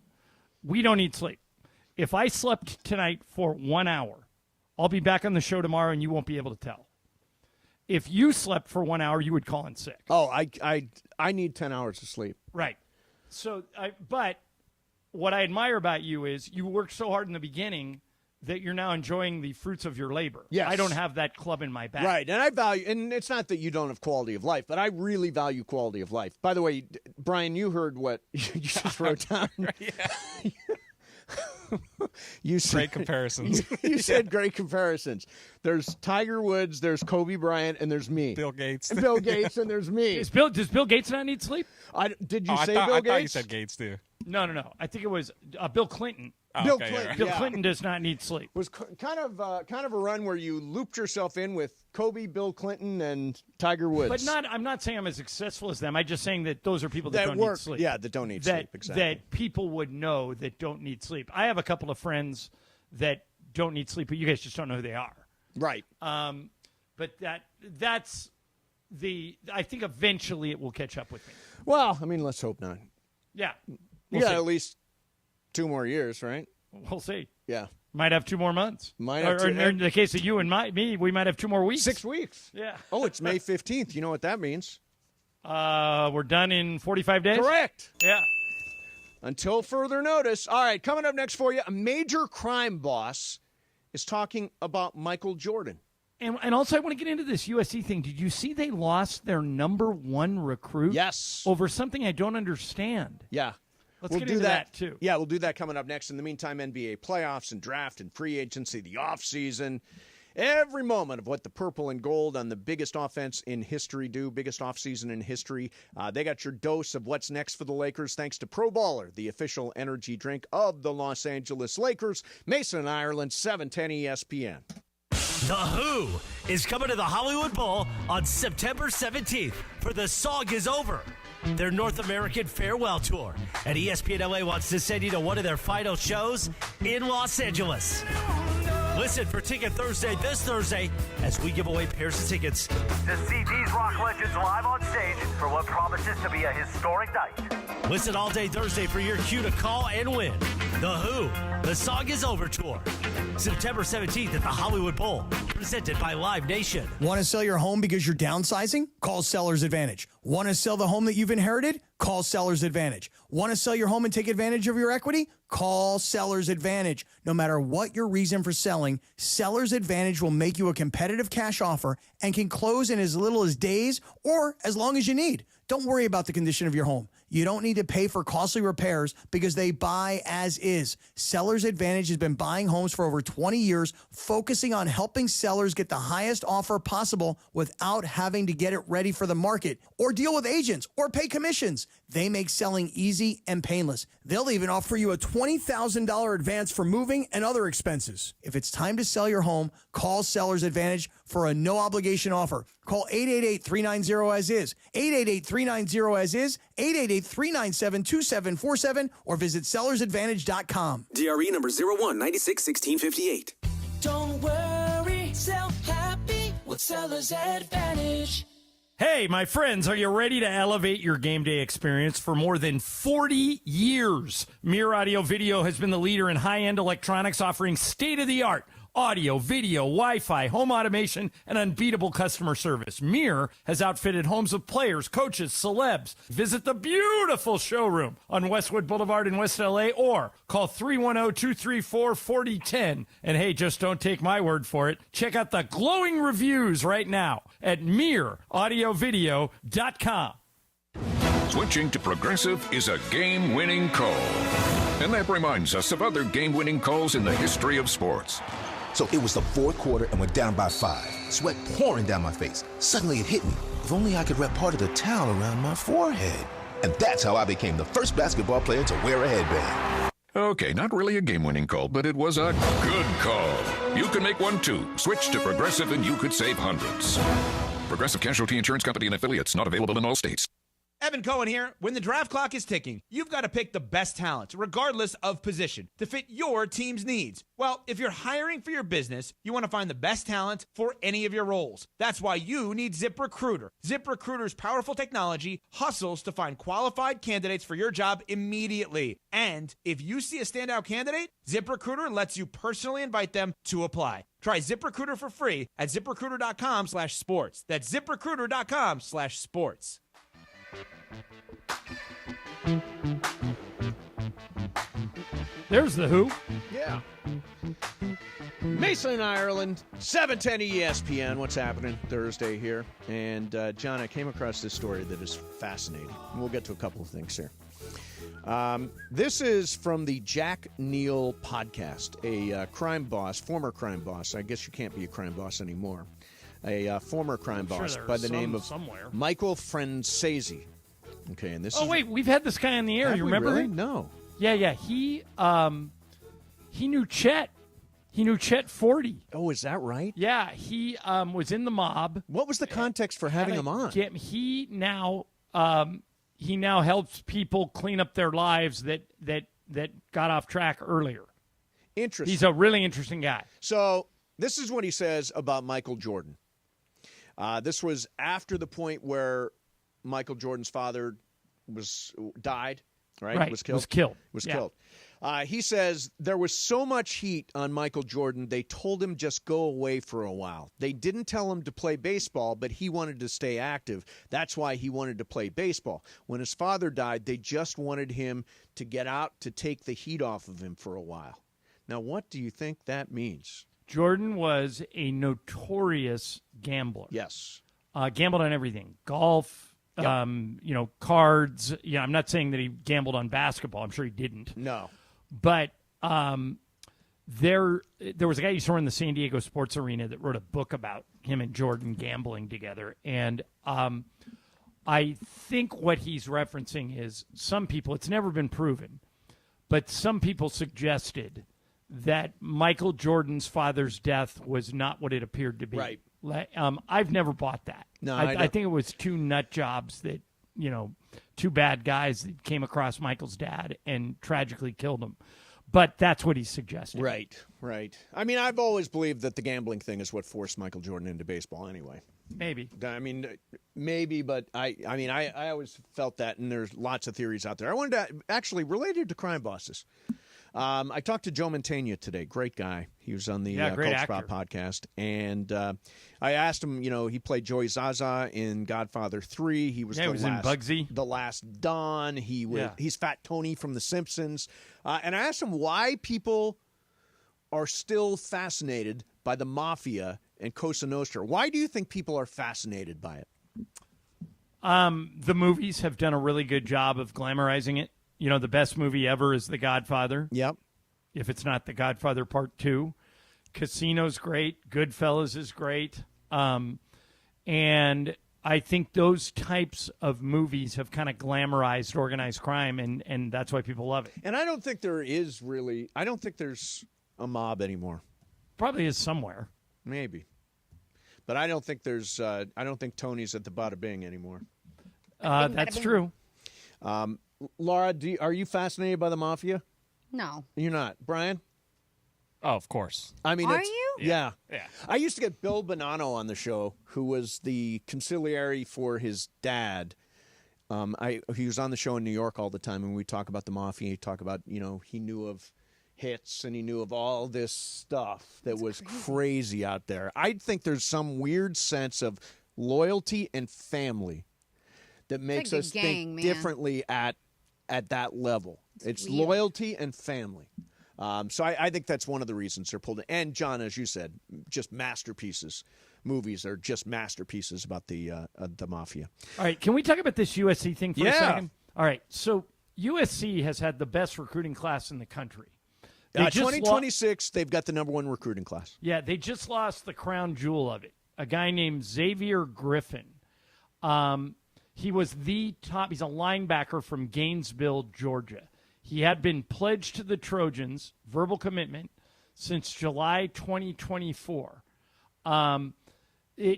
We don't need sleep. If I slept tonight for 1 hour, I'll be back on the show tomorrow and you won't be able to tell. If you slept for 1 hour, you would call in sick. Oh, I need 10 hours of sleep. Right. So, but what I admire about you is you worked so hard in the beginning that you're now enjoying the fruits of your labor. Yes. I don't have that club in my back. Right, and I value, and it's not that you don't have quality of life, but I really value quality of life. By the way, Brian, you heard what you just wrote down. You said, great comparisons. You said great comparisons. There's Tiger Woods, there's Kobe Bryant, and there's me. Bill Gates. And Bill Gates, and there's me. Does Bill Gates not need sleep? Did you say Bill Bill Gates? I thought you said Gates, too. No. I think it was Bill Clinton. Bill Clinton. Bill Clinton does not need sleep. Was kind of a run where you looped yourself in with Kobe, Bill Clinton, and Tiger Woods. But I'm not saying I'm as successful as them. I'm just saying that those are people that don't need sleep. Yeah, that don't need sleep. Exactly. That people would know that don't need sleep. I have a couple of friends that don't need sleep, but you guys just don't know who they are. Right. But that's the. I think eventually it will catch up with me. Well, I mean, let's hope not. Yeah. You got at least 2 more years, right? We'll see. Yeah. Might have 2 more months. Or in the case of you and me, we might have 2 more weeks. 6 weeks. Yeah. Oh, it's May 15th. You know what that means? We're done in 45 days? Correct. Yeah. Until further notice. All right, coming up next for you, a major crime boss is talking about Michael Jordan. And also, I want to get into this USC thing. Did you see they lost their number 1 recruit? Yes. Over something I don't understand. Yeah. Let's get into that, too. Yeah, we'll do that coming up next. In the meantime, NBA playoffs and draft and free agency, the offseason, every moment of what the purple and gold on the biggest offense in history do, biggest offseason in history. They got your dose of what's next for the Lakers thanks to Pro Baller, the official energy drink of the Los Angeles Lakers. Mason, Ireland, 710 ESPN. The Who is coming to the Hollywood Bowl on September 17th for The Song Is Over, their North American farewell tour. And ESPN LA wants to send you to one of their final shows in Los Angeles. Listen for Ticket Thursday this Thursday as we give away pairs of tickets to see these rock legends live on stage for what promises to be a historic night. Listen all day Thursday for your cue to call and win. The Who, The Song Is Over tour. September 17th at the Hollywood Bowl. Presented by Live Nation. Want to sell your home because you're downsizing? Call Seller's Advantage. Want to sell the home that you've inherited? Call Seller's Advantage. Want to sell your home and take advantage of your equity? Call Seller's Advantage. No matter what your reason for selling, Seller's Advantage will make you a competitive cash offer and can close in as little as days or as long as you need. Don't worry about the condition of your home. You don't need to pay for costly repairs because they buy as is. Seller's Advantage has been buying homes for over 20 years, focusing on helping sellers get the highest offer possible without having to get it ready for the market or deal with agents or pay commissions. They make selling easy and painless. They'll even offer you a $20,000 advance for moving and other expenses. If it's time to sell your home, call Seller's Advantage for a no-obligation offer. Call 888-390-AS-IS, 888-390-AS-IS, 888-397-2747, or visit sellersadvantage.com. DRE number 01961658. Don't worry, sell happy with Seller's Advantage. Hey, my friends, are you ready to elevate your game day experience? For more than 40 years, Mir Audio Video has been the leader in high-end electronics, offering state-of-the-art audio, video, Wi-Fi, home automation, and unbeatable customer service. Mir has outfitted homes of players, coaches, celebs. Visit the beautiful showroom on Westwood Boulevard in West LA or call 310-234-4010. And hey, just don't take my word for it. Check out the glowing reviews right now at MirAudioVideo.com. Switching to Progressive is a game-winning call. And that reminds us of other game-winning calls in the history of sports. So it was the fourth quarter and we're down by 5. Sweat pouring down my face. Suddenly it hit me. If only I could wrap part of the towel around my forehead. And that's how I became the first basketball player to wear a headband. Okay, not really a game-winning call, but it was a good call. You can make one too. Switch to Progressive and you could save hundreds. Progressive Casualty Insurance Company and affiliates, not available in all states. Evan Cohen here. When the draft clock is ticking, you've got to pick the best talent, regardless of position, to fit your team's needs. Well, if you're hiring for your business, you want to find the best talent for any of your roles. That's why you need ZipRecruiter. ZipRecruiter's powerful technology hustles to find qualified candidates for your job immediately. And if you see a standout candidate, ZipRecruiter lets you personally invite them to apply. Try ZipRecruiter for free at ZipRecruiter.com/sports. That's ZipRecruiter.com/sports. There's the Who. Yeah. Mason, Ireland, 710 ESPN. What's happening Thursday here? And, John, I came across this story that is fascinating. And we'll get to a couple of things here. This is from the Jack Neal podcast, a crime boss, former crime boss. I guess you can't be a crime boss anymore. A former crime boss by the name of Michael Francesi. Okay, and this. Oh wait, we've had this guy on the air. You remember really? him? No. Yeah. He knew Chet. He knew Chet 40. Oh, is that right? Yeah, he was in the mob. What was the context for having him on? He now helps people clean up their lives that got off track earlier. Interesting. He's a really interesting guy. So this is what he says about Michael Jordan. This was after the point where Michael Jordan's father died, right? Right. Was killed. Killed. He says there was so much heat on Michael Jordan, they told him just go away for a while. They didn't tell him to play baseball, but he wanted to stay active. That's why he wanted to play baseball. When his father died, they just wanted him to get out to take the heat off of him for a while. Now, what do you think that means? Jordan was a notorious gambler. Yes. Gambled on everything. Golf, Yep. Cards. Yeah, I'm not saying that he gambled on basketball. I'm sure he didn't. No. But there was a guy who used to run the San Diego Sports Arena that wrote a book about him and Jordan gambling together. And I think what he's referencing is some people, it's never been proven, but some people suggested that Michael Jordan's father's death was not what it appeared to be. Right. I've never bought that. No, I think it was two nut jobs that, two bad guys that came across Michael's dad and tragically killed him. But that's what he's suggesting. Right. I mean, I've always believed that the gambling thing is what forced Michael Jordan into baseball anyway. Maybe. I mean, maybe, but I always felt that, and there's lots of theories out there. I wanted to, actually, related to crime bosses, I talked to Joe Mantegna today. Great guy. He was on the Coach Spot podcast. And I asked him, he played Joey Zaza in Godfather 3. He was, he was in Bugsy. The Last Don. He's Fat Tony from The Simpsons. And I asked him why people are still fascinated by the Mafia and Cosa Nostra. Why do you think people are fascinated by it? The movies have done a really good job of glamorizing it. The best movie ever is The Godfather. Yep. If it's not The Godfather Part 2. Casino's great. Goodfellas is great. And I think those types of movies have kind of glamorized organized crime, and that's why people love it. And I don't think there's a mob anymore. Probably is somewhere. Maybe. But I don't think I don't think Tony's at the Bada Bing anymore. That's true. Laura, are you fascinated by the Mafia? No. You're not. Brian? Oh, of course. I mean, Are you? Yeah. Yeah. I used to get Bill Bonanno on the show, who was the consigliere for his dad. He was on the show in New York all the time, and we talk about the Mafia. He talk about, he knew of hits, and he knew of all this stuff that was crazy out there. I think there's some weird sense of loyalty and family that makes us think differently at that level. It's weird. Loyalty and family. So I think that's one of the reasons they're pulled in. And, John, as you said, just masterpieces. Movies are just masterpieces about the Mafia. All right, can we talk about this USC thing for a second? All right, so USC has had the best recruiting class in the country. 2026, they've got the number 1 recruiting class. Yeah, they just lost the crown jewel of it, a guy named Xavier Griffin. He was the top. He's a linebacker from Gainesville, Georgia. He had been pledged to the Trojans, verbal commitment, since July 2024.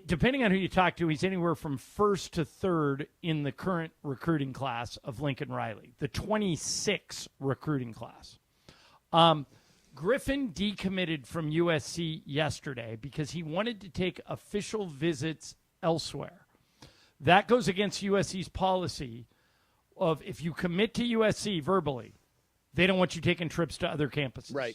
Depending on who you talk to, he's anywhere from first to third in the current recruiting class of Lincoln Riley, the 26 recruiting class. Griffin decommitted from USC yesterday because he wanted to take official visits elsewhere. That goes against USC's policy of if you commit to USC verbally, they don't want you taking trips to other campuses. Right.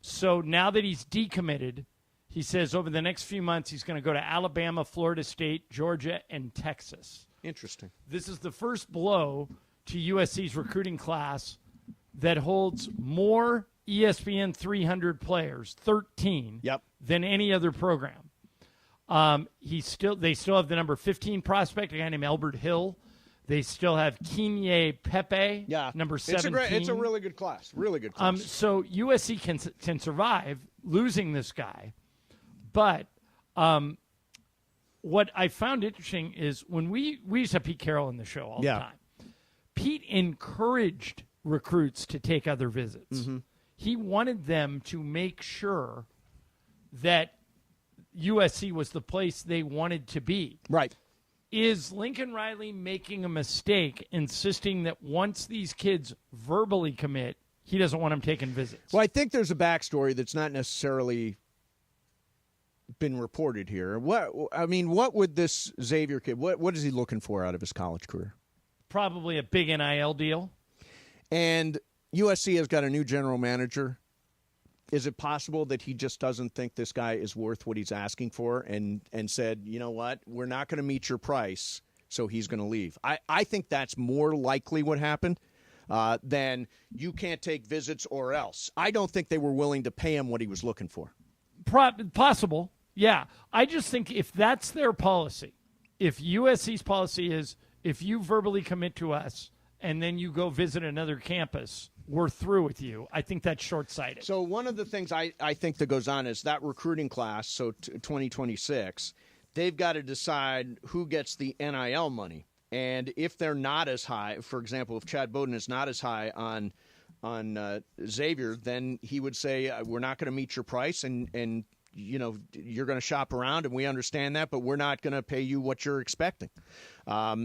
So now that he's decommitted, he says over the next few months he's going to go to Alabama, Florida State, Georgia, and Texas. Interesting. This is the first blow to USC's recruiting class that holds more ESPN 300 players, 13, than any other program. They still have the number 15 prospect, a guy named Albert Hill. They still have Kenye Pepe, number 17. It's a really good class. Really good class. So USC can survive losing this guy. But what I found interesting is when we used to have Pete Carroll in the show all the time. Pete encouraged recruits to take other visits. Mm-hmm. He wanted them to make sure that USC was the place they wanted to be. Right. Is Lincoln Riley making a mistake insisting that once these kids verbally commit, he doesn't want them taking visits? Well, I think there's a backstory that's not necessarily been reported here. What would this Xavier kid, what is he looking for out of his college career? Probably a big NIL deal. And USC has got a new general manager. Is it possible that he just doesn't think this guy is worth what he's asking for and said, you know what, we're not going to meet your price, so he's going to leave? I think that's more likely what happened than you can't take visits or else. I don't think they were willing to pay him what he was looking for. Possible, yeah. I just think if that's their policy, if USC's policy is if you verbally commit to us and then you go visit another campus, we're through with you. I think that's short-sighted. So one of the things I think that goes on is that recruiting class, so 2026, they've got to decide who gets the NIL money. And if they're not as high, for example, if Chad Bowden is not as high on Xavier, then he would say, we're not going to meet your price and you know, you're going to shop around, and we understand that, but we're not going to pay you what you're expecting. I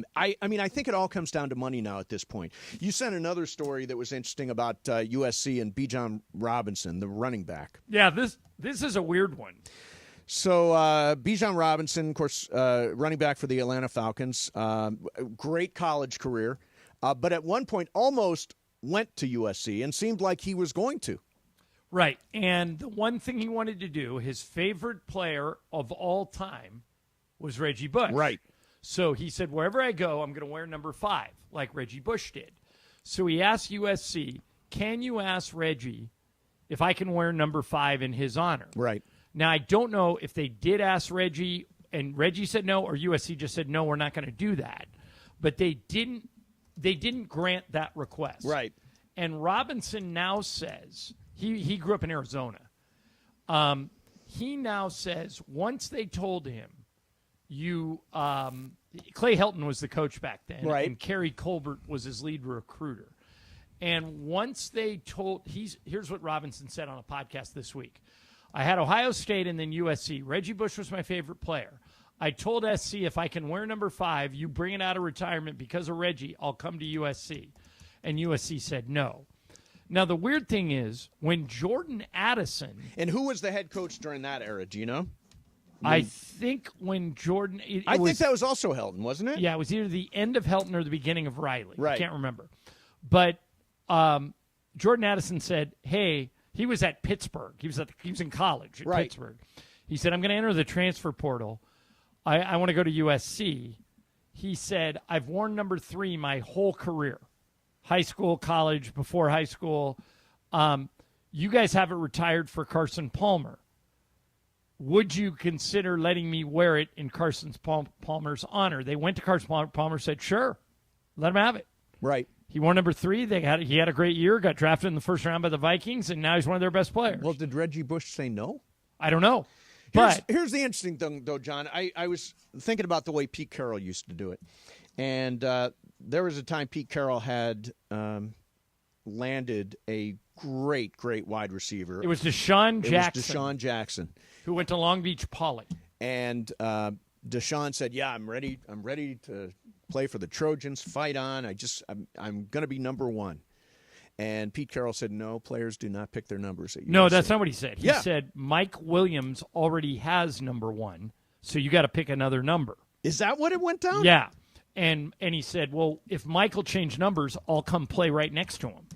mean, I think it all comes down to money now at this point. You sent another story that was interesting about USC and Bijan Robinson, the running back. Yeah, this is a weird one. So Bijan Robinson, of course, running back for the Atlanta Falcons, great college career, but at one point almost went to USC and seemed like he was going to. Right, and the one thing he wanted to do, his favorite player of all time was Reggie Bush. Right. So he said, wherever I go, I'm going to wear number 5, like Reggie Bush did. So he asked USC, can you ask Reggie if I can wear number 5 in his honor? Right. Now, I don't know if they did ask Reggie, and Reggie said no, or USC just said, no, we're not going to do that. But they didn't grant that request. Right. And Robinson now says... He grew up in Arizona. He now says once they told him Clay Helton was the coach back then, right, and Kerry Colbert was his lead recruiter. And once they told here's what Robinson said on a podcast this week. I had Ohio State and then USC. Reggie Bush was my favorite player. I told SC if I can wear number 5, you bring it out of retirement because of Reggie, I'll come to USC. And USC said no. Now, the weird thing is, when Jordan Addison... And who was the head coach during that era? Do you know? I think when Jordan... I think that was also Helton, wasn't it? Yeah, it was either the end of Helton or the beginning of Riley. Right. I can't remember. But Jordan Addison said, hey, he was at Pittsburgh. He was in college at Pittsburgh. He said, I'm going to enter the transfer portal. I want to go to USC. He said, I've worn number 3 my whole career. High school, college, before high school. You guys have it retired for Carson Palmer. Would you consider letting me wear it in Carson Palmer's honor? They went to Carson Palmer, said, sure, let him have it. Right. He wore number 3. He had a great year, got drafted in the first round by the Vikings, and now he's one of their best players. Well, did Reggie Bush say no? I don't know. Here's the interesting thing, though, John. I was thinking about the way Pete Carroll used to do it. And there was a time Pete Carroll had landed a great wide receiver. It was Deshaun Jackson. It was Deshaun Jackson. Who went to Long Beach Poly. And Deshaun said, yeah, I'm ready to play for the Trojans, fight on. I'm going to be number 1. And Pete Carroll said, no, players do not pick their numbers at USC. No, that's not what he said. He said Mike Williams already has number 1, so you got to pick another number. Is that what it went down? Yeah. And he said, well, if Michael changed numbers, I'll come play right next to him.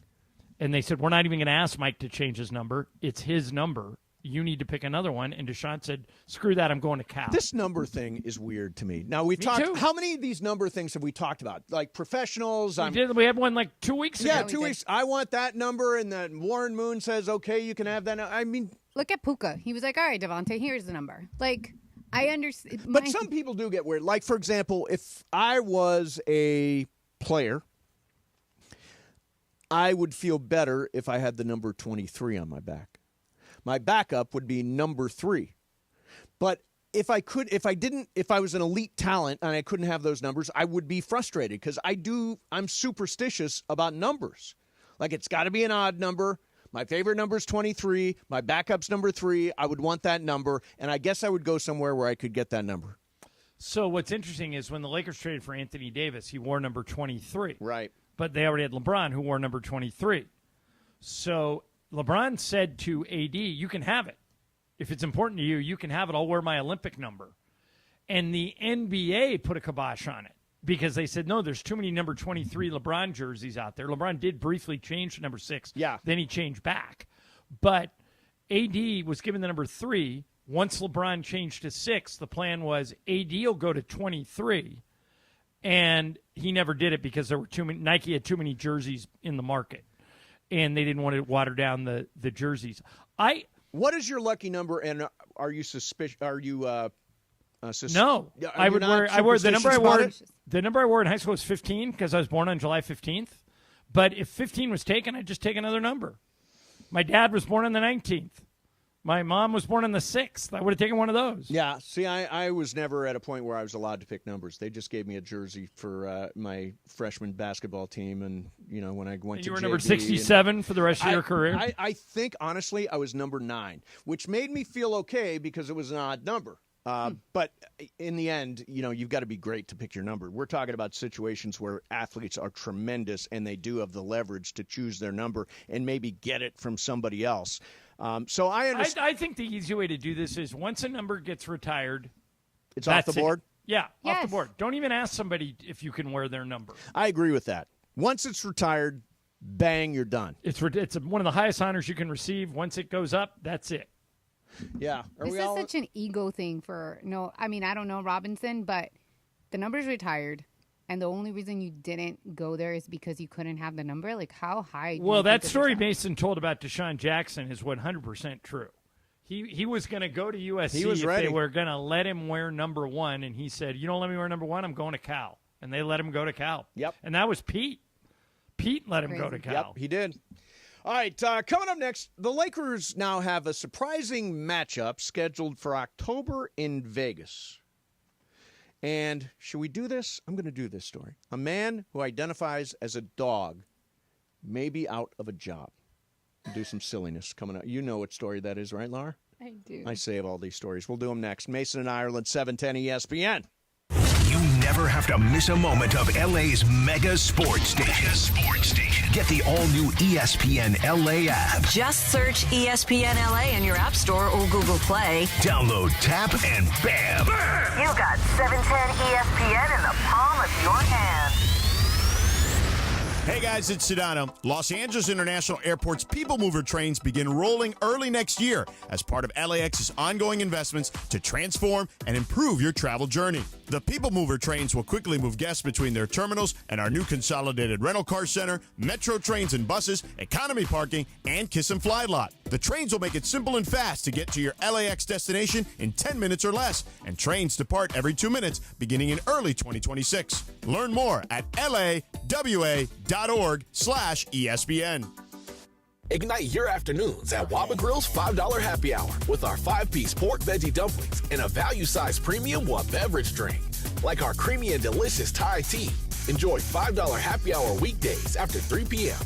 And they said, we're not even going to ask Mike to change his number. It's his number. You need to pick another one. And Deshaun said, screw that, I'm going to Cal. This number thing is weird to me. Now, we've talked. Too. How many of these number things have we talked about? Like professionals? We had one like 2 weeks ago. Yeah, 2 weeks. I want that number. And then Warren Moon says, okay, you can have that. I mean. Look at Puka. He was like, all right, Devontae, here's the number. Like, I understand. But some people do get weird. Like, for example, if I was a player, I would feel better if I had the number 23 on my back. My backup would be number 3. But if I was an elite talent and I couldn't have those numbers, I would be frustrated because I'm superstitious about numbers. Like, it's got to be an odd number. My favorite number is 23. My backup's number 3. I would want that number, and I guess I would go somewhere where I could get that number. So what's interesting is when the Lakers traded for Anthony Davis, he wore number 23. Right. But they already had LeBron, who wore number 23. So LeBron said to AD, you can have it. If it's important to you, you can have it. I'll wear my Olympic number. And the NBA put a kibosh on it because they said, no, there's too many number 23 LeBron jerseys out there. LeBron did briefly change to number 6. Yeah. Then he changed back. But AD was given the number 3. Once LeBron changed to 6, the plan was AD will go to 23. And he never did it because there were too many. Nike had too many jerseys in the market, and they didn't want to water down the jerseys. What is your lucky number? And are you suspicious? Are you? No, I would wear. I wore the number I wore. The number I wore in high school was 15 because I was born on July 15th. But if 15 was taken, I'd just take another number. My dad was born on the 19th. My mom was born on the 6th. I would have taken one of those. Yeah. See, I was never at a point where I was allowed to pick numbers. They just gave me a jersey for my freshman basketball team. And, when I went to you were JV number 67 for the rest of your career? I think, honestly, I was number 9, which made me feel okay because it was an odd number. But in the end, you've got to be great to pick your number. We're talking about situations where athletes are tremendous and they do have the leverage to choose their number and maybe get it from somebody else. So I understand. I think the easy way to do this is once a number gets retired, it's off the board? Yeah, Yes. off the board. Don't even ask somebody if you can wear their number. I agree with that. Once it's retired, bang, you're done. It's one of the highest honors you can receive. Once it goes up, that's it. Yeah. This is such an ego thing I don't know Robinson, but the number's retired. And the only reason you didn't go there is because you couldn't have the number? Like, how high? Well, that story Mason told about Deshaun Jackson is 100% true. He was going to go to USC if they were going to let him wear number 1, and he said, you don't let me wear number 1, I'm going to Cal. And they let him go to Cal. Yep. And that was Pete. Pete let him go to Cal. Yep, he did. All right, coming up next, the Lakers now have a surprising matchup scheduled for October in Vegas. And should we do this? I'm going to do this story. A man who identifies as a dog may be out of a job. Do some silliness coming up. You know what story that is, right, Laura? I do. I save all these stories. We'll do them next. Mason and Ireland, 710 ESPN. You never have to miss a moment of LA's mega sports station. Get the all-new ESPN LA app. Just search ESPN LA in your App Store or Google Play. Download, tap, and bam! You got 710 ESPN in the palm of your hand. Hey guys, it's Sedano. Los Angeles International Airport's People Mover trains begin rolling early next year as part of LAX's ongoing investments to transform and improve your travel journey. The People Mover trains will quickly move guests between their terminals and our new consolidated rental car center, metro trains and buses, economy parking, and Kiss and Fly lot. The trains will make it simple and fast to get to your LAX destination in 10 minutes or less, and trains depart every 2 minutes beginning in early 2026. Learn more at lawa.org/ESPN. Ignite your afternoons at Waba Grill's $5 happy hour with our 5-piece pork veggie dumplings and a value-sized premium one beverage drink, like our creamy and delicious Thai tea. Enjoy $5 happy hour weekdays after 3 p.m.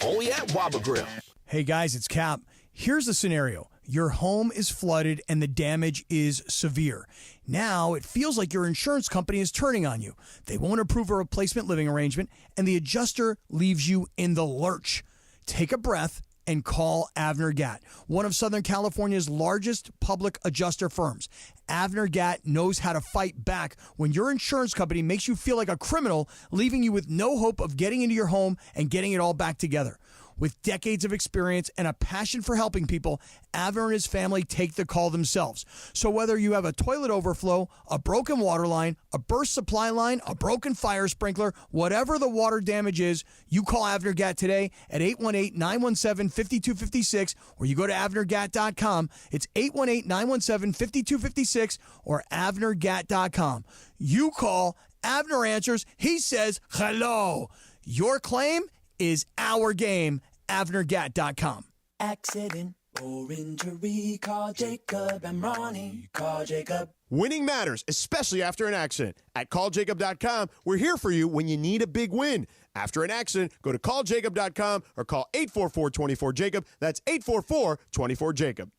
Only at Waba Grill. Hey guys, it's Cap. Here's the scenario. Your home is flooded and the damage is severe. Now it feels like your insurance company is turning on you. They won't approve a replacement living arrangement, and the adjuster leaves you in the lurch. Take a breath and call Avner Gatt, one of Southern California's largest public adjuster firms. Avner Gatt knows how to fight back when your insurance company makes you feel like a criminal, leaving you with no hope of getting into your home and getting it all back together. With decades of experience and a passion for helping people, Avner and his family take the call themselves. So whether you have a toilet overflow, a broken water line, a burst supply line, a broken fire sprinkler, whatever the water damage is, you call Avner Gatt today at 818-917-5256, or you go to avnergatt.com. It's 818-917-5256 or avnergatt.com. You call, Avner answers, he says hello. Your claim is our game. avnergatt.com. Accident or injury, call Jacob and Ronnie. Call Jacob. Winning matters, especially after an accident. At calljacob.com, we're here for you when you need a big win. After an accident, go to calljacob.com or call 844-24-JACOB. That's 844-24-JACOB.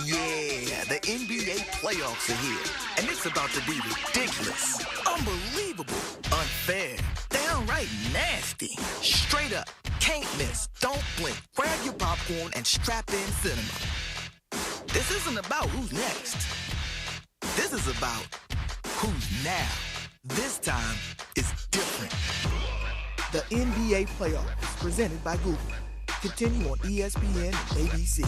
Yeah, the NBA playoffs are here, and it's about to be ridiculous, unbelievable, unfair, downright nasty, straight up, can't miss, don't blink, grab your popcorn and strap in cinema. This isn't about who's next. This is about who's now. This time is different. The NBA playoffs, presented by Google. Continue on ESPN and ABC.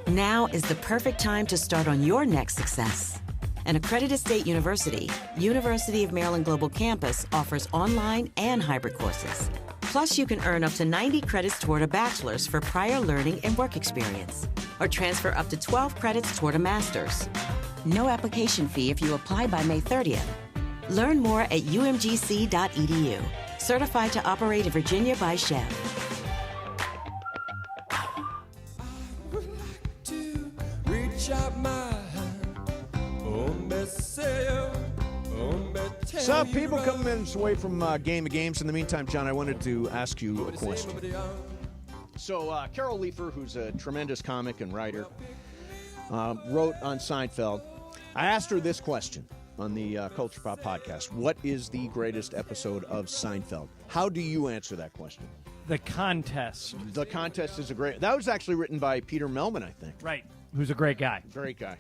Now is the perfect time to start on your next success. An accredited state university, University of Maryland Global Campus offers online and hybrid courses. Plus, you can earn up to 90 credits toward a bachelor's for prior learning and work experience, or transfer up to 12 credits toward a master's. No application fee if you apply by May 30th. Learn more at umgc.edu. Certified to operate in Virginia by Chev. Some people come minutes away from Game of Games. In the meantime, John, I wanted to ask you a question. So Carol Leifer, who's a tremendous comic and writer, wrote on Seinfeld. I asked her this question on the Culture Pop podcast. What is the greatest episode of Seinfeld? How do you answer that question? The Contest. The Contest is a great... That was actually written by Peter Melman, I think. Right. Who's a great guy. Great guy.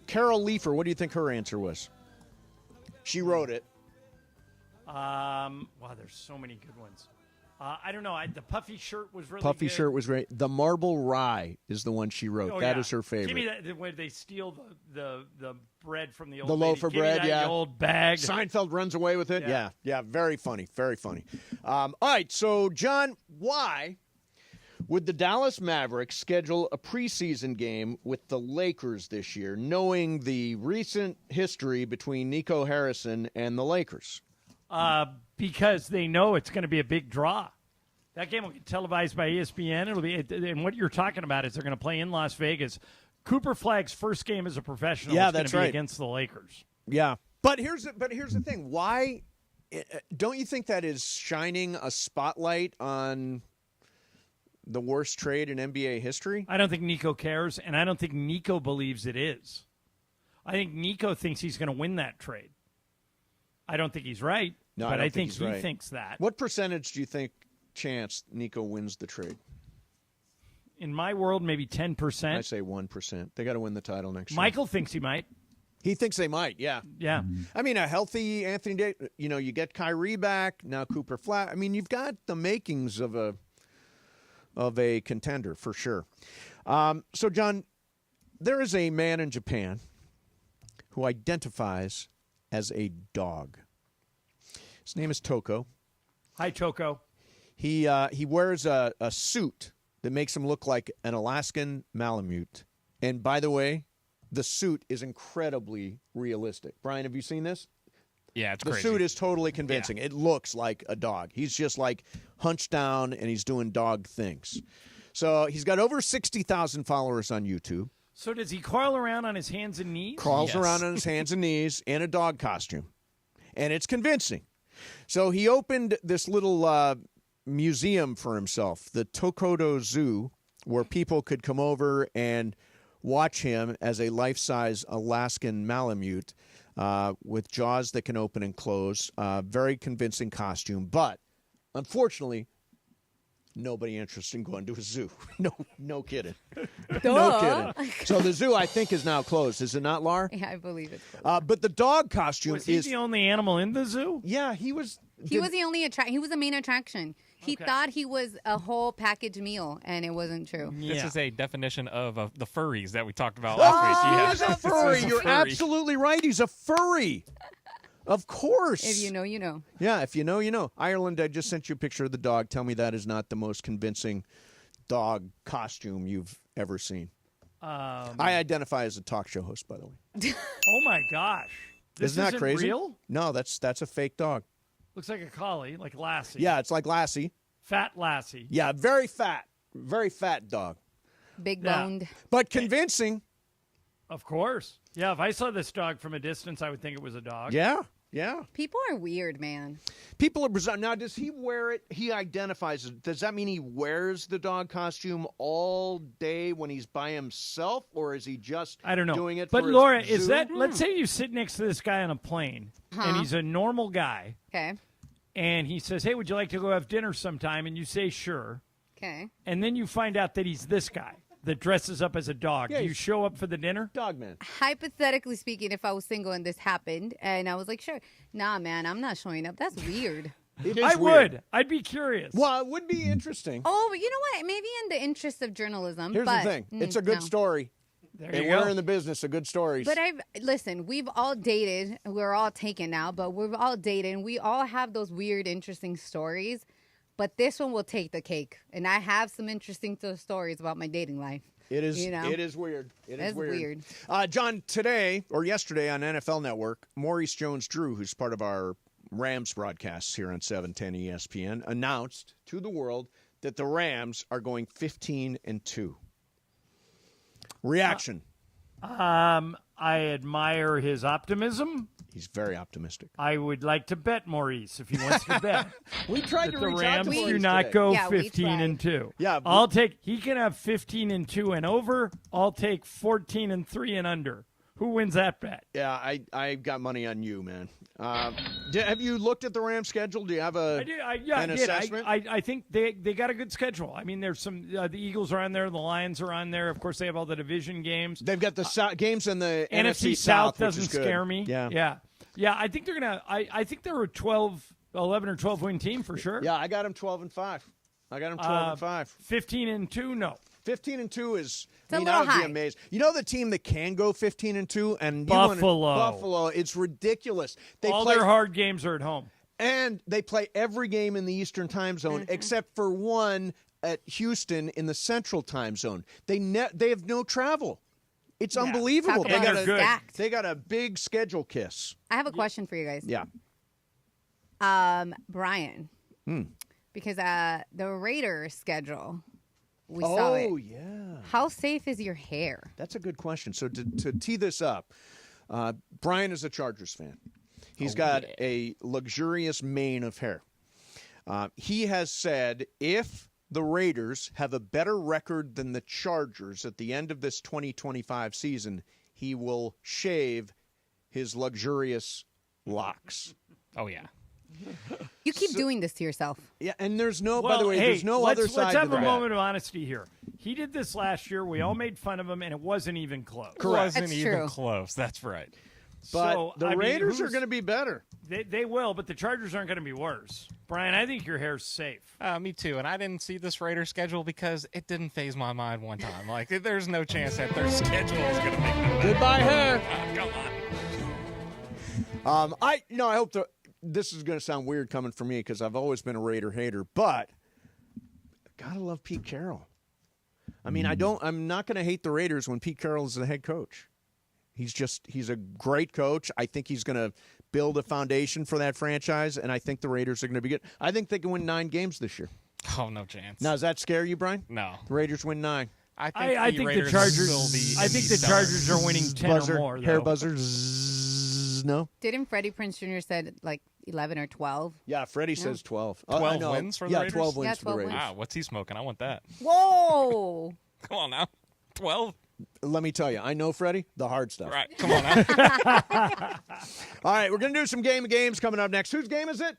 Carol Leifer, what do you think her answer was? She wrote it. Wow, there's so many good ones. I don't know. The puffy shirt was really Puffy good. shirt was great. The Marble Rye is the one she wrote. Oh, That yeah. is her favorite. Give me that when they steal the bread from the old The loaf lady. of Give me bread, that, yeah. The old bag. Seinfeld runs away with it. Yeah. Very funny. Very funny. All right. So, John, why would the Dallas Mavericks schedule a preseason game with the Lakers this year, knowing the recent history between Nico Harrison and the Lakers? Because they know it's going to be a big draw. That game will get televised by ESPN. It'll be, and what you're talking about is they're going to play in Las Vegas. Cooper Flagg's first game as a professional is going to be against the Lakers. Yeah, but here's the thing. Why don't you think that is shining a spotlight on the worst trade in NBA history? I don't think Nico cares, and I don't think Nico believes it is. I think Nico thinks he's going to win that trade. I don't think he's right, but I think he thinks that. What percentage do you think chance Nico wins the trade? In my world, maybe 10%. I say 1%. They got to win the title next year. Michael thinks he might. He thinks they might, yeah. Yeah. I mean, a healthy Anthony Davis, you get Kyrie back, now Cooper Flag. I mean, you've got the makings of a contender for sure. So, John, there is a man in Japan who identifies as a dog. His name is Toko. Hi, Toko. He wears a suit that makes him look like an Alaskan Malamute. And by the way, the suit is incredibly realistic. Brian, have you seen this? Yeah, it's the crazy. suit is totally convincing. It looks like a dog. He's just like hunched down and he's doing dog things. So he's got over 60,000 followers on YouTube. So does he crawl around on his hands and knees? Crawls around on his hands and knees in a dog costume. And it's convincing. So he opened this little museum for himself, the Tokoto Zoo, where people could come over and watch him as a life-size Alaskan Malamute with jaws that can open and close. Very convincing costume. But, unfortunately, nobody interested in going to a zoo. No kidding. No kidding. So the zoo, I think, is now closed. Is it not, Lar? Yeah, I believe it's closed. But the dog costume Was he the only animal in the zoo? Yeah, he was. He was the only he was the main attraction. He thought he was a whole package meal, and it wasn't true. This is a definition of the furries that we talked about Oh, last week. he's a furry. You're furry. absolutely right. He's a furry. Of course. If you know, you know. Yeah, if you know, you know. Ireland, I just sent you a picture of the dog. Tell me that is not the most convincing dog costume you've ever seen. I identify as a talk show host, by the way. Oh, my gosh. This Isn't that crazy? real? No, that's a fake dog. Looks like a collie, like Lassie. Yeah, it's like Lassie. Fat Lassie. Yeah, very fat dog. Big boned. But convincing. Of course. Yeah, if I saw this dog from a distance, I would think it was a dog. Yeah. People are weird, man. People are bizarre. Now, does he wear it? He identifies it. Does that mean he wears the dog costume all day when he's by himself, or is he just I don't know. doing it but for Laura, his is zoo? that, let's say you sit next to this guy on a plane, and he's a normal guy, Okay. and he says, hey, would you like to go have dinner sometime? And you say, sure. Okay. And then you find out that he's this guy that dresses up as a dog. Yeah, Do you show up for the dinner? Dog man. Hypothetically speaking, if I was single and this happened, and I was like, sure. Nah, man, I'm not showing up. That's weird. It is I weird. would. I'd be curious. Well, it would be interesting. Oh, but you know what? Maybe in the interest of journalism. Here's but, the thing. It's a good no. story. There And you we're go. in the business of good stories. But we've all dated. We're all taken now, but we've all dated, and we all have those weird, interesting stories. But this one will take the cake, and I have some interesting stories about my dating life. It is. You know? It is weird. It is It's weird. John, today or yesterday on NFL Network, Maurice Jones-Drew, who's part of our Rams broadcasts here on 710 ESPN, announced to the world that the Rams are going 15-2. Reaction. I admire his optimism. He's very optimistic. I would like to bet Maurice if he wants to bet. We tried that to the reach out Rams to do Maurice not today. go Yeah, we 15-2. Yeah, I'll take. He can have 15-2 and over. I'll take 14-3 and under. Who wins that bet? Yeah, I got money on you, man. Have you looked at the Rams schedule? Do you have I did. an assessment? I think they got a good schedule. I mean, there's some. The Eagles are on there. The Lions are on there. Of course, they have all the division games. They've got the games in the NFC South, which doesn't is good. scare me. Yeah. I think they're gonna. I think they're a 11 or 12 win team for sure. Yeah, I got them 12-5. 12-5. 15-2, no. 15-2 is. It's a I little would be high. amazed. You know the team that can go 15-2 and Buffalo. Buffalo. It's ridiculous. They All play their hard games are at home. and they play every game in the Eastern Time Zone except for one at Houston in the Central Time Zone. They have no travel. It's unbelievable. Talk about stacked. They got a big schedule kiss. I have a question for you guys. Yeah. Brian, because the Raiders schedule, we saw Oh, it. yeah. How safe is your hair? That's a good question. So to tee this up, Brian is a Chargers fan. He's got a luxurious mane of hair. He has said if the Raiders have a better record than the Chargers at the end of this 2025 season, he will shave his luxurious locks. Oh, yeah. You keep doing this to yourself. Yeah, and there's no, Well, by the way, hey, there's no let's, other side Let's to have the a bet. moment of honesty here. He did this last year. We all made fun of him, and it wasn't even close. Correct. Wasn't That's even true. close. That's right. But So, the I mean, Raiders are who's- going to be better. They will, but the Chargers aren't going to be worse. Brian, I think your hair's safe. Me too. And I didn't see this Raiders schedule because it didn't phase my mind one time. Like, there's no chance that their schedule is going to make them better. Goodbye, hair. Come on. I hope this is going to sound weird coming from me because I've always been a Raider hater, but Gotta love Pete Carroll. I mean, I'm not going to hate the Raiders when Pete Carroll is the head coach. He's a great coach. I think he's going to build a foundation for that franchise, and I think the Raiders are going to be good. I think they can win 9 games this year. Oh, no chance. Now, does that scare you, Brian? No. The Raiders win 9. I think the Chargers. I think the Chargers are winning 10 buzzer, or more. Hair though. buzzer. Zzz, no. Didn't Freddie Prinze Jr. said like 11 or 12? Yeah, Freddie says 12. 12 wins for the Raiders? 12 wins Yeah, for the 12 Raiders. Wow, what's he smoking? I want that. Whoa! Come on now. 12? Let me tell you, I know Freddie, the hard stuff. Right, come on now. All right, we're going to do some game of games coming up next. Whose game is it?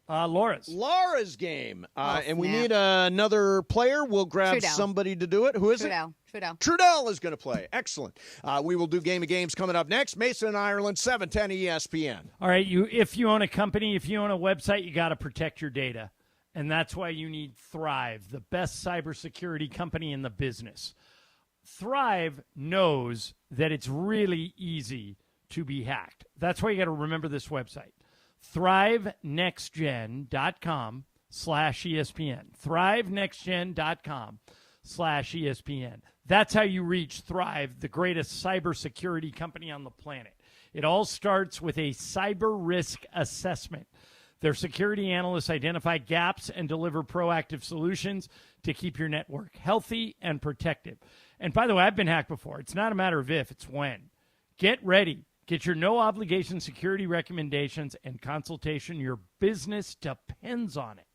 Laura's. Laura's game. And we snap. need another player. We'll grab Trudell. somebody to do it. Who is it? Trudell. Trudell is going to play. Excellent. We will do game of games coming up next. Mason and Ireland, 710 ESPN. All right, if you own a company, if you own a website, you got to protect your data. And that's why you need Thrive, the best cybersecurity company in the business. Thrive knows that it's really easy to be hacked. That's why you got to remember this website. ThriveNextGen.com/ESPN. ThriveNextGen.com/ESPN. That's how you reach Thrive, the greatest cybersecurity company on the planet. It all starts with a cyber risk assessment. Their security analysts identify gaps and deliver proactive solutions to keep your network healthy and protected. And by the way, I've been hacked before. It's not a matter of if, it's when. Get ready. Get your no-obligation security recommendations and consultation. Your business depends on it.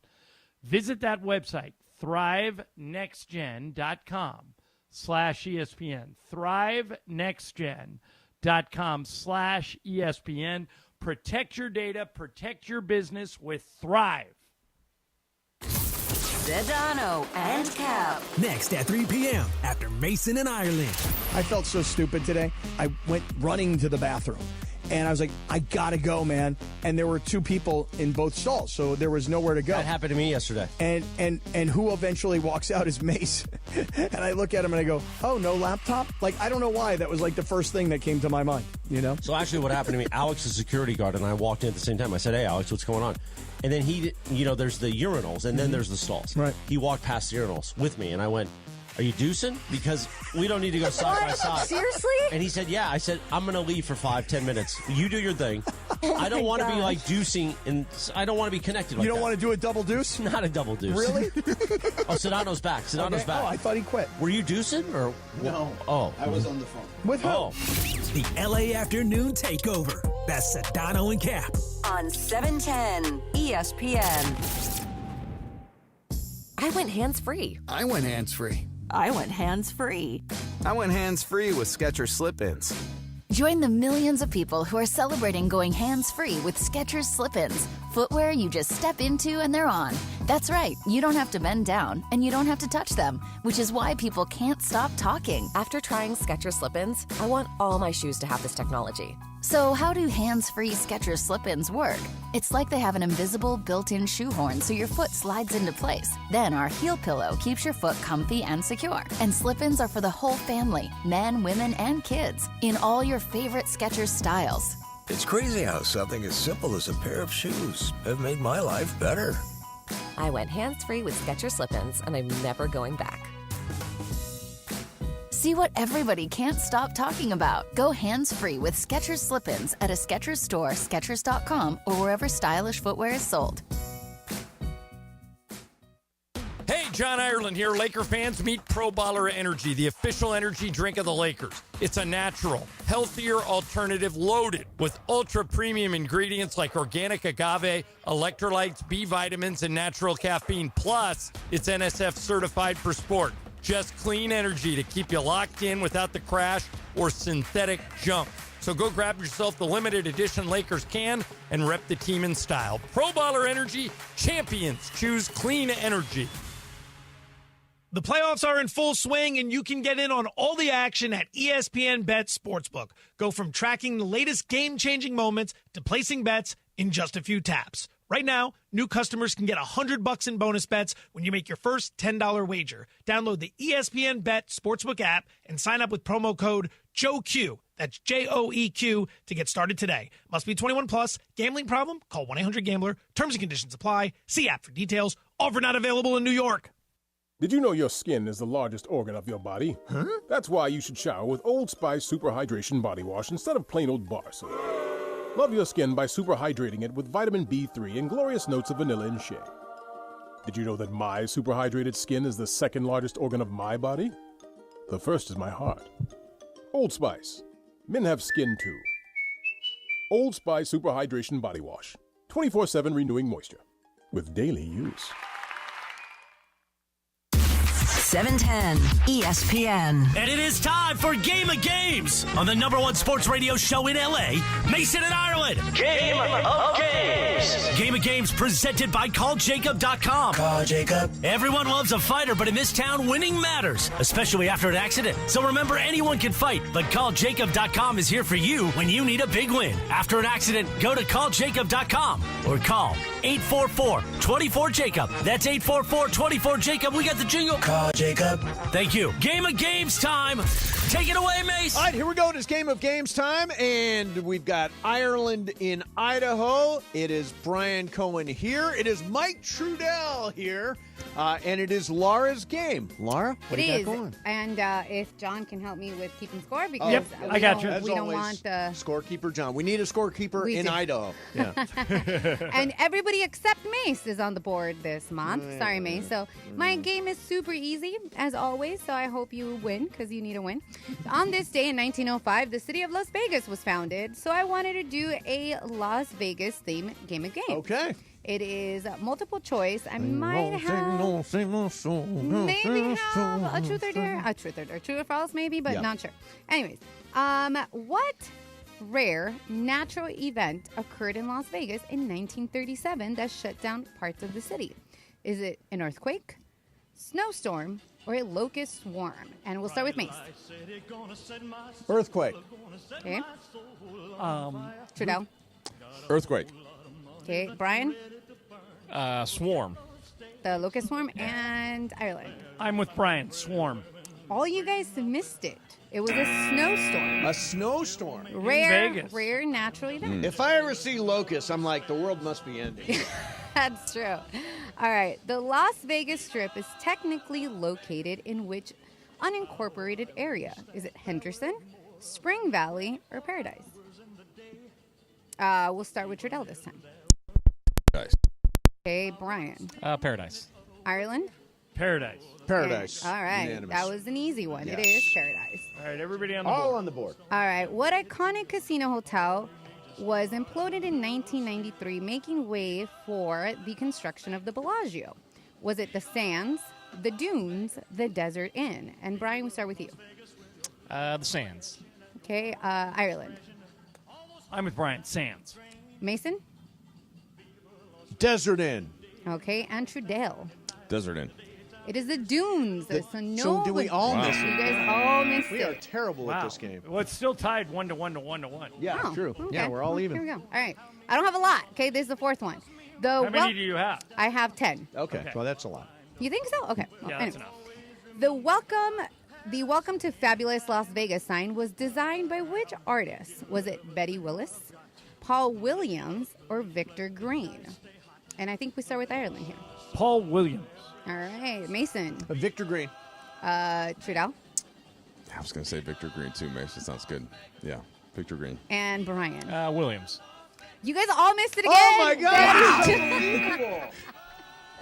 Visit that website, ThriveNextGen.com/ESPN. ThriveNextGen.com/ESPN. Protect your data, protect your business with Thrive. Sedano and Cap. Next at 3 p.m. after Mason and Ireland. I felt so stupid today. I went running to the bathroom. And I was like, I gotta go, man. And there were 2 people in both stalls, so there was nowhere to go. That happened to me yesterday. And who eventually walks out is Mace. And I look at him and I go, oh, no laptop? Like, I don't know why. That was like the first thing that came to my mind, you know? So actually what happened to me, Alex, the security guard, and I walked in at the same time. I said, hey, Alex, what's going on? And then he, there's the urinals, and then there's the stalls. Right. He walked past the urinals with me, and I went, are you deucing? Because we don't need to go side by side. Seriously? And he said, yeah. I said, I'm going to leave for 5-10 minutes. You do your thing. I don't want to be like deucing, and I don't want to be connected like You don't that. want to do a double deuce? Not a double deuce. Really? Oh, Sedano's back. Sedano's back. Oh, I thought he quit. Were you deucing? Or No. Oh. I was on the phone. With who? Oh. The LA Afternoon Takeover. That's Sedano and Cap. On 710 ESPN. I went hands-free. I went hands-free. I went hands-free. I went hands-free with Skechers Slip-ins. Join the millions of people who are celebrating going hands-free with Skechers Slip-ins. Footwear you just step into and they're on. That's right, you don't have to bend down and you don't have to touch them, which is why people can't stop talking. After trying Skechers Slip-ins, I want all my shoes to have this technology. So how do hands-free Skechers Slip-ins work? It's like they have an invisible built-in shoehorn so your foot slides into place. Then our heel pillow keeps your foot comfy and secure. And Slip-ins are for the whole family, men, women, and kids, in all your favorite Skechers styles. It's crazy how something as simple as a pair of shoes have made my life better. I went hands-free with Skechers Slip-ins, and I'm never going back. See what everybody can't stop talking about. Go hands-free with Skechers Slip-ins at a Skechers store, Skechers.com, or wherever stylish footwear is sold. Hey, John Ireland here. Laker fans, meet Pro Baller Energy, the official energy drink of the Lakers. It's a natural, healthier alternative loaded with ultra-premium ingredients like organic agave, electrolytes, B vitamins, and natural caffeine. Plus, it's NSF certified for sport. Just clean energy to keep you locked in without the crash or synthetic junk. So go grab yourself the limited edition Lakers can and rep the team in style. Pro Baller Energy, champions choose clean energy. The playoffs are in full swing, and you can get in on all the action at ESPN Bet Sportsbook. Go from tracking the latest game-changing moments to placing bets in just a few taps. Right now, new customers can get $100 in bonus bets when you make your first $10 wager. Download the ESPN Bet Sportsbook app and sign up with promo code JOEQ. That's JOEQ to get started today. Must be 21 plus. Gambling problem? Call 1-800-GAMBLER. Terms and conditions apply. See app for details. Offer not available in New York. Did you know your skin is the largest organ of your body? Huh? That's why you should shower with Old Spice Super Hydration Body Wash instead of plain old bar soap. Love your skin by super hydrating it with vitamin B3 and glorious notes of vanilla and shea. Did you know that my super hydrated skin is the second largest organ of my body? The first is my heart. Old Spice. Men have skin too. Old Spice Super Hydration Body Wash. 24/7 renewing moisture. With daily use. 710 ESPN. And it is time for Game of Games on the #1 sports radio show in LA, Mason and Ireland. Game of Games. Game of Games presented by CallJacob.com. Call Jacob. Everyone loves a fighter, but in this town, winning matters, especially after an accident. So remember, anyone can fight, but CallJacob.com is here for you when you need a big win. After an accident, go to CallJacob.com or call 844-24-JACOB. That's 844-24-JACOB. We got the jingle. Call Jacob. Thank you. Game of Games time. Take it away, Mace. All right, here we go. It is Game of Games time, and we've got Ireland in Idaho. It is Brian Cohen here. It is Mike Trudell here, and it is Laura's game. Laura, what do you got going? And if John can help me with keeping score, because Yep, I got you. We don't want the scorekeeper John. We need a scorekeeper in Idaho. Yeah. And everybody except Mace is on the board this month. Sorry, Mace. So my game is super easy, as always, so I hope you win, because you need a win. On this day in 1905, the city of Las Vegas was founded, so I wanted to do a Las Vegas themed game of games. Okay. It is multiple choice. I might have maybe have a truth or dare, true or false maybe, but not sure. Anyways, what rare natural event occurred in Las Vegas in 1937 that shut down parts of the city? Is it an earthquake, snowstorm, or a locust swarm? And we'll start with Mace. Earthquake. Okay. Trudell. Earthquake. Okay. Brian. Swarm. The locust swarm. And Ireland. I'm with Brian. Swarm. All you guys missed it. It was a snowstorm. A snowstorm. Rare natural event. If I ever see locusts, I'm like, the world must be ending. That's true. All right. The Las Vegas Strip is technically located in which unincorporated area? Is it Henderson, Spring Valley, or Paradise? We'll start with Trudell this time. Paradise. Okay, Brian. Paradise. Ireland? Paradise. Paradise. All right. Unanimous. That was an easy one. Yes. It is Paradise. All right, everybody on the board. All on the board. All right. What iconic casino hotel was imploded in 1993, making way for the construction of the Bellagio? Was it the Sands, the Dunes, the Desert Inn? And Brian, we'll start with you. The Sands. Okay, Ireland. I'm with Brian. Sands. Mason? Desert Inn. Okay, and Trudell. Desert Inn. It is the Dunes. So do we all miss it? You guys all missed it. We are terrible at this game. Well, it's still tied 1-1 to 1-1. Yeah, true. Okay. Yeah, we're all even. Here we go. All right. I don't have a lot. Okay, this is the fourth one. How many do you have? I have 10. Okay, well, that's a lot. You think so? Okay. Well, Yeah, that's enough. The Welcome to Fabulous Las Vegas sign was designed by which artist? Was it Betty Willis, Paul Williams, or Victor Green? And I think we start with Ireland here. Paul Williams. All right. Mason. Victor Green. Trudell. I was going to say Victor Green too, Mace. That sounds good. Yeah, Victor Green. And Brian. Williams. You guys all missed it again. Oh, my God. Unbelievable.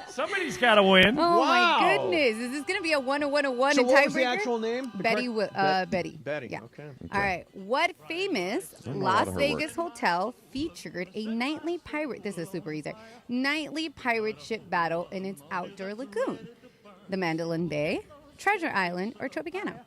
Somebody's got to win. Oh, my goodness. Is this going to be a 1-1-1 So and what tiebreaker? was the actual name? Betty. Betty. Yeah. Okay. All right. What famous Las Vegas hotel featured a nightly pirate? This is super easy. Nightly pirate ship battle in its outdoor lagoon. The Mandalay Bay, Treasure Island, or Tropicana?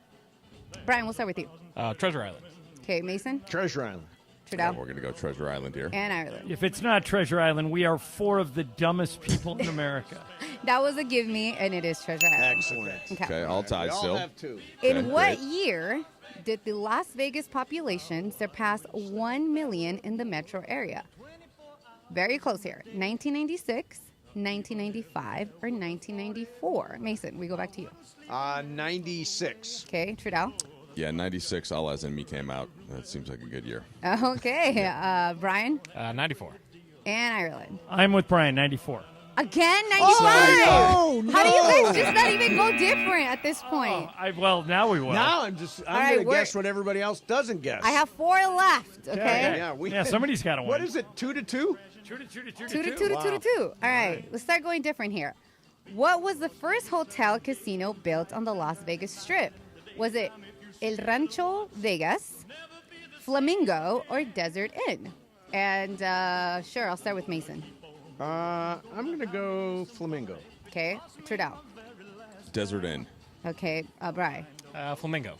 Brian, we'll start with you. Treasure Island. Okay, Mason. Treasure Island. Trudell. We're going to go Treasure Island here. And Ireland. If it's not Treasure Island, we are 4 of the dumbest people in America. That was a give me, and it is Treasure Island. Excellent. Okay, all tied We still. all have 2. In Okay, what great. year did the Las Vegas population surpass 1 million in the metro area? Very close here. 1996, 1995, or 1994? Mason, we go back to you. 96. Okay, Trudell. Yeah, 96, All As In Me came out. That seems like a good year. Okay, Brian. 94. And Ireland. I'm with Brian, 94. Again, 95. Oh, How do you guys just not even go different at this point? Well, now we will. Now I'm right, going to guess what everybody else doesn't guess. I have 4 left. Okay. Yeah, somebody's got to win. What is it? 2 to 2? 2 to 2 to 2 2 to 2 2. to 2 to 2. All right, let's start going different here. What was the first hotel casino built on the Las Vegas Strip? Was it El Rancho Vegas, Flamingo, or Desert Inn? And sure, I'll start with Mason. I'm going to go Flamingo. Okay, Trudell. Desert Inn. Okay, Bri. Flamingo.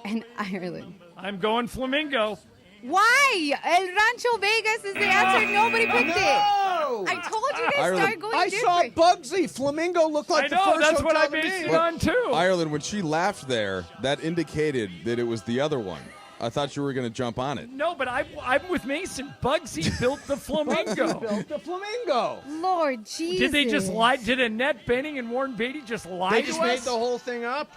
And Ireland. I'm going Flamingo. Why? El Rancho Vegas is the answer. Nobody picked it. No! I told you guys Ireland. start going I different. saw Bugsy. Flamingo looked like I the know, first that's what I hotel based in it on, too. Ireland, when she laughed there, that indicated that it was the other one. I thought you were going to jump on it. No, but I'm with Mason. Bugsy built the Flamingo. built the Flamingo. Lord Jesus. Did they just lie? Did Annette Bening and Warren Beatty just lie They to just us? made the whole thing up.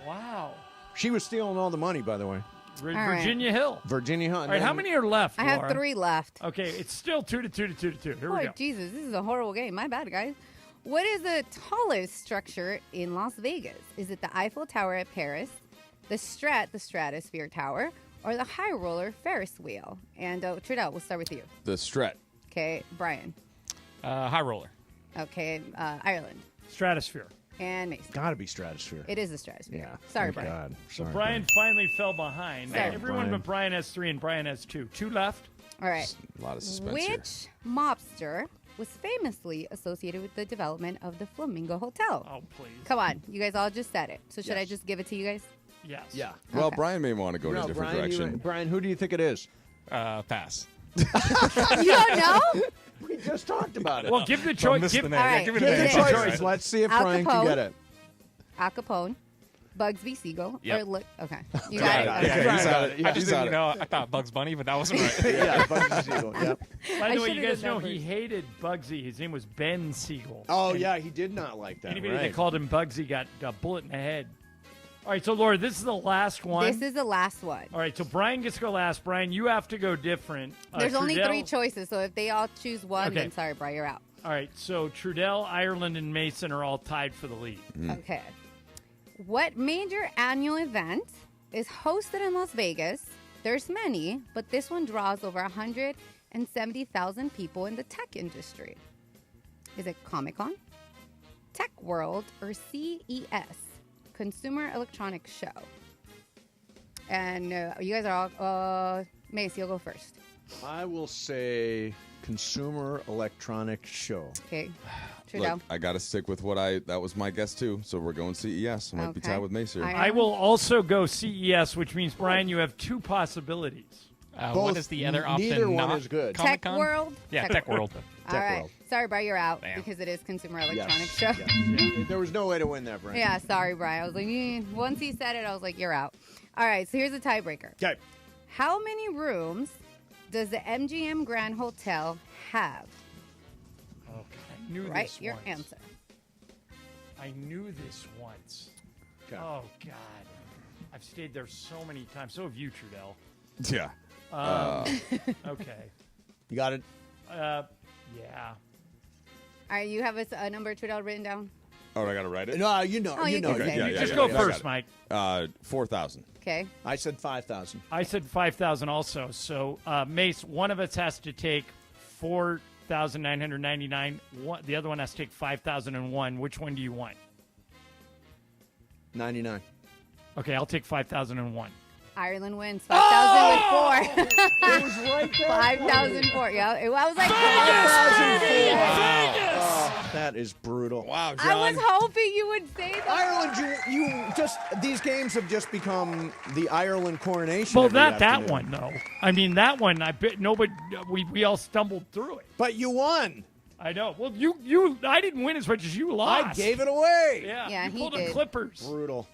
Wow. She was stealing all the money, by the way. right. Virginia Hill. Virginia Hill. All right, how many are left, I have Laura? 3 left. Okay, it's still 2 to 2 to 2 to 2. Here we Lord go. Jesus, this is a horrible game. My bad, guys. What is the tallest structure in Las Vegas? Is it the Eiffel Tower at Paris, the Stratosphere Tower, or the High Roller Ferris wheel? And Trudell, we'll start with you. The Strat. Okay, Brian. High roller. Okay, Ireland. Stratosphere. And Mason. Got to be Stratosphere. It is the Stratosphere. Yeah. Sorry, Thank Brian. God. So Sorry, Brian finally fell behind. Sorry. Everyone Brian. but Brian has 3 and Brian has 2. 2 left. All right. A lot of suspense here. Which mobster was famously associated with the development of the Flamingo Hotel? Oh, please. Come on. You guys all just said it. So should I Yes. just give it to you guys? Yes. Yeah. Well, Okay. Brian may want to go in a No, different Brian, direction. Brian, who do you think it is? Pass. You don't know? We just talked about it. Well, give the Don't choice. miss Give the name. All Yeah, right. give it Give a the name. Give it- choices. Let's see if Al Brian Capone. can get it. Al Capone, Bugsby Siegel, Yep. or okay, you Got got it. it. Yeah, Okay. he's Brian got got it. it. Yeah, I he's just got didn't it. know. I thought Bugs Bunny, but that wasn't right. Yeah, Bugsy Siegel. Yep. By I the way, should've you guys know remembered. he hated Bugsy. His name was Ben Siegel. Oh, And yeah, he did not like that. Anybody right. that called him Bugsy got a bullet in the head. All right, so Laura, this is the last one. This is the last one. All right, so Brian gets to go last. Brian, you have to go different. There's only Trudell- 3 choices, so if they all choose one, Okay. then sorry, Brian, you're out. All right, so Trudell, Ireland, and Mason are all tied for the lead. Okay. What major annual event is hosted in Las Vegas? There's many, but this one draws over 170,000 people in the tech industry. Is it Comic-Con, Tech World, or CES, Consumer Electronics Show? And you guys are all, Mace, you'll go first. I will say Consumer Electronics Show. Okay. Trudeau. Look, I got to stick with that was my guess too. So we're going CES. I might be Okay. tied with Mace here. I will also go CES, which means, Brian, you have 2 possibilities. What is the other option? Neither one not is good. Tech Comic-Con? World? Yeah, Tech World. All Tech right. World. Sorry, Brian, you're out Damn. because it is Consumer Yes. Electronics Show. Yes. There was no way to win that, Brian. Yeah, sorry, Brian. I was like, once he said it, I was like, you're out. All right, so here's a tiebreaker. Okay. How many rooms does the MGM Grand Hotel have? Okay, I knew Write this your once. answer. I knew this once. Okay. Oh, God. I've stayed there so many times. So have you, Trudell. Yeah. Okay. You got it? Yeah. All right, you have a number, Trudell, written down? Oh, I got to write it? No, you know. Oh, you know. can Okay, say. yeah, yeah, Just yeah, go yeah, I first, got it. Mike. 4,000. Okay. I said 5,000. I said 5,000 also. So, Mace, one of us has to take 4,999. The other one has to take 5,001. Which one do you want? 99. Okay, I'll take 5,001. Ireland wins 5,004. It was right there. 5,004. Yeah, I was like, Oh, that is brutal. Wow, John. I was hoping you would say that. Ireland, you just these games have just become the Ireland coronation. Well, every not that afternoon. one, though. I mean, that one, I bet nobody, we all stumbled through it. But you won. I know. Well, I didn't win as much as you lost. I gave it away. Yeah, Yeah, you he pulled did. the Clippers. Brutal.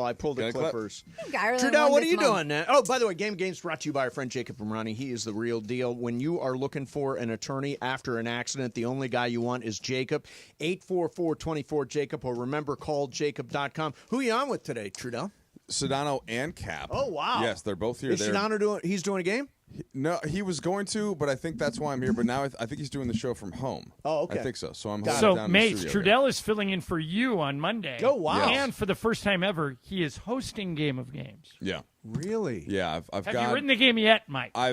I pulled the Got a clip? Clippers. I think Ireland Trudell, won what are this you month. doing? Oh, by the way, Game Games brought to you by our friend Jacob Romani. He is the real deal. When you are looking for an attorney after an accident, the only guy you want is Jacob. 844-24-JACOB, or remember, call jacob.com. Who are you on with today, Trudell? Sedano and Cap. Oh, wow. Yes, they're both here. Is Sedano he's doing a game? No, he was going to, but I think that's why I'm here. But now I think he's doing the show from home. Oh, okay. I think so. So I'm So, down Mace, in the studio Trudell is filling in for you on Monday. Oh, wow. Yes. And for the first time ever, he is hosting Game of Games. Yeah. Really? Yeah, I've Have got. you written the game yet, Mike? I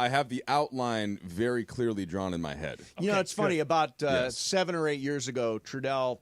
have the outline very clearly drawn in my head. You know, it's funny. About Yes. 7 or 8 years ago, Trudell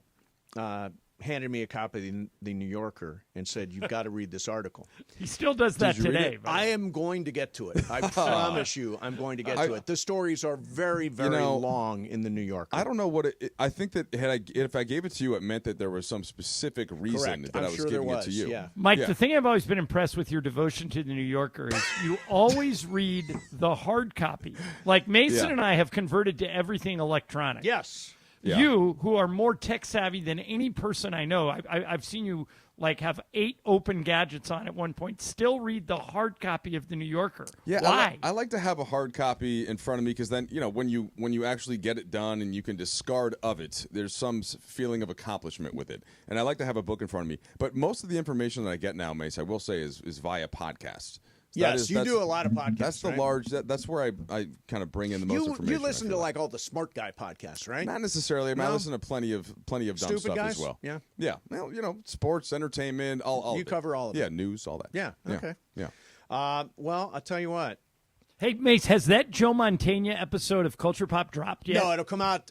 handed me a copy of the New Yorker and said, "You've got to read this article." He still does that you read today. it? by the I way. am going to get to it. I promise you, I'm going to get to it. The stories are very, very long in the New Yorker. I don't know what it. I think that if I gave it to you, it meant that there was some specific reason Correct. that I'm I was sure giving there it to was, you. yeah. Mike, Yeah. the thing I've always been impressed with your devotion to the New Yorker is you always read the hard copy. Like Mason Yeah. and I have converted to everything electronic. Yes. Yeah. You, who are more tech savvy than any person I know, I've seen you like have 8 open gadgets on at one point, still read the hard copy of the New Yorker. Yeah, Why? I like to have a hard copy in front of me because then when you actually get it done and you can discard of it, there's some feeling of accomplishment with it. And I like to have a book in front of me. But most of the information that I get now, Mace, I will say is via podcast. Yes, you do a lot of podcasts. That's the right? large. That's where I kind of bring in the most information. You listen I to feel like all the smart guy podcasts, right? Not necessarily. I mean, I No? listen to plenty of dumb Stupid stuff guys? as well. Yeah. Yeah. Well, sports, entertainment, all You of it. cover all of Yeah, it. news, all that. Yeah. Okay. Yeah. Well, I'll tell you what. Hey, Mace, has that Joe Mantegna episode of Culture Pop dropped yet? No, it'll come out.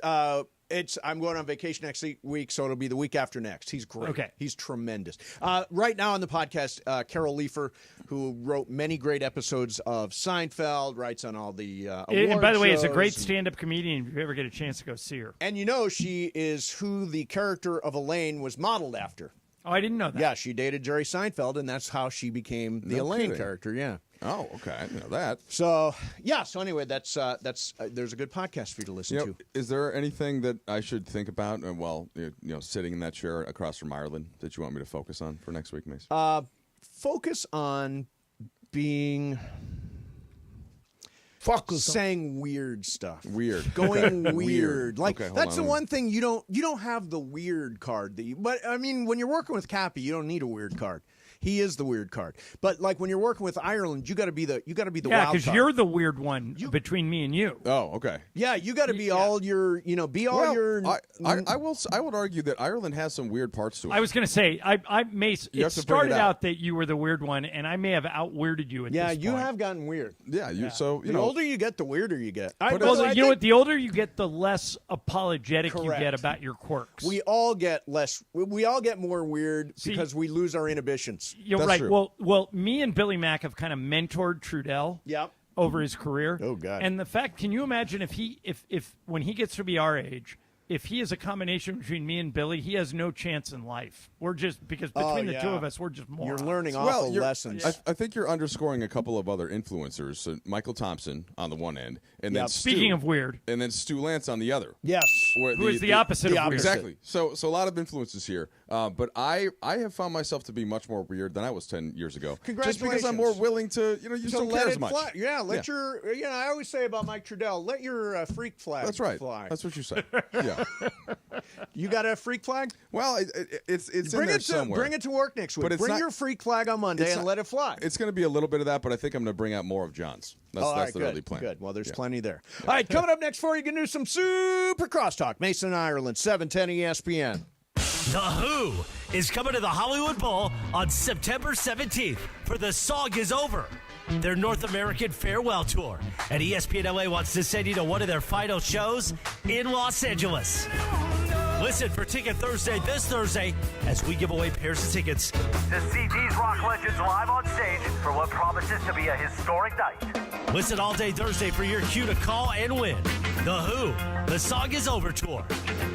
I'm going on vacation next week, so it'll be the week after next. He's great. Okay. He's tremendous. Right now on the podcast, Carol Leifer, who wrote many great episodes of Seinfeld, writes on all the And by the way, is a shows great and- stand-up comedian if you ever get a chance to go see her. And she is who the character of Elaine was modeled after. Oh, I didn't know that. Yeah, she dated Jerry Seinfeld, and that's how she became the No Elaine kidding. character. Yeah. Oh, okay. I didn't know that. So yeah. So anyway, that's there's a good podcast for you to listen to. Is there anything that I should think about while sitting in that chair across from Ireland that you want me to focus on for next week, Mace? Focus on being. Saying weird stuff. Weird. Going Okay. weird. Like Okay, hold that's on. the one thing you don't have the weird card but I mean when you're working with Cappy, you don't need a weird card. He is the weird card. But like when you're working with Ireland, you got to be the Yeah, wild because card. you're the weird one between me and you. Oh, okay. Yeah, you got to be all your, I would argue that Ireland has some weird parts to it. I was going to say, Mace, You it have to bring it started out. out that you were the weird one, and I may have out-weirded you at Yeah, this you point. have gotten weird. Yeah, The older you get, the weirder you get. Well, you know what? The older you get, the less apologetic you Correct. get about your quirks. We all get less. We all get more weird See- because we lose our inhibitions. You're right. Well, me and Billy Mack have kind of mentored Trudell. Yep. Over his career. Oh God. And the fact, can you imagine if when he gets to be our age, if he is a combination between me and Billy, he has no chance in life. We're just because between the two of us, we're just more. You're learning awful lessons. I think you're underscoring a couple of other influencers. So Michael Thompson on the one end, and then Speaking of weird, and then Stu Lance on the other. Yes, who is the opposite of weird. Exactly. So a lot of influences here. But I have found myself to be much more weird than I was 10 years ago. Congratulations. Just because I'm more willing to, you To don't let care it as much. fly. Yeah, let your. I always say about Mike Trudell, let your freak flag. That's right. Fly. That's what you say. Yeah. You got a freak flag? Well, it's bring in there it to somewhere. bring it to work next week. But it's Bring not- your freak flag on Monday it's and not- let it fly. It's going to be a little bit of that, but I think I'm going to bring out more of John's. That's, all that's right, the good, early plan. good. Well, there's Yeah. plenty there. All right, coming up next for you, going to do some super crosstalk. Mason, Ireland, 710 ESPN. The Who is coming to the Hollywood Bowl on September 17th for The Song Is Over, their North American farewell tour. And ESPN LA wants to send you to one of their final shows in Los Angeles. Listen for Ticket Thursday this Thursday as we give away pairs of tickets. To see these rock legends live on stage for what promises to be a historic night. Listen all day Thursday for your cue to call and win. The Who, The Song Is Over tour.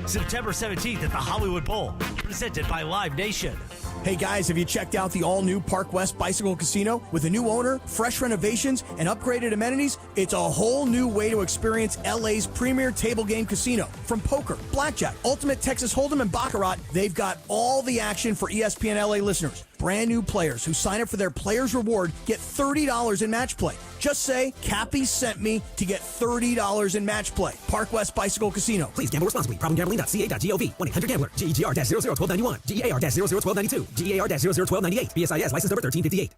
September 17th at the Hollywood Bowl. Presented by Live Nation. Hey guys, have you checked out the all-new Park West Bicycle Casino? With a new owner, fresh renovations, and upgraded amenities, it's a whole new way to experience LA's premier table game casino. From poker, blackjack, ultimate Texas Hold'em, and Baccarat, they've got all the action for ESPN LA listeners. Brand new players who sign up for their Players Reward get $30 in match play. Just say, Cappy sent me to get $30 in match play. Park West Bicycle Casino. Please gamble responsibly. Problemgambling.ca.gov. 1-800-GAMBLER. GEGR-001291. GEAR-001292. GEAR-001298. BSIS license number 1358.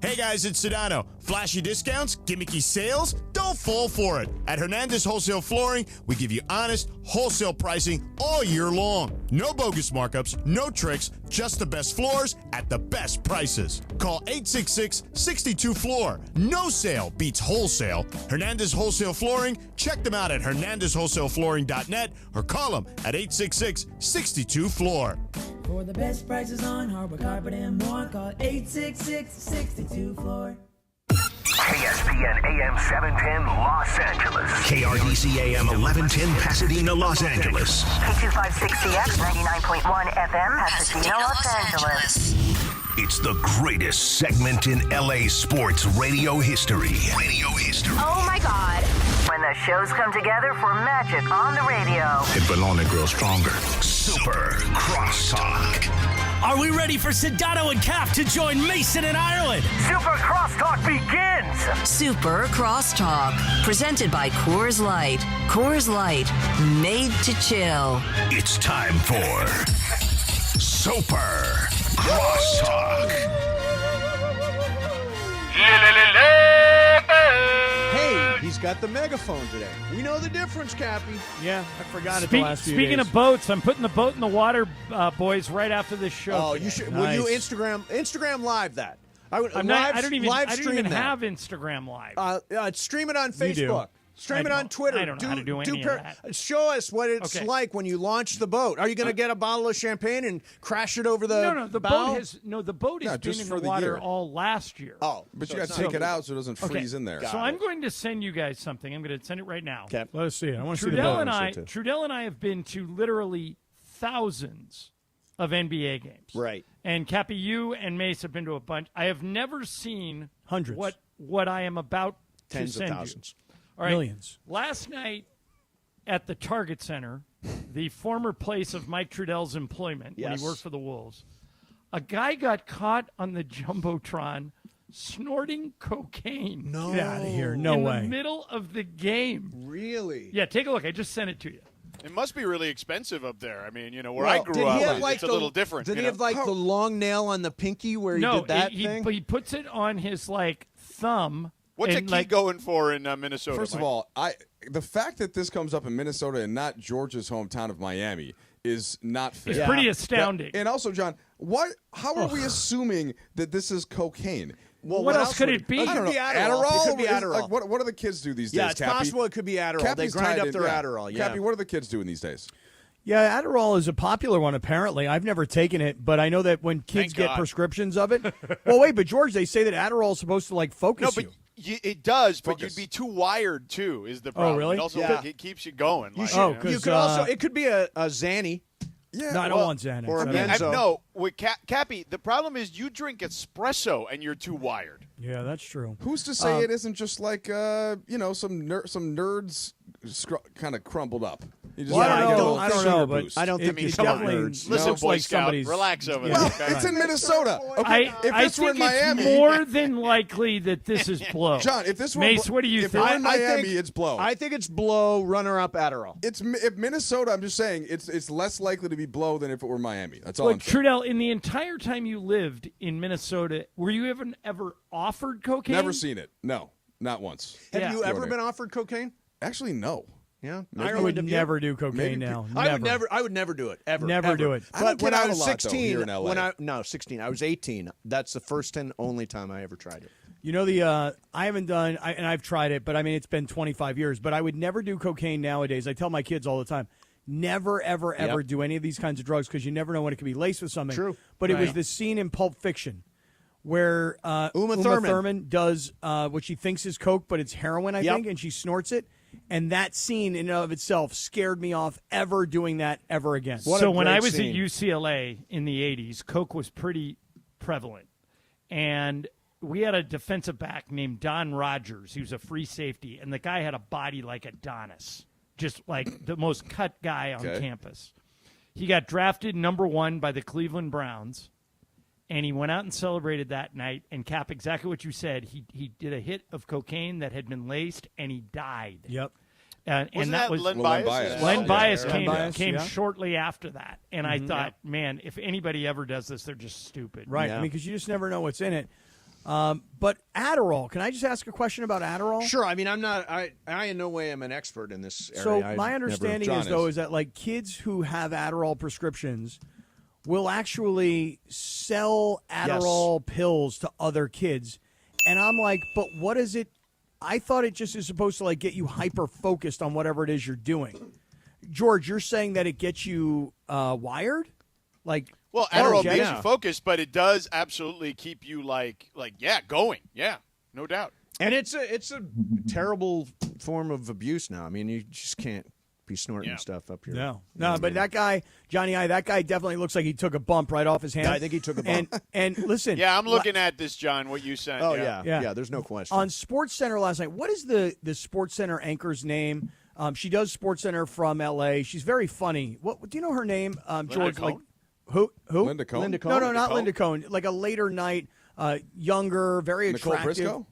Hey guys, it's Sedano. Flashy discounts, gimmicky sales? Don't fall for it. At Hernandez Wholesale Flooring, we give you honest, wholesale pricing all year long. No bogus markups, no tricks, just the best floors at the best prices. Call 866-62-FLOOR. No sale beats wholesale. Hernandez Wholesale Flooring, check them out at hernandezwholesaleflooring.net or call them at 866-62-FLOOR. For the best prices on hardwood carpet and more, call 866-62-FLOOR. KSPN AM 710 Los Angeles. KRDC AM 1110 Pasadena, Los Angeles. K256CX 99.1 FM Pasadena, Los Angeles. It's the greatest segment in LA sports radio history. Oh my God. When the shows come together for magic on the radio. It will only grow stronger. Super Crosstalk. Are we ready for Sedano and Cap to join Mason and Ireland? Super Crosstalk begins. Super Crosstalk. Presented by Coors Light. Coors Light. Made to chill. It's time for Super Crosstalk. Hey, he's got the megaphone today. We know the difference, Cappy. Yeah, I forgot it the last few Speaking days. of boats, I'm putting the boat in the water, boys, right after this show. Oh, today. you should. Nice. Will you Instagram live that? I would. I don't even that. have Instagram Live. Stream it on You do. Facebook. Stream it on Twitter. I don't know how to do any of that. Show us what it's like when you launch the boat. Are you going to get a bottle of champagne and crash it over the No, the bow? boat has been just in for the the water year. all last year. Oh, But so you got it's to take not- it out so it doesn't freeze in there. So I'm going to send you guys something. I'm going to send it right now. Okay. Let us see it. I want to see the Trudell boat. Trudell and I have been to literally thousands of NBA games. Right. And Cappy, you and Mace have been to a bunch. I have never seen Hundreds. What I am about Tens to of send thousands. you. All right. Millions. Last night at the Target Center, the former place of Mike Trudell's employment when Yes. he worked for the Wolves, a guy got caught on the Jumbotron snorting cocaine. No. Get out of here. No in way. the middle of the game. Really? Yeah, take a look. I just sent it to you. It must be really expensive up there. I mean, where Well, I grew did he up, have, like, it's a the- little different. Did you he know? have like the long nail on the pinky where he No, did that he thing? puts it on his thumb. What's a and, key going for in Minnesota? First of Mike? all, the fact that this comes up in Minnesota and not Georgia's hometown of Miami is not fair. It's pretty astounding. And also, John, how are we assuming that this is cocaine? Well, what else could it be? I don't know. It could be Adderall. It could be Is- Adderall. Like, what do the kids do these Yeah, days, it's Cappy? possible it could be Adderall. Cappy's They grind tied up in- their Adderall, yeah. Cappy, what are the kids doing these days? Yeah, Adderall is a popular one, apparently. I've never taken it, but I know that when kids Thank get God. prescriptions of it. Well, wait, but George, they say that Adderall is supposed to, focus No, you. but it does, but Focus. you'd be too wired, too, is the problem. really? It also Yeah. it keeps you going. You like, should. you know? 'cause, You could also. It could be a Xanny. Yeah. No, I don't want Xanax. or a I don't- benzo. No, with Cappy, the problem is you drink espresso and you're too wired. Yeah, that's true. Who's to say it isn't just like some nerds kind of crumbled up? You just Well, gotta I get a don't little know. I don't sugar know, but boost. I don't think it he's got definitely nerds. Listen, looks Boy like Scout, somebody's. relax over Well, there. it's in Minnesota. Okay, if I this were think in Miami, it's more than likely that this is blow. John, if this were Mace, what do you if think? we're in I Miami, think- it's blow. I think it's blow, runner-up Adderall. If Minnesota, I'm just saying it's less likely to be blow than if it were Miami. That's all Look, I'm saying. Trudell, in the entire time you lived in Minnesota, were you ever offered cocaine? Never seen it. No, not once. Have you ever Doing been it. offered cocaine? Actually, no. Yeah, I would never do cocaine Maybe now. I would never do it ever. Never ever. do it. I don't But when get I out was a lot, though, 16, here in LA. 16, I was 18. That's the first and only time I ever tried it. You know, I haven't done, and I've tried it, but I mean, it's been 25 years, but I would never do cocaine nowadays. I tell my kids all the time, never, ever, ever do any of these kinds of drugs because you never know when it could be laced with something. True. But it was Right. this scene in Pulp Fiction where Uma Thurman does what she thinks is coke, but it's heroin, I Yep. think, and she snorts it. And that scene in and of itself scared me off ever doing that ever again. So when I was scene. at UCLA in the 80s, coke was pretty prevalent. And we had a defensive back named Don Rogers. He was a free safety, and the guy had a body like Adonis, just like the most cut guy on campus. He got drafted number 1 by the Cleveland Browns, and he went out and celebrated that night. And Cap, exactly what you said, he did a hit of cocaine that had been laced, and he died. Yep. And Wasn't that was Len Len Bias? Bias. Len Yeah. Bias Yeah. came Len Bias, came yeah. shortly after that, and I thought, man, if anybody ever does this, they're just stupid. Right. Yeah. I mean, because you just never know what's in it. But Adderall, can I just ask a question about Adderall? Sure. I mean, I in no way am an expert in this area. So my understanding is that like kids who have Adderall prescriptions will actually sell Adderall pills to other kids. And I'm like, but what is it? I thought it just is supposed to like get you hyper focused on whatever it is you're doing. George, you're saying that it gets you wired? Like, well, Adderall makes you focused, but it does absolutely keep you going. Yeah, no doubt. And it's a terrible form of abuse now. I mean, you just can't be snorting stuff up here. No, but that guy, Johnny I, that guy definitely looks like he took a bump right off his hand. Yeah, I think he took a bump. And listen. Yeah, I'm looking at this, John, what you sent. Oh, yeah, there's no question. On SportsCenter last night, what is the SportsCenter anchor's name? She does SportsCenter from L.A. She's very funny. What do you know her name, George? Cohn? Like who? Linda Cohn? Linda Cohn? No, not Linda Cohn. Like a later night, younger, very Nicole attractive. Briscoe?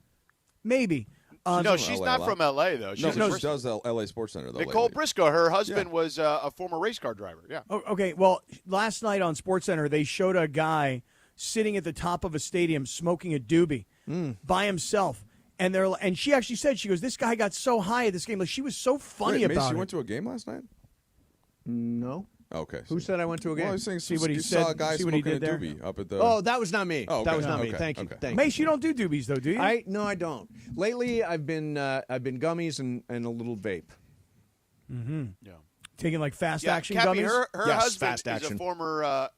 Maybe. No, she's not from L.A., though. She does L.A. Sports Center, though. Nicole Briscoe, her husband was a former race car driver. Yeah. Oh, okay. Well, last night on SportsCenter, they showed a guy sitting at the top of a stadium smoking a doobie by himself. And she actually said, she goes, this guy got so high at this game. Like, she was so funny about Mace, it. you went to a game last night? No. Okay. Who said I went to a game? Well, I was saying See what he saw said, a guy see what he smoking a did there? doobie up at the... Oh, that was not me. Oh, okay. That was not me. Okay. Thank you. Okay. Thank Mace, you don't do doobies, though, do you? No, I don't. Lately, I've been gummies and a little vape. Mm-hmm. Yeah. Taking like fast action Cappy, gummies? her Yes, husband fast action.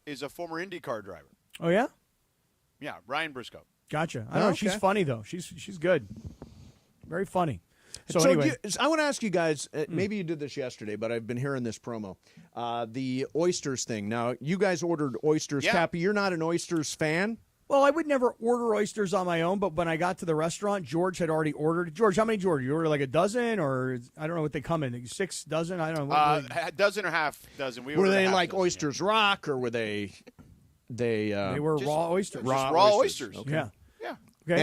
is a former IndyCar driver. Oh, yeah? Yeah, Ryan Briscoe. Gotcha. I don't know. She's funny, though. She's good. Very funny. So anyway. I want to ask you guys, maybe you did this yesterday, but I've been hearing this promo. The oysters thing. Now, you guys ordered oysters. Yeah. Cappy, you're not an oysters fan? Well, I would never order oysters on my own, but when I got to the restaurant, George had already ordered. George, how many did you order? You ordered like a dozen, or I don't know what they come in. 6 dozen? I don't know. A dozen or half dozen. Were they like oysters rock, or were they? They were raw oysters. Raw oysters. Okay. Yeah. Yeah. Okay.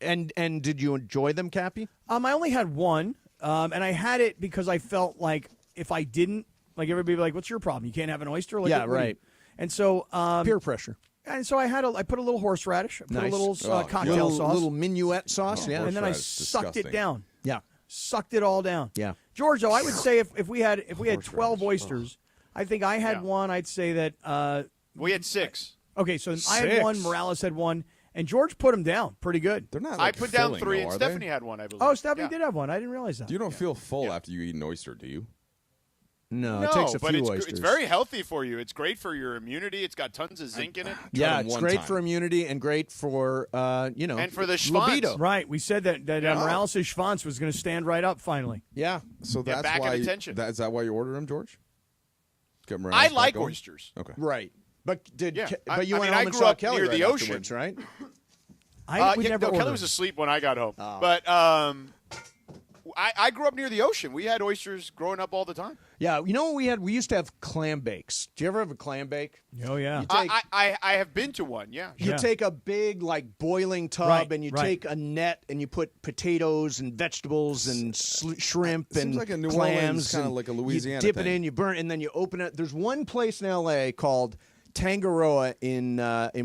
And did you enjoy them, Cappy? I only had one, and I had it because I felt like if I didn't, like everybody would be like, "What's your problem? You can't have an oyster?" Like, Yeah, what do right. you-" And so Peer pressure. And so I put a little horseradish, I put a little cocktail sauce, little minuet sauce, yeah, and then I horseradish, sucked it disgusting. down. Yeah. Sucked it all down. Yeah. George, though, I would say if we had 12 oysters, I think I had Yeah. one. I'd say that. We had 6. Okay, so I had one. Morales had one, and George put them down pretty good. They're not I like put down filling, 3, though, and are Stephanie they? had one, I believe. Oh, Stephanie Yeah. did have one. I didn't realize that. You don't feel full after you eat an oyster, do you? No, No, it takes a but few it's oysters. it's very healthy for you. It's great for your immunity. It's got tons of zinc in it. Yeah, them it's one great time. for immunity and great for And for the schwanz. libido. Right, we said that Morales' schwanz was going to stand right up finally. Yeah. So Yeah, that's back why. at attention. Is that why you ordered them, George? Get Morales I back like going? oysters. Okay. Right. But Yeah. but you I went mean, home I and grew saw up Kelly near right the ocean. afterwards, right? We never Kelly ordered. was asleep when I got home. Oh. But I grew up near the ocean. We had oysters growing up all the time. Yeah, you know what we had? We used to have clam bakes. Do you ever have a clam bake? Oh, yeah. You take, I have been to one, yeah. you take a big, like, boiling tub, Right, and you right. take a net, and you put potatoes and vegetables and shrimp Seems and like a New clams. Orleans, kinda and like a Louisiana You dip thing. it in, you burn it, and then you open it. There's one place in L.A. called Tangaroa in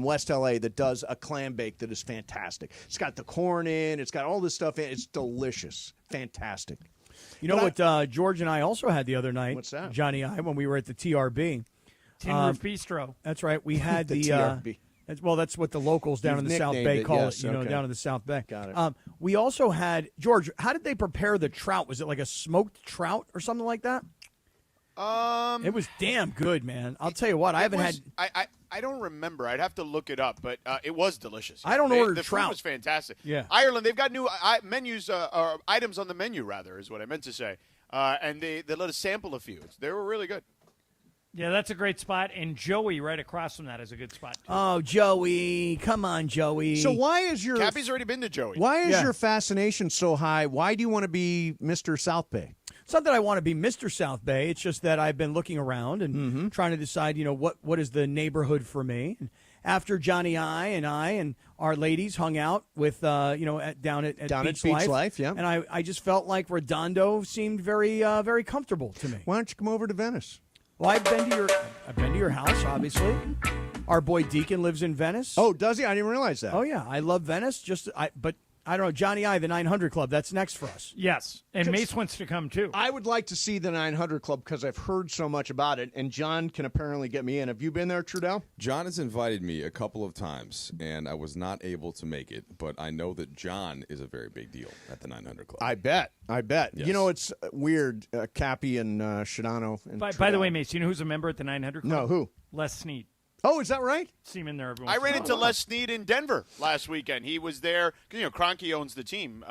West L.A. that does a clam bake that is fantastic. It's got the corn in. It's got all this stuff in. It's delicious. Fantastic. You know what George and I also had the other night? What's that? Johnny and I, when we were at the TRB. Tin Roof Bistro. That's right. We had The TRB. That's what the locals down You've in the South nicknamed Bay it, call yes, it, okay. down in the South Bay. Got it. We also had, George, how did they prepare the trout? Was it like a smoked trout or something like that? It was damn good, man. I'll tell you what, I haven't had. I don't remember. I'd have to look it up, but it was delicious. I don't order the trout. food was fantastic. Yeah. Ireland, they've got new menus, or items on the menu, rather, is what I meant to say. And they let us sample a few. They were really good. Yeah, that's a great spot. And Joey right across from that is a good spot, too. Oh, Joey. Come on, Joey. So why is your Cappy's already been to Joey. Why is your fascination so high? Why do you want to be Mr. South Bay? It's not that I want to be Mr. South Bay. It's just that I've been looking around and trying to decide, what is the neighborhood for me. And after Johnny I and our ladies hung out with, down at Beach Life, yeah. And I just felt like Redondo seemed very, very comfortable to me. Why don't you come over to Venice? Well, I've been to your house, obviously. Our boy Deacon lives in Venice. Oh, does he? I didn't realize that. Oh yeah, I love Venice. But I don't know, Johnny I, the 900 Club. That's next for us. Yes, and Mace wants to come too. I would like to see the 900 Club because I've heard so much about it, and John can apparently get me in. Have you been there, Trudell? John has invited me a couple of times, and I was not able to make it, but I know that John is a very big deal at the 900 Club. I bet. Yes. You know, it's weird, Cappy and Shadano. And By the way, Mace, you know who's a member at the 900 Club? No, who? Les Snead. Oh, is that right? See him in there every I once ran in a into while. Les Snead in Denver last weekend. He was there. Kroenke owns the team.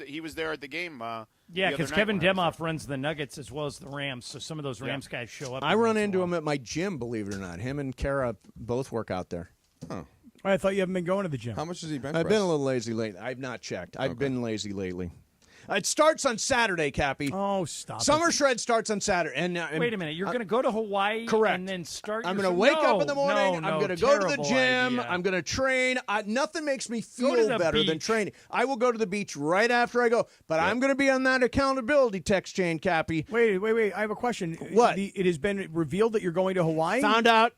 He was there at the game. Yeah, because Kevin Demoff runs the Nuggets as well as the Rams, so some of those Rams guys show up. I run into him at my gym, believe it or not. Him and Kara both work out there. Huh. I thought you haven't been going to the gym. How much does he bench I've press? been a little lazy lately. I've not checked. I've been lazy lately. It starts on Saturday, Cappy. Oh, stop Summer Shred starts on Saturday. And Wait a minute. You're going to go to Hawaii correct. and then start I'm your going to wake up in the No, morning. no, I'm going to go to the terrible gym. idea. I'm going to train. Nothing makes me Go to feel the better than beach. training. I will go to the beach right after I go. But I'm going to be on that accountability text chain, Cappy. Wait. I have a question. What? It has been revealed that you're going to Hawaii? Found out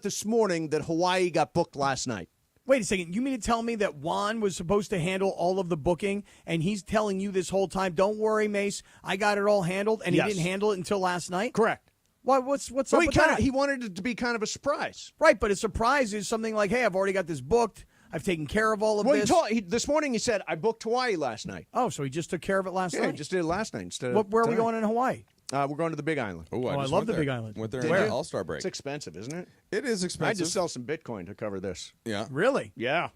this morning that Hawaii got booked last night. Wait a second. You mean to tell me that Juan was supposed to handle all of the booking, and he's telling you this whole time, don't worry, Mace, I got it all handled, and Yes. he didn't handle it until last night? Correct. What's up So with that? he wanted it to be kind of a surprise. Right, but a surprise is something like, hey, I've already got this booked. I've taken care of all of this. This morning he said, I booked Hawaii last night. Oh, so he just took care of it last Yeah, night? he just did it last night instead of Where are we tonight. going in Hawaii? We're going to the Big Island. Oh, I just love went the there. Big Island. Went there in Where? the All-Star break. It's expensive, isn't it? It is expensive. I had to sell some Bitcoin to cover this. Yeah. Really? Yeah.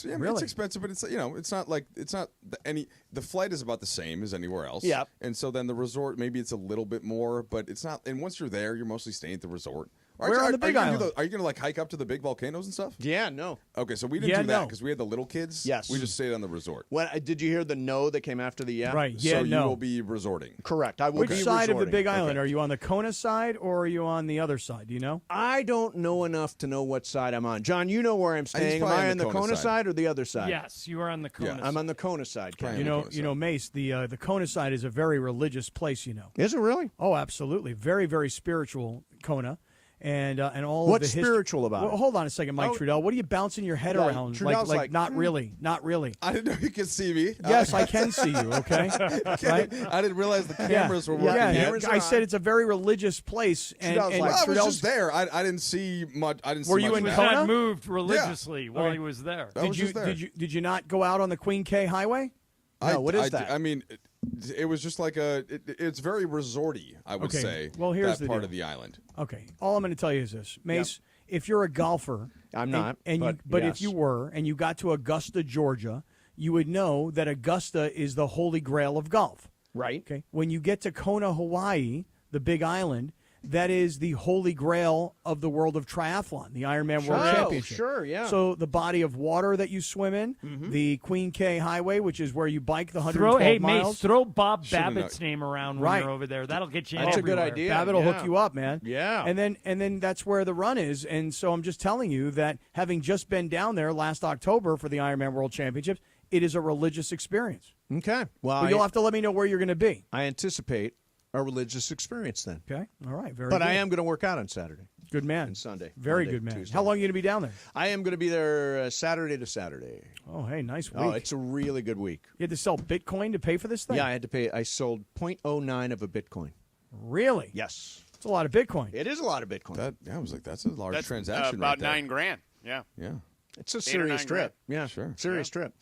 Yeah, I mean, it's expensive, but it's the flight is about the same as anywhere else. Yep. And so then the resort, maybe it's a little bit more, but it's not. And once you're there, you're mostly staying at the resort. Where on the Big Island? Are you going to like hike up to the big volcanoes and stuff? Yeah, no. Okay, so we didn't do that because we had the little kids. Yes. We just stayed on the resort. Did you hear the no that came after the yeah? Right. Yeah, so no. you will be resorting. Correct. I will Which be side of the resorting. Big Island? Okay. Are you on the Kona side or are you on the other side? Do you know? I don't know enough to know what side I'm on. John, you know where I'm staying. Am probably I on on the the Kona Kona side. side or the other side? Yes, you are on the Kona side. I'm on the Kona side. Ken. You know, Mace, the Kona side is a very religious place. You know. Is it really? Oh, absolutely. Very, very spiritual Kona. And all What's of the spiritual about Well, it? hold on a second, Mike Trudell. What are you bouncing your head Yeah, around? Trudell's like, not really, not really. I didn't know you could see me. Yes, I can see you. Okay, right? I didn't realize the cameras were working. Yeah, yet. I said it's a very religious place. And Trudell's like, I was Trudell's- just there. I didn't see much. I didn't. Were see you much in of He that. was Kona? not moved religiously while he was there. I was just there. Did you not go out on the Queen K Highway? No, what is that? I mean, it was just like it's very resorty, I would Okay, say. well, here's that the part deal. of the island. Okay, all I'm going to tell you is this, Mace. If you're a golfer, I'm not, but yes. if you were and you got to Augusta, Georgia, you would know that Augusta is the holy grail of golf. Right. Okay. When you get to Kona, Hawaii, the Big Island, that is the holy grail of the world of triathlon, the Ironman World Championship. Sure, yeah. So the body of water that you swim in, the Queen K Highway, which is where you bike the 112 Hey, miles. Mace, throw Bob Should've Babbitt's name around when Right. you're over there. That'll get you That's a everywhere. good idea. Babbitt will Yeah. hook you up, man. Yeah. And then that's where the run is. And so I'm just telling you that having just been down there last October for the Ironman World Championships, it is a religious experience. Okay. Well, But you'll have to let me know where you're going to be. I anticipate a religious experience then. Okay. All right. Very But good. I am going to work out on Saturday. Good man. And Sunday. Very Monday, good man. Tuesday. How long are you going to be down there? I am going to be there Saturday to Saturday. Oh, hey, nice week. Oh, it's a really good week. You had to sell Bitcoin to pay for this thing? Yeah, I had to pay. I sold 0.09 of a Bitcoin. Really? Yes. It's a lot of Bitcoin. It is a lot of Bitcoin. I was like, that's a large That's transaction. about right there. $9,000. Yeah. Yeah. It's a 8 or serious 9 trip. grand. Yeah, Sure. Serious trip.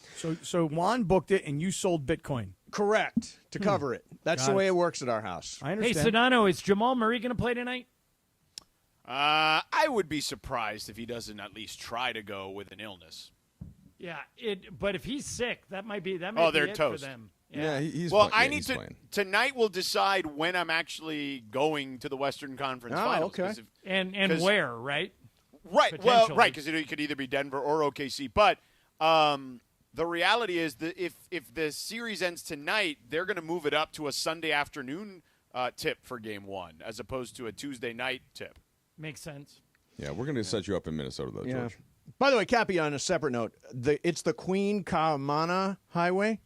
So Juan booked it and you sold Bitcoin. Correct. To cover it. That's Got the way it. it works at our house. I Hey, understand. Sedano, is Jamal Murray going to play tonight? I would be surprised if he doesn't at least try to go with an illness. Yeah, but if he's sick, that might be they're it toast. for them. Yeah, he's Well, playing. I need to. Playing. Tonight we'll decide when I'm actually going to the Western Conference Oh, Finals. okay. 'cause if- And 'cause- where, right? Right. Well, Potentially. right, because it could either be Denver or OKC. But the reality is that if the series ends tonight, they're going to move it up to a Sunday afternoon tip for Game 1 as opposed to a Tuesday night tip. Makes sense. Yeah, we're going to set you up in Minnesota, though, Yeah. George. By the way, Cappy, on a separate note, it's the Queen Kaimana Highway.